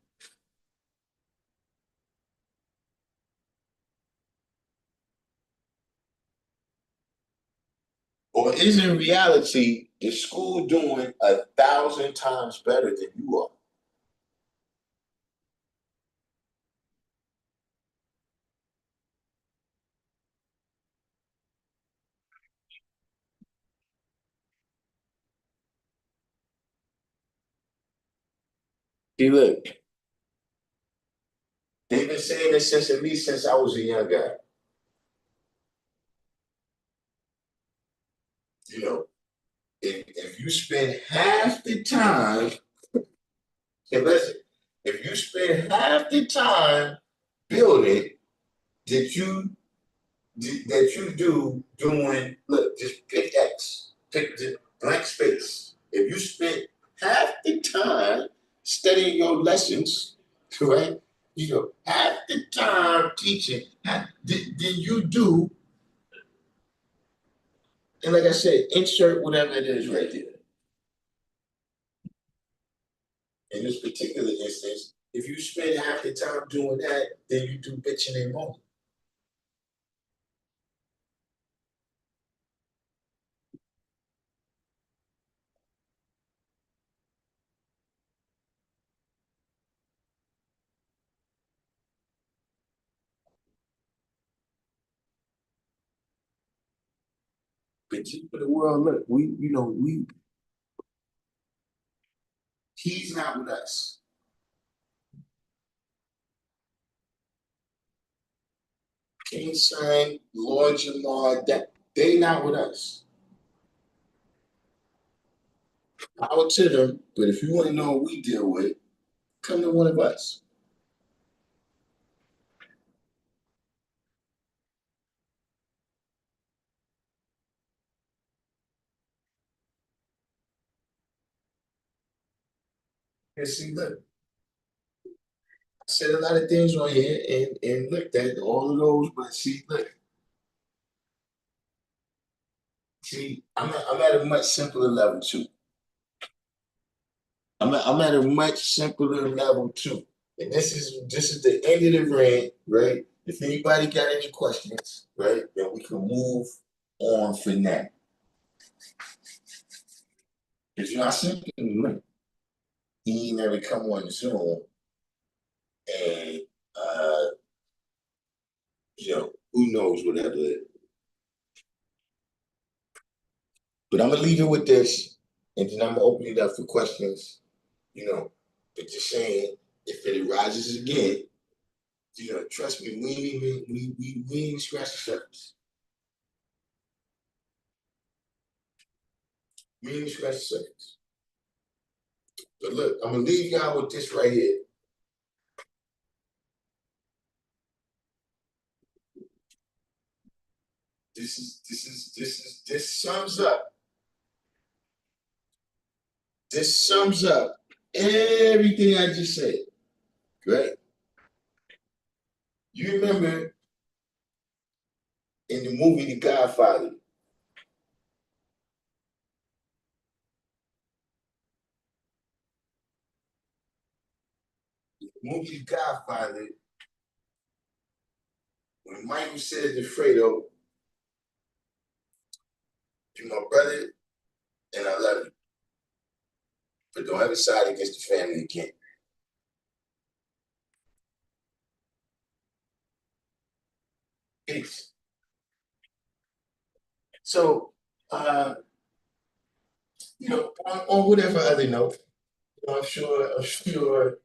Or is in reality the school doing 1,000 times better than you are? See, look, they've been saying this since at least since I was a young guy. You know, if you spend half the time, and listen, if you spend half the time building that you do doing, look, just pick X, pick the blank space. If you spend half the time studying your lessons, right? Half the time teaching, then you do, and like I said, insert whatever it is right there. In this particular instance, if you spend half the time doing that, then you do bitching and moaning. But for the world, look, he's not with us. King Sign, Lord Jamar, that they not with us. Power to them, but if you want to know what we deal with, Come to one of us. And see, look, I said a lot of things on here and looked at all of those, but see, look. See, I'm at a much simpler level too. I'm at a much simpler level too. And this is the end of the rant, right? If anybody got any questions, right, then we can move on for now. If you're not simply he never come on Zoom and who knows whatever. But I'm gonna leave it with this, and then I'm gonna open it up for questions, but just saying, if it arises again, trust me, we ain't scratch the surface. We ain't scratch the surface. But look, I'm gonna leave y'all with this right here. This sums up. This sums up everything I just said, right? You remember in the movie The Godfather, movie The Godfather, when Michael says to Fredo, "You're my brother, and I love you, but don't ever side against the family again." Peace. So, on whatever other note, I'm sure, I'm sure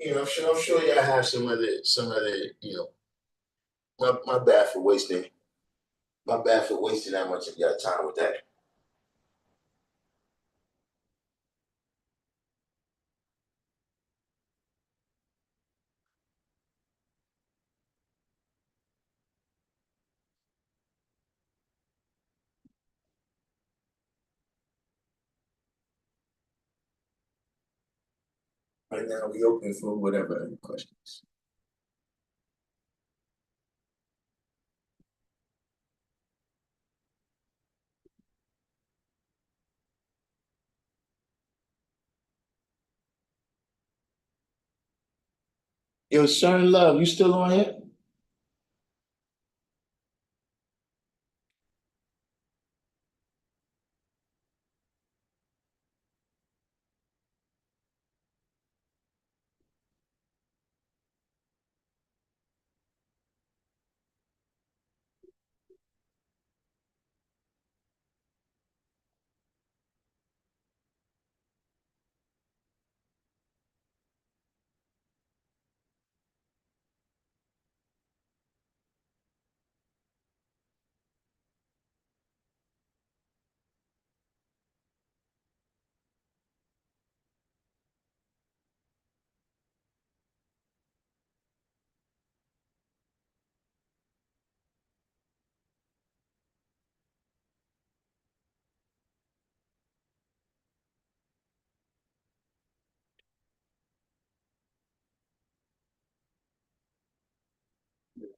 y'all have some other, my bad for wasting that much of your time with that. Right now, we open for whatever other questions. Yo, Sean Love, you still on here?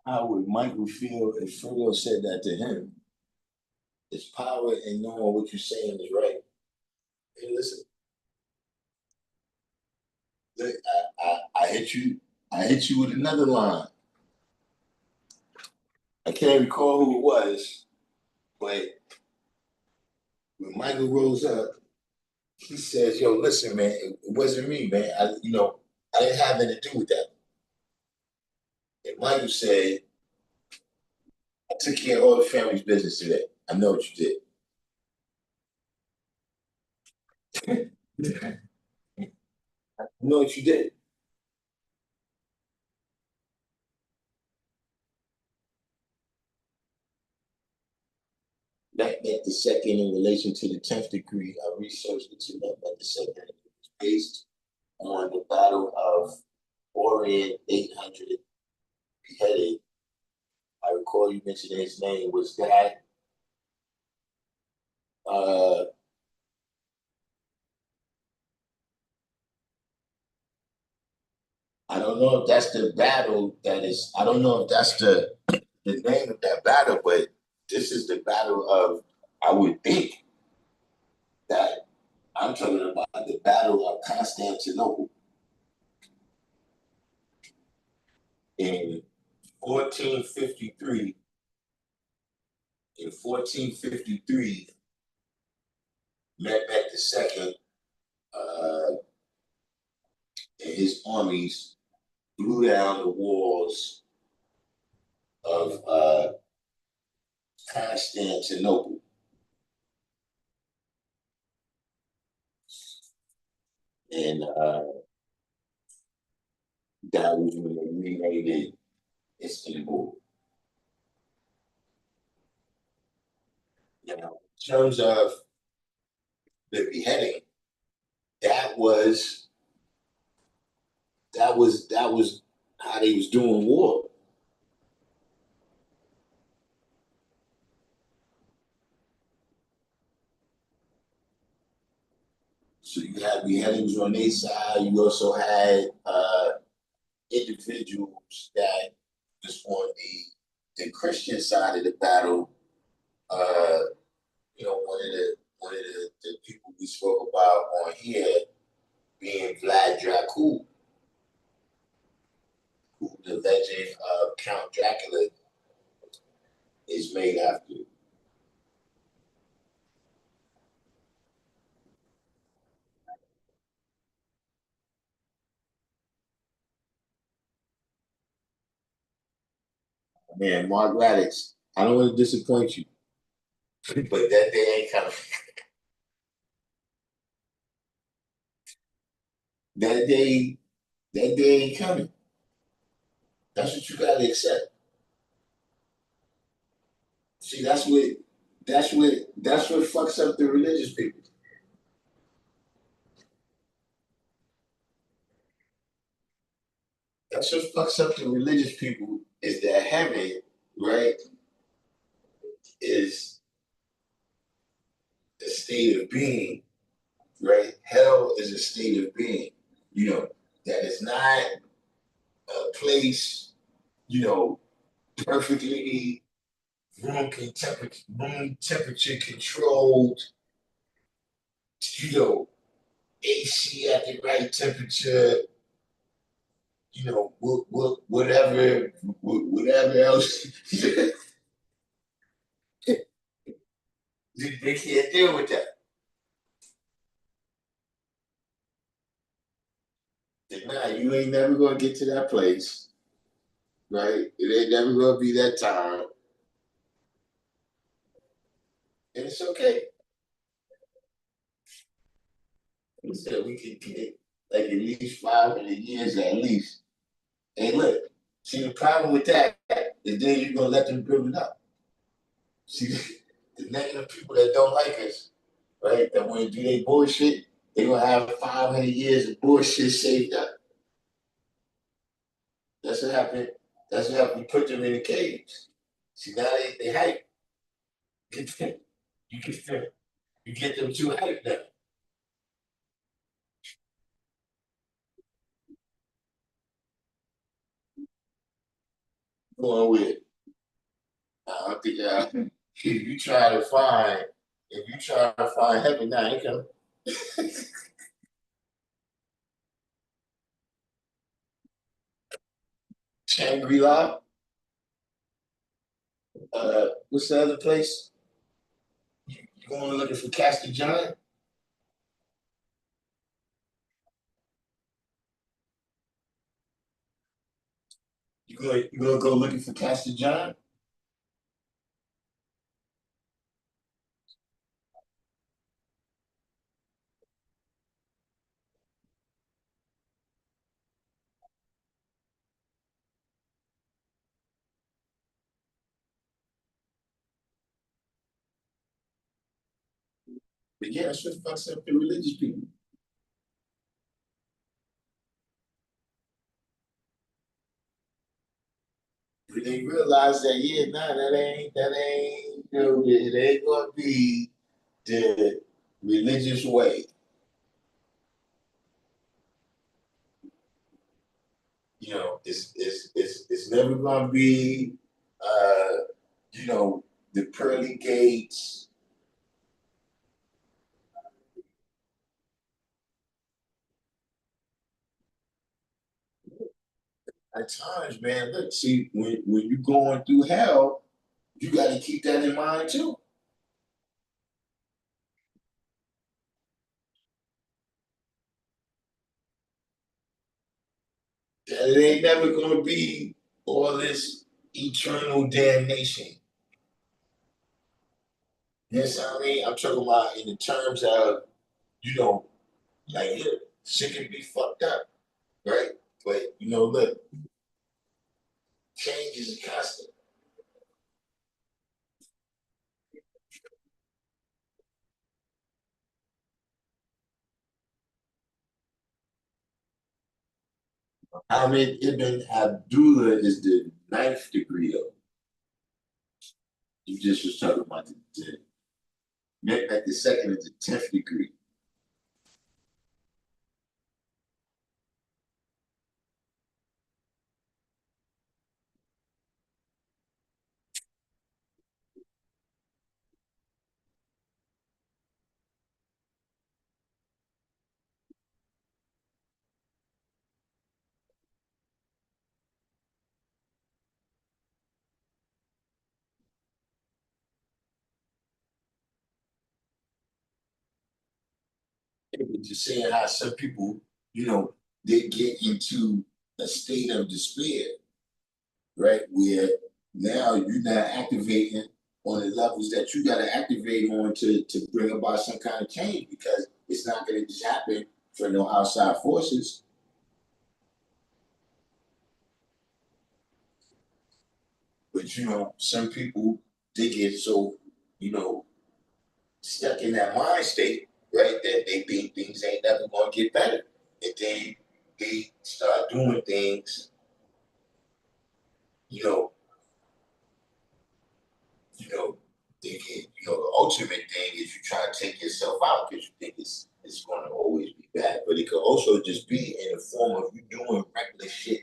How would Michael feel if Fredo said that to him? There's power in knowing what you're saying is right. Hey, listen. Look, I hit you. I hit you with another line. I can't recall who it was, but when Michael rose up, he says, "Yo, listen, man, it wasn't me, man. I didn't have anything to do with that." And Michael said, "I took care of all the family's business today. I know what you did. I know what you did." Mehmet the second in relation to the 10th degree. I researched into Mehmet the second. It was based on the Battle of Orient 800 beheaded. I recall you mentioning his name. Was that I don't know if that's the battle that is, I don't know if that's the name of that battle, but this is the battle of, I would think that I'm talking about the Battle of Constantinople in 1453. In 1453, Mehmet II and his armies blew down the walls of Constantinople. And that was when they renamed it Istanbul. Now, in terms of the beheading, that was how they was doing war. So you had beheadings on their side. You also had individuals that was on the Christian side of the battle. One of the people we spoke about on here being Vlad Dracul, who the legend of Count Dracula is made after. Man, Mark Radix, I don't want to disappoint you, but that day ain't coming. That day ain't coming. That's what you gotta accept. See, that's what fucks up the religious people. That's what fucks up the religious people is that heaven, right, is a state of being, right? Hell is a state of being, that is not a place, perfectly room temperature controlled, AC at the right temperature, whatever else. They can't deal with that. Nah, you ain't never gonna get to that place, right? It ain't never gonna be that time, and it's okay. We said we could get like at least 500 years at least. Hey, look, see the problem with that is then you're gonna let them build it up. See the negative people that don't like us, right? That want to do their bullshit, they gonna have 500 years of bullshit saved up. That's what happened. That's what happened. We put them in the caves. See now they hype. Get them. You get them. You get them too hyped now. Going with. I don't think if you try to find heaven now, ain't coming. Shangri-La. What's the other place? You going looking for Castor John? You gonna go looking for Castor John? But yeah, that's what fucks up the religious people. When they realize that, yeah, nah, it ain't gonna be the religious way. It's never gonna be, the pearly gates. At times, man, look, see, when you're going through hell, you got to keep that in mind too. That it ain't never gonna be all this eternal damnation. Yes, I mean, I'm talking about in the terms of, like, yeah, shit can be fucked up, right? But look, change is constant. Ahmed Ibn Abdullah is the ninth degree, though. You just was talking about the second is the 10th degree. Just saying how some people, they get into a state of despair, right? Where now you're not activating on the levels that you got to activate on to bring about some kind of change, because it's not going to just happen for no outside forces. But some people, they get so, stuck in that mind state, right? That they think things ain't never gonna get better. And then they start doing things, you know, they get, the ultimate thing is you try to take yourself out because you think it's gonna always be bad. But it could also just be in the form of you doing reckless shit.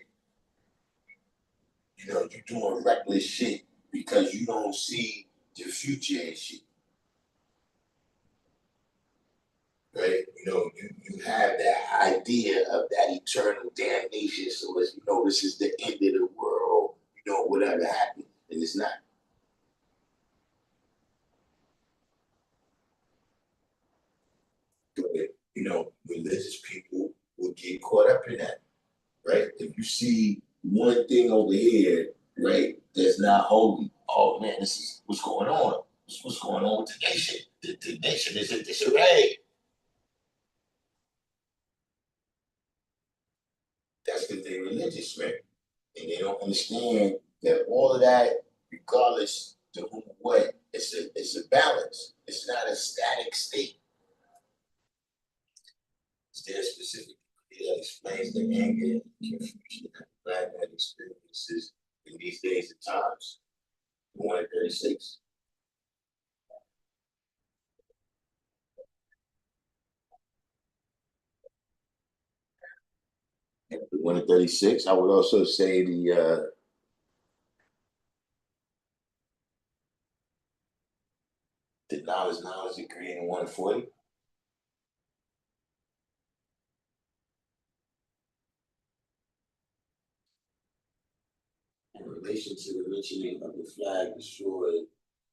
You're doing reckless shit because you don't see the future and shit. Right? You have that idea of that eternal damnation. So it's, this is the end of the world, whatever happened. And it's not. But, religious people will get caught up in that, right? If you see one thing over here, right, that's not holy, oh man, this is what's going on. This is what's going on with the nation. The nation is in disarray. That's because they're religious, man. And they don't understand that all of that, regardless to whom or what, it's a balance. It's not a static state. It's there specifically that explains the anger and confusion that black man experiences in these days and times. 136. The 136. I would also say the knowledge degree in 140. In relation to the mentioning of the flag destroyed,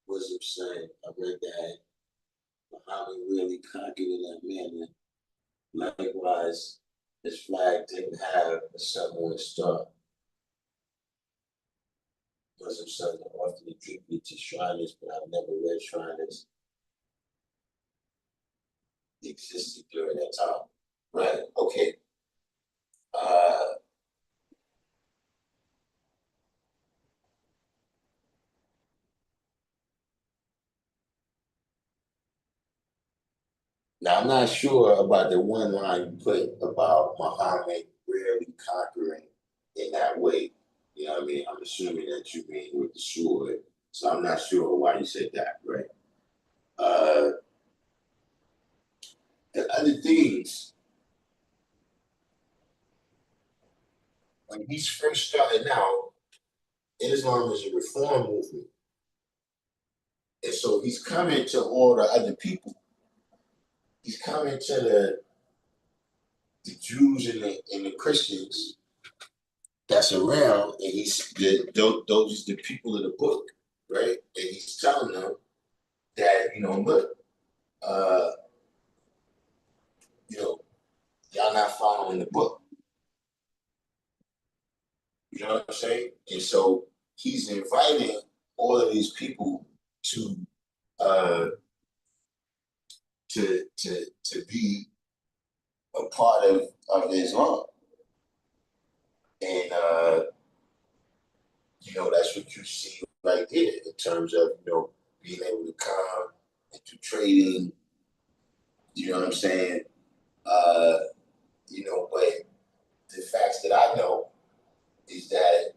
Muslim saying, I read that Muhammad really conquered in that manner. Likewise, his flag didn't have a sun or a star. Muslim sons are often attributed to Shriners, but I've never read Shriners existed during that time. Right? Okay. Now I'm not sure about the one line you put about Muhammad rarely conquering in that way. You know what I mean? I'm assuming that you mean with the sword. So I'm not sure why you said that, right? The other things, when he's first starting out, Islam is a reform movement. And so he's coming to all the other people. He's coming to the Jews and the Christians that's around, and those are the people of the book, right? And he's telling them that, look, uh, y'all not following the book. You know what I'm saying? And so he's inviting all of these people to uh to be a part of Islam. And that's what you see right there in terms of, being able to come and do trading, you know what I'm saying? But the facts that I know is that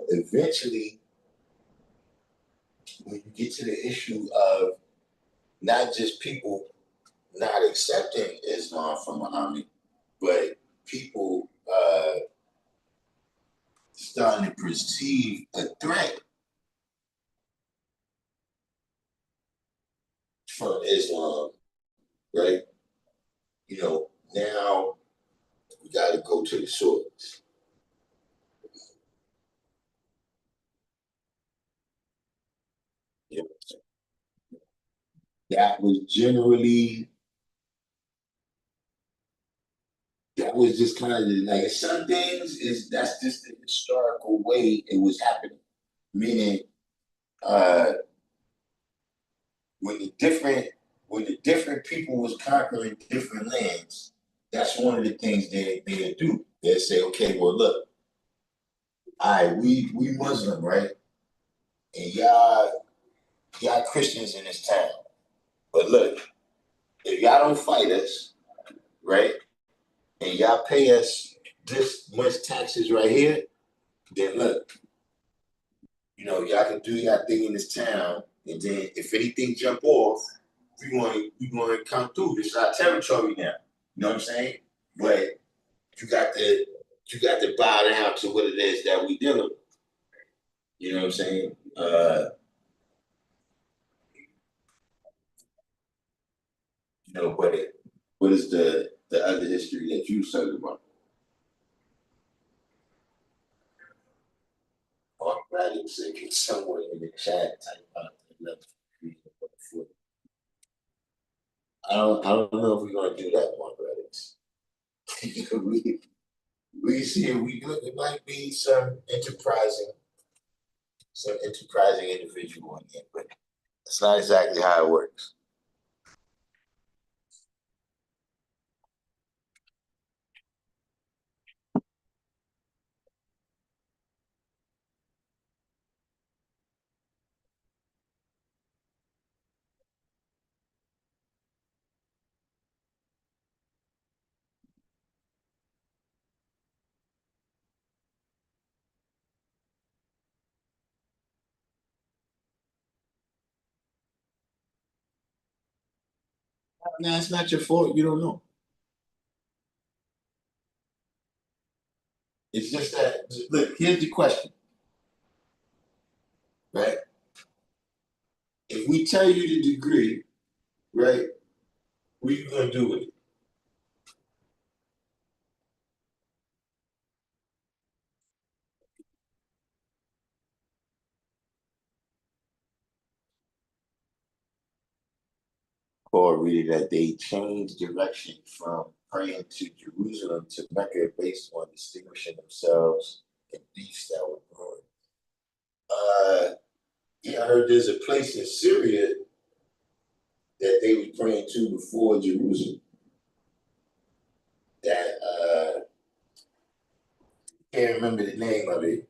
eventually when you get to the issue of not just people not accepting Islam from Muhammad, but people starting to perceive a threat from Islam, right? Now we got to go to the source. That was just kind of like some things that's just the historical way it was happening. Meaning, when the different people was conquering different lands, that's one of the things they do. They say, okay, well, look, all right, we Muslim, right? And y'all Christians in this town. But look, if y'all don't fight us, right, and y'all pay us this much taxes right here, then look, y'all can do y'all thing in this town, and then if anything jump off, we want to come through. This is our territory now. You know what I'm saying? But you got to bow down to what it is that we dealing with. You know what I'm saying? But what is the other history that you studied about? Or rather say it's somewhere in the chat type out. I don't know if we're gonna do that one, Reddit. we see it might be some enterprising individual in here, but it's not exactly how it works. Nah, it's not your fault. You don't know. It's just that. Look, here's the question, right? If we tell you the degree, right, what are you gonna do with it? Or reading that they changed direction from praying to Jerusalem to Mecca based on distinguishing themselves in beasts that were born. Yeah, I heard there's a place in Syria that they were praying to before Jerusalem. That can't remember the name of it,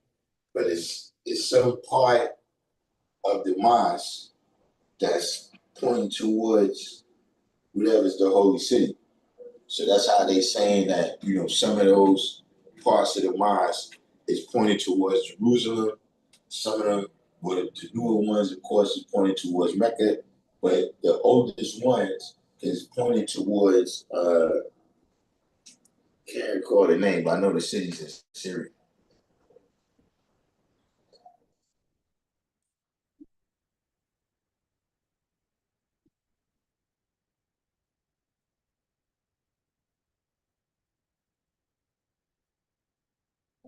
but it's some part of the mosque pointing towards whatever's the holy city. So that's how they saying that, you know, some of those parts of the mosque is pointed towards Jerusalem. Some of them, well, the newer ones, of course, is pointed towards Mecca, but the oldest ones is pointed towards, can't recall the name, but I know the city's in Syria.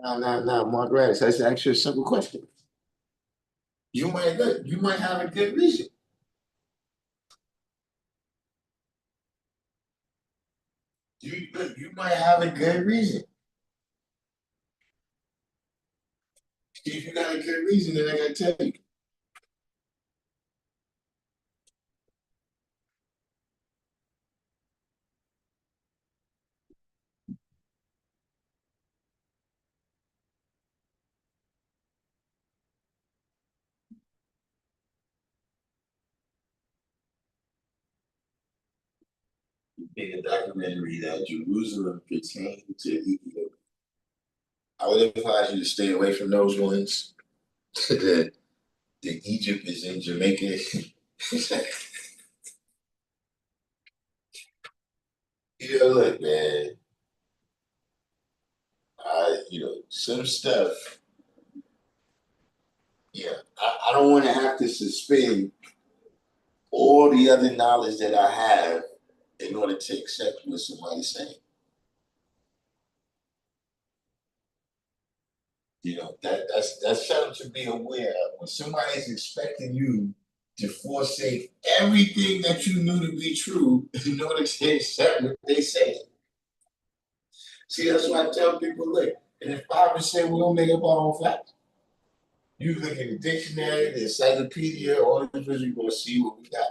No, Margaret, that's actually a simple question. You might have a good reason. You might have a good reason. If you got a good reason, then I gotta tell you. In a documentary that Jerusalem pertained to Ethiopia. I would advise you to stay away from those ones. the Egypt is in Jamaica. Look, man. Some stuff. Yeah, I don't want to have to suspend all the other knowledge that I have in order to accept what somebody's saying. That's something to be aware of. When somebody's expecting you to forsake everything that you knew to be true in order to accept what they say. See, that's why I tell people, look, and if 5% we don't make up our own facts. You look in the dictionary, the encyclopedia, all of this, you're gonna see what we got.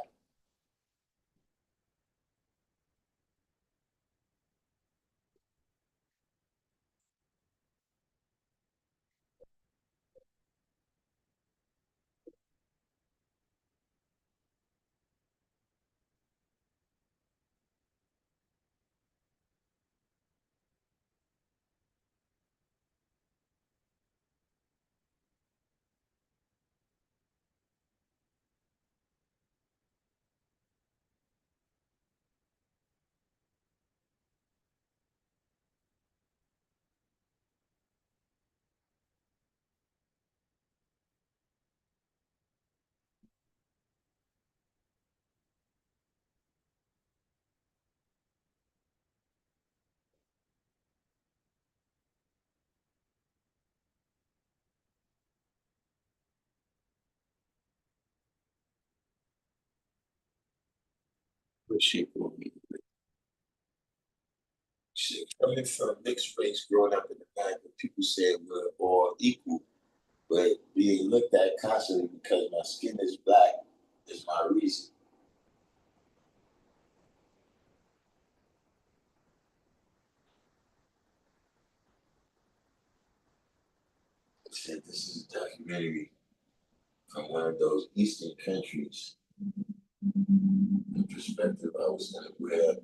But shit, coming from mixed race, growing up in the fact that people said we're all equal, but being looked at constantly because my skin is black is my reason. I said this is a documentary from one of those Eastern countries. The perspective I was in, where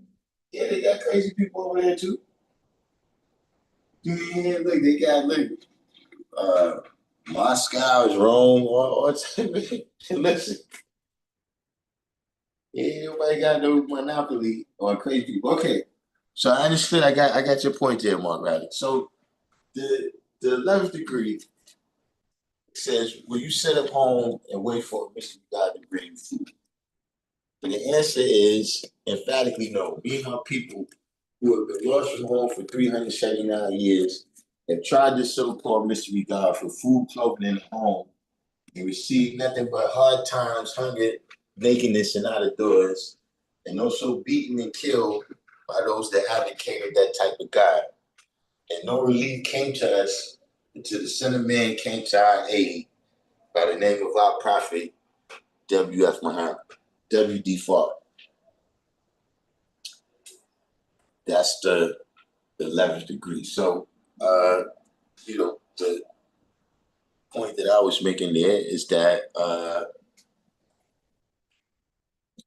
they got crazy people over there too. Yeah, look, they got Moscow is Rome, all type of listen. Yeah, nobody got no monopoly on crazy people. Okay, so I understood. I got your point there, Mark Raddick. So the 11th degree says, will you sit up home and wait for Mr. God to bring you food? And the answer is emphatically no. Me and my people who have been lost from home for 379 years have tried this so-called mystery God for food, clothing, and a home and received nothing but hard times, hunger, nakedness, and out of doors, and also beaten and killed by those that advocated that type of God. And no relief came to us until the Son of Man came to our aid by the name of our prophet, W.F. Muhammad, W.D. Farr. That's the 11th degree. So, the point that I was making there is that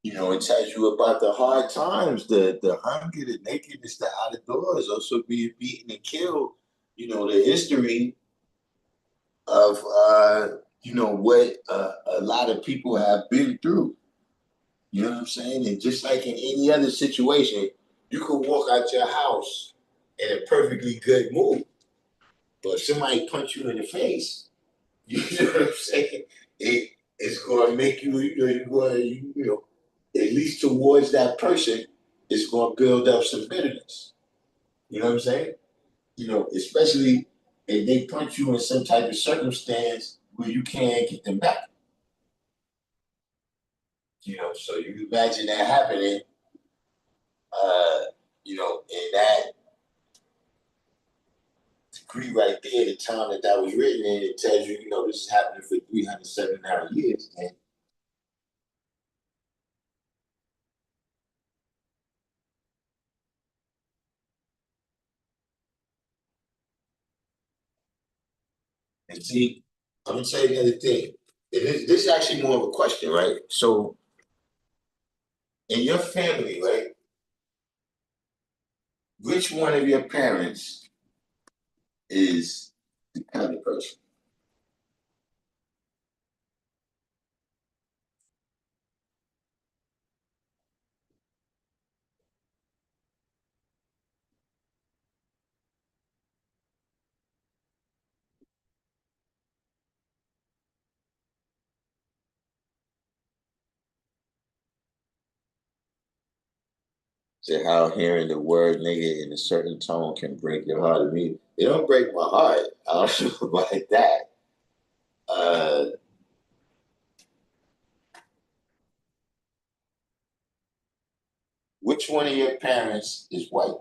You know, it tells you about the hard times, the hunger, the nakedness, the out of doors, also being beaten and killed. You know, the history of you know what a lot of people have been through. You know what I'm saying? And just like in any other situation, you could walk out your house in a perfectly good mood, but if somebody punch you in the face, you know what I'm saying? It's going to make you, you know, you're going to, you know, at least towards that person, it's going to build up some bitterness. You know what I'm saying? You know, especially if they punch you in some type of circumstance where you can't get them back. You know, so you imagine that happening, uh, you know, in that degree right there, the time that that was written in, it tells you, you know, this is happening for 379 years. And see, I'm gonna tell you the other thing. This is actually more of a question, right? So in your family, right, which one of your parents is the kind of person? So how hearing the word nigga in a certain tone can break your heart. I mean, it don't break my heart. I don't know about that. Uh, which one of your parents is white?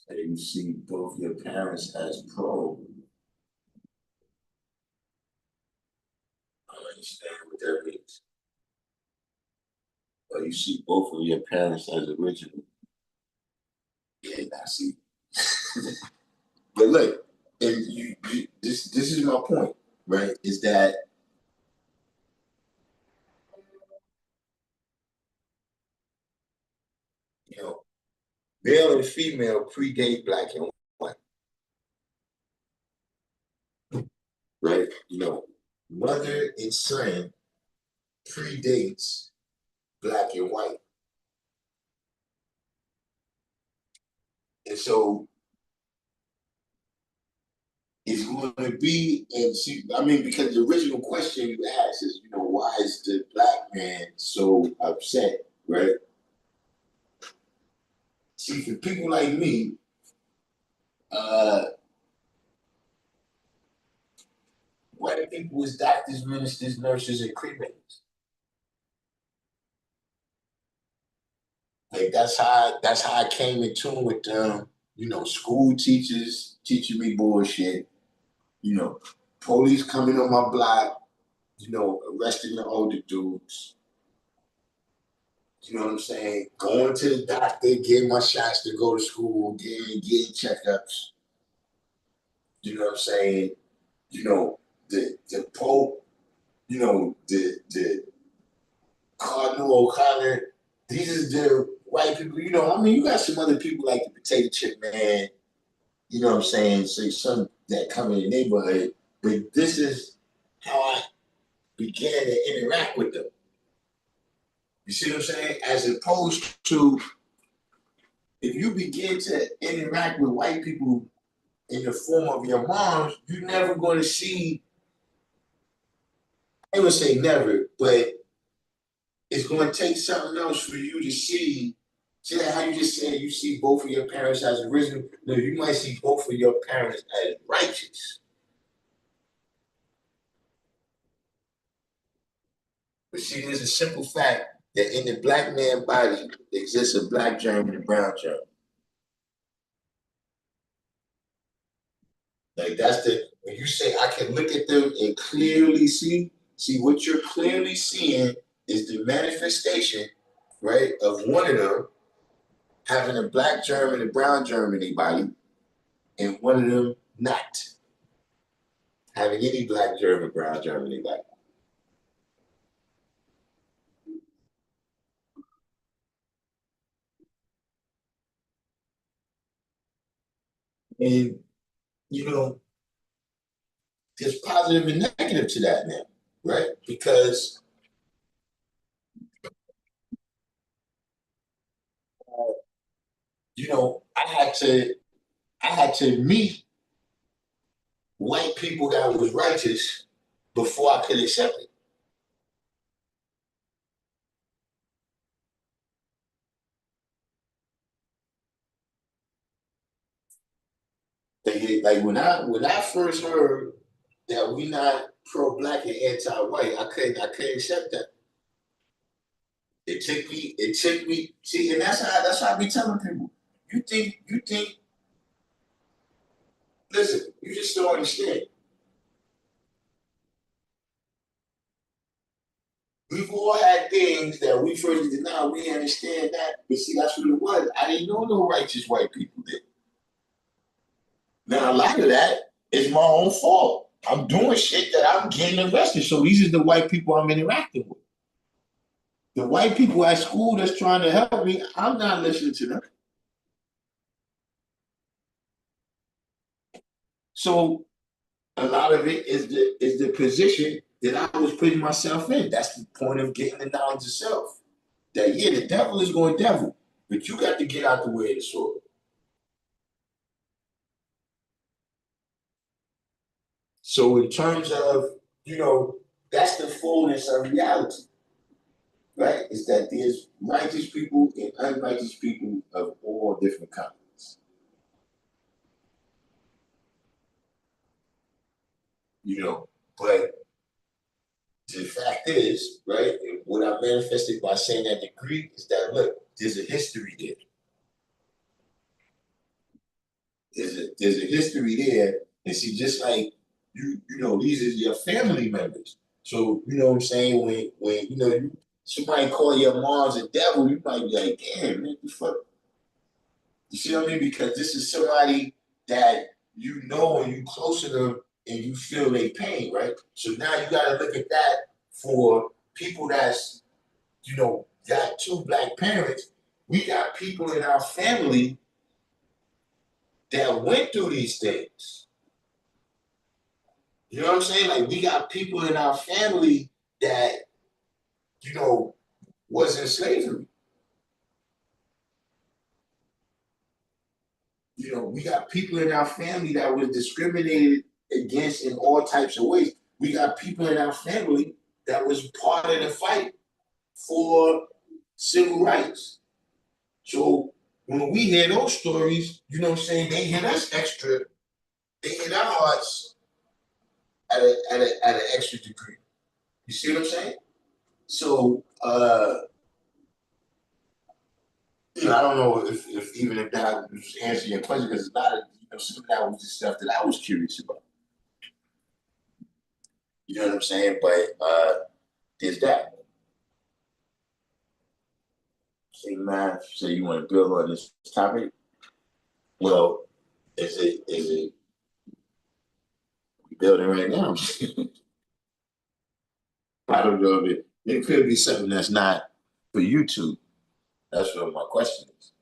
So you see both your parents as pro. I don't understand what that means. But you see both of your parents as original. Yeah, I see. But look, and this is my point, right? Is that you know male and female predate black and white, right? You know, mother and son predates black and white, and so it's going to be and see. I mean, because the original question you asked is, you know, why is the black man so upset, right? See, for people like me, uh, white people was doctors, ministers, nurses, and crewmates. Like that's how I came in tune with them. You know, school teachers teaching me bullshit. You know, police coming on my block. You know, arresting the older dudes. You know what I'm saying? Going to the doctor, getting my shots to go to school, getting checkups. you know what I'm saying, you know, the Pope, you know, the Cardinal O'Connor, these is the white people, you know, I mean, you got some other people like the Potato Chip Man, you know what I'm saying, so some that come in the neighborhood, but this is how I began to interact with them. You see what I'm saying? As opposed to if you begin to interact with white people in the form of your moms, you're never going to see, I would say never, but it's going to take something else for you to see. See how you just said you see both of your parents as original? No, you might see both of your parents as righteous. But see, there's a simple fact that in the black man body exists a black germ and a brown germ. Like that's when you say I can look at them and clearly see what you're clearly seeing is the manifestation, right, of one of them having a black germ and a brown germ in their body, and one of them not having any black germ or brown germ in their body. And you know, there's positive and negative to that now, right? Because you know, I had to meet white people that was righteous before I could accept it. Like when I first heard that we not pro-black and anti-white, I couldn't accept that. It took me, see, and that's how I be telling people. You think, listen, you just don't understand. We've all had things that we first did not, we understand that, but see, that's what it was. I didn't know no righteous white people did. Now, a lot of that is my own fault. I'm doing shit that I'm getting arrested. So these are the white people I'm interacting with. The white people at school that's trying to help me, I'm not listening to them. So a lot of it is the position that I was putting myself in. That's the point of getting the knowledge of self. That yeah, the devil is going devil, but you got to get out the way of the sword. So in terms of, you know, that's the fullness of reality, right? Is that there's righteous people and unrighteous people of all different kinds. You know, but the fact is, right, and what I manifested by saying that degree is that look, there's a history there. There's a history there, and see, just like you know, these are your family members. So you know what I'm saying. When you know somebody call your mom's a devil, you might be like, damn, man, the fuck. You see what I mean? Because this is somebody that you know and you close to them and you feel their pain, right? So now you got to look at that for people that's you know got two black parents. We got people in our family that went through these things. You know what I'm saying? Like we got people in our family that, you know, was in slavery. You know, we got people in our family that was discriminated against in all types of ways. We got people in our family that was part of the fight for civil rights. So when we hear those stories, you know what I'm saying, they hit us extra, they hit our hearts at an extra degree. You see what I'm saying? So, you know, I don't know if even if that was answering your question, because a lot of, you know, some of that was the stuff that I was curious about. You know what I'm saying? But there's that. See, man, so you want to build on this topic? Well, is it building right now. I don't know if it could be something that's not for YouTube. That's what my question is.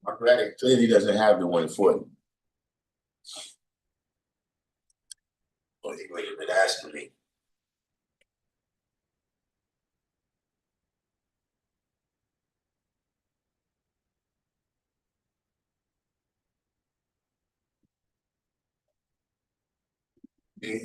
My brother clearly doesn't have the 140. Well, he would have been asking me. Yeah,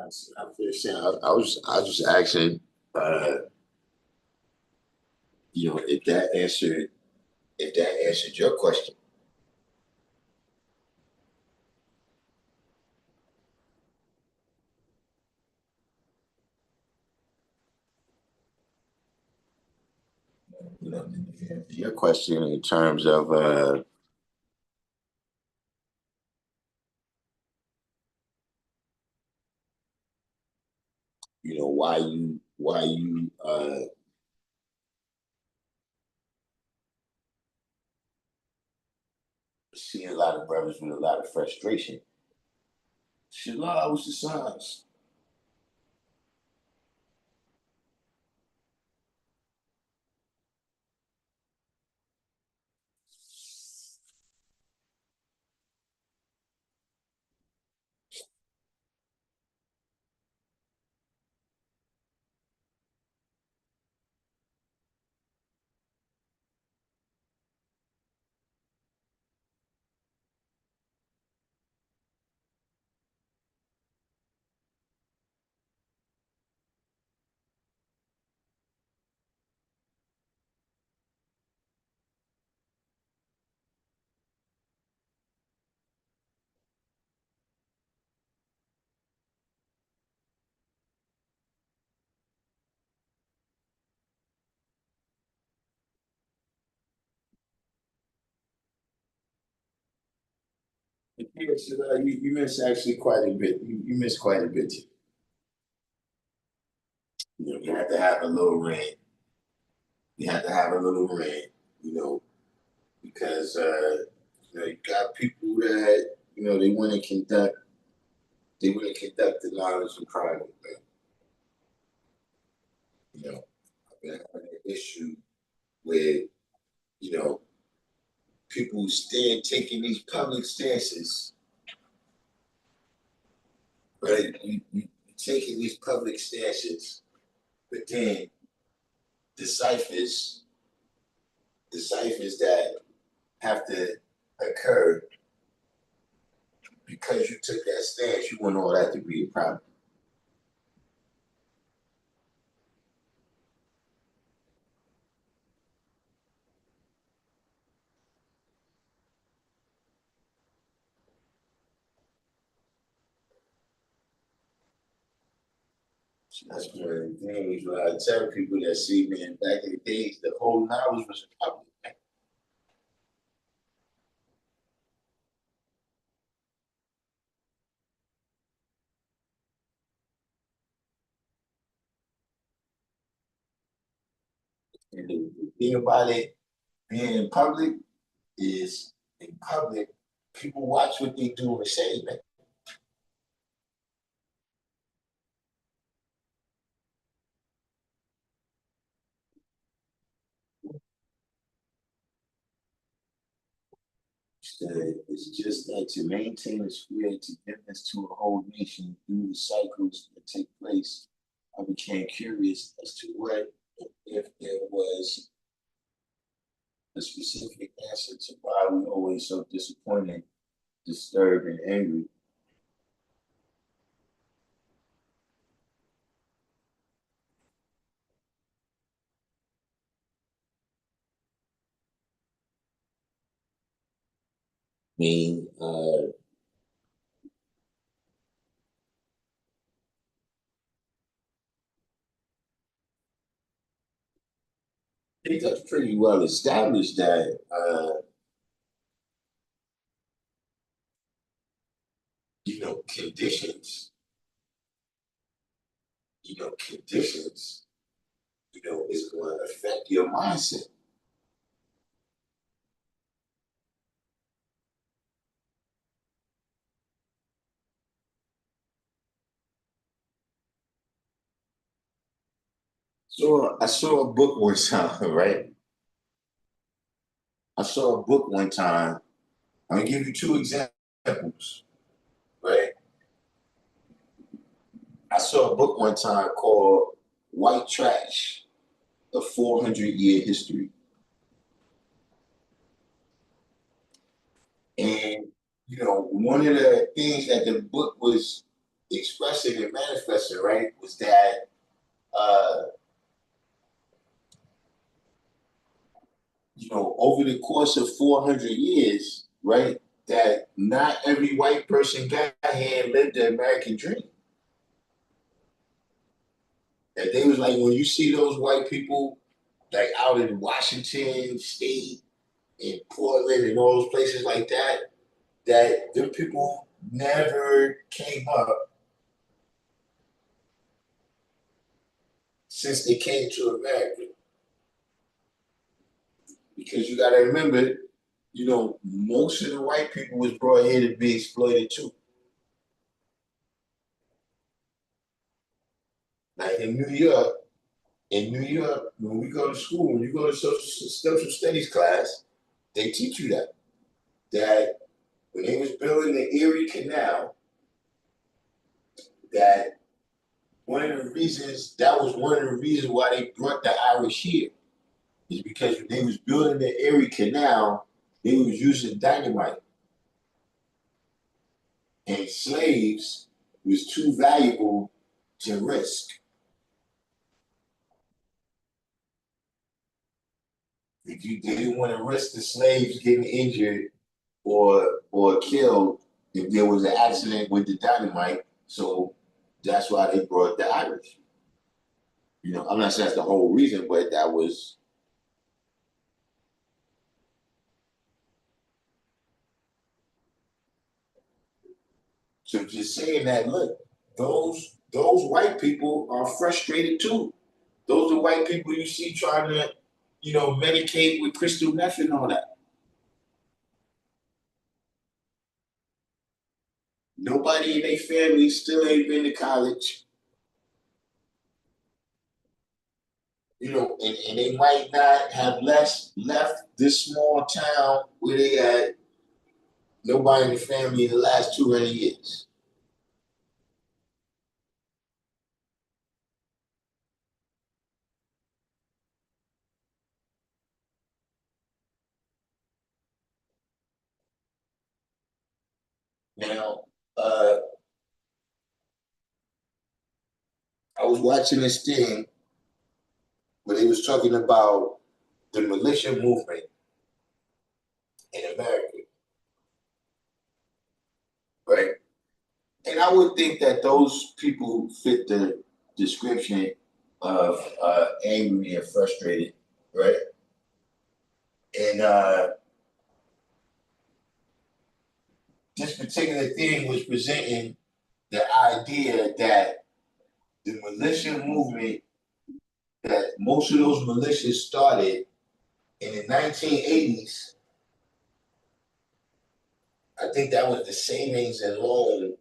I'm just saying. I was just asking, if that answered your question. You know, your question in terms of why you see a lot of brothers with a lot of frustration. Shit, no, I was the signs. Yes, you miss actually quite a bit. You miss quite a bit. You have to have a little rant. You have to have a little rant, because you got people that they want to conduct the knowledge in private. I've been having an issue with people stand taking these public stances, right? You taking these public stances, but then the ciphers, that have to occur because you took that stance, you want all that to be a problem. So that's one of the things where I tell people that see me, and back in the days, the whole knowledge was public. And the thing about it being in public, is in public, people watch what they do and say, man. It's just that to maintain a spirit togetherness to a whole nation through the cycles that take place, I became curious as to what if there was a specific answer to why we always so disappointed, disturbed, and angry. I mean, I think that's pretty well established that conditions, conditions, is going to affect your mindset. So I saw a book one time, right? I saw a book one time. I'm gonna give you two examples, right? I saw a book one time called White Trash, a 400-year history. And, one of the things that the book was expressing and manifesting, right, was that, over the course of 400 years, right, that not every white person got here and lived the American dream. That they was like, when you see those white people, like out in Washington State, in Portland, and all those places like that, that them people never came up since they came to America. Because you got to remember, most of the white people was brought here to be exploited too. Like in New York, when we go to school, when you go to social studies class, they teach you that when they was building the Erie Canal, that that was one of the reasons why they brought the Irish here, is because when they was building the Erie Canal, they was using dynamite. And slaves was too valuable to risk. They didn't want to risk the slaves getting injured or killed if there was an accident with the dynamite. So that's why they brought the Irish. I'm not saying that's the whole reason, but that was. So just saying that, look, those white people are frustrated too. Those are white people you see trying to, medicate with crystal meth and all that. Nobody in their family still ain't been to college. And they might not have left this small town where they had nobody in the family in the last 200 years. Now, I was watching this thing where they was talking about the militia movement in America, right? And I would think that those people fit the description of angry and frustrated, right? And this particular thing was presenting the idea that the militia movement, that most of those militias started in the 1980s I think that was the savings and loan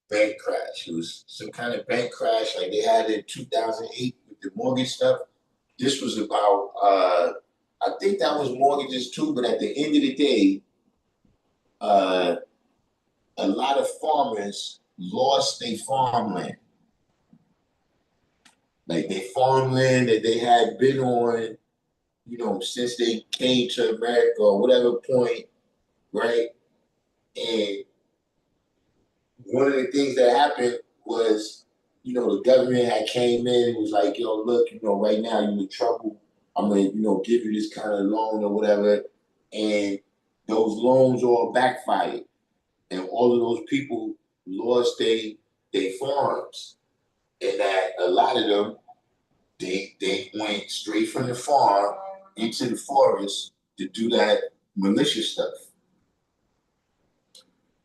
bank crash. It was some kind of bank crash like they had in 2008 with the mortgage stuff. This was about, I think that was mortgages too, but at the end of the day, a lot of farmers lost their farmland. Like their farmland that they had been on, you know, since they came to America or whatever point, right? And one of the things that happened was, you know, the government had came in and was like, yo, look, you know, right now you're in trouble. I'm gonna, you know, give you this kind of loan or whatever. And those loans all backfired. And all of those people lost their farms. And that a lot of them, they went straight from the farm into the forest to do that malicious stuff.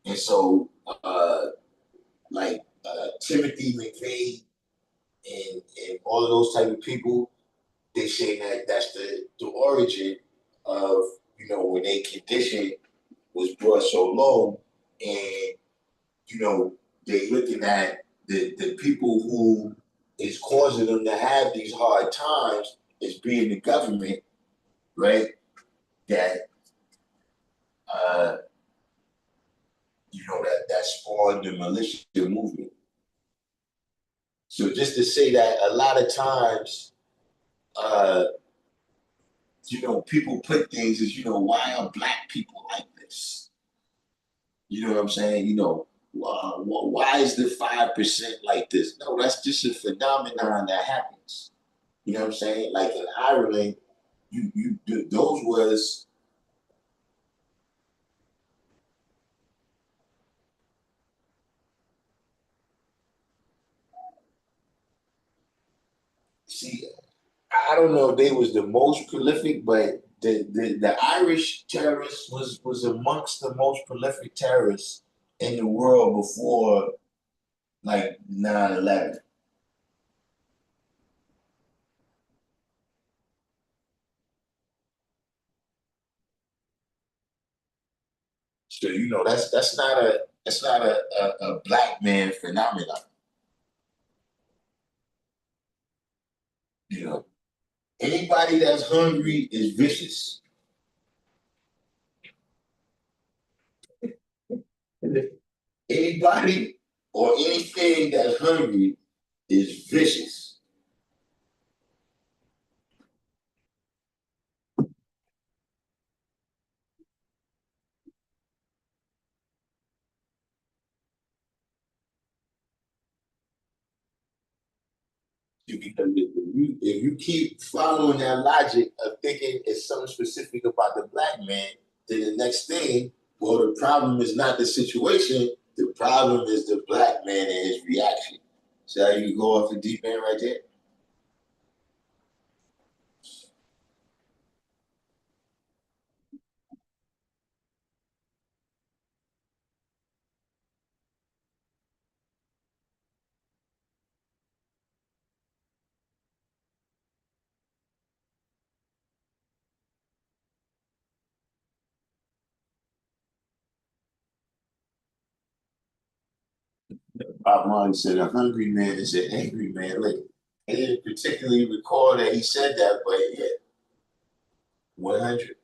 And so Timothy McVeigh and all of those type of people, they say that that's the origin of, you know, when their condition was brought so low, and you know they looking at the people who is causing them to have these hard times as being the government, right? That you know that spawned the militia movement. So just to say that a lot of times, you know, people put things as, you know, why are black people like this? You know what I'm saying? You know, why is the 5% like this? No, that's just a phenomenon that happens. You know what I'm saying? Like in Ireland, those was, see, I don't know if they was the most prolific, but the Irish terrorists was amongst the most prolific terrorists in the world before like 9/11. So you know that's not a black man phenomenon. You know, anybody that's hungry is vicious. Anybody or anything that's hungry is vicious. Because if you keep following that logic of thinking it's something specific about the black man, then the next thing, well, the problem is not the situation, the problem is the black man and his reaction. See how you go off the deep end right there? Bob Marley said a hungry man is an angry man. Like, I didn't particularly recall that he said that, but yeah, 100.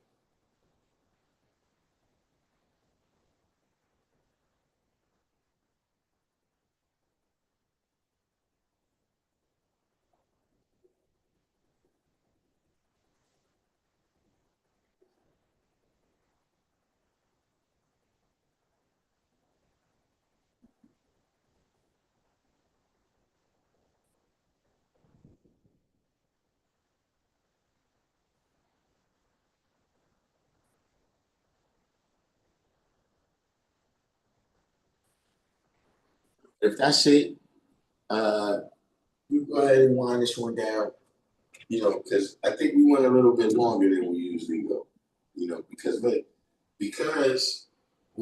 If that's it, you go ahead and wind this one down. You know, because I think we went a little bit longer than we usually go. You know, because we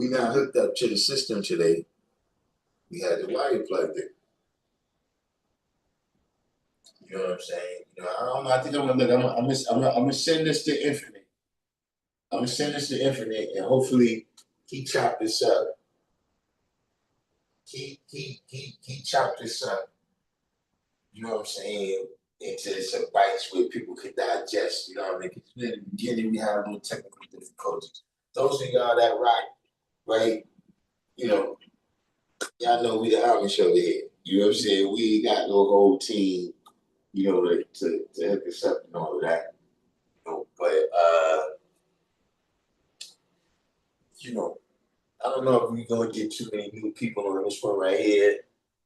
not hooked up to the system today, we had the wire plugged in. You know what I'm saying? You know, I don't know. I think I'm gonna look. I'm gonna send this to Infinite. I'm gonna send this to Infinite, and hopefully he chopped this up. He chopped this up. You know what I'm saying? Into some bites where people could digest. You know what I mean? Because in the beginning we had a little technical difficulties. Those of y'all that rock, right? You know, y'all know we the Amish over here. You know what I'm saying? We ain't got no whole team, you know, to hook us up and all of that. You know, but you know, I don't know if we're gonna get too many new people on this one right here.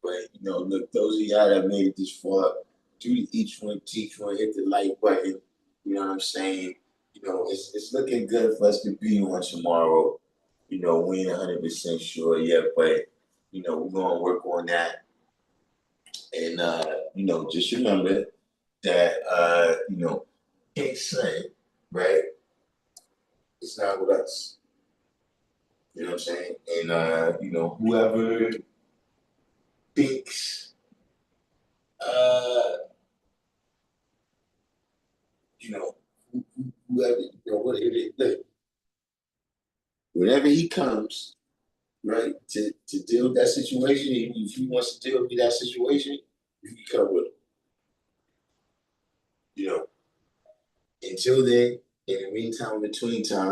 But you know, look, those of y'all that made it this far, do each one, teach one, hit the like button. You know what I'm saying? You know, it's looking good for us to be on tomorrow. You know, we ain't 100% sure yet, but you know, we're gonna work on that. And you know, just remember that you know, King's son, right? It's not with us. You know what I'm saying? And you know, whoever thinks you know, whoever, you know, what it is, look, whenever he comes, right, to deal with that situation, if he wants to deal with that situation, you can come with him. You know, until then, in the meantime, between time,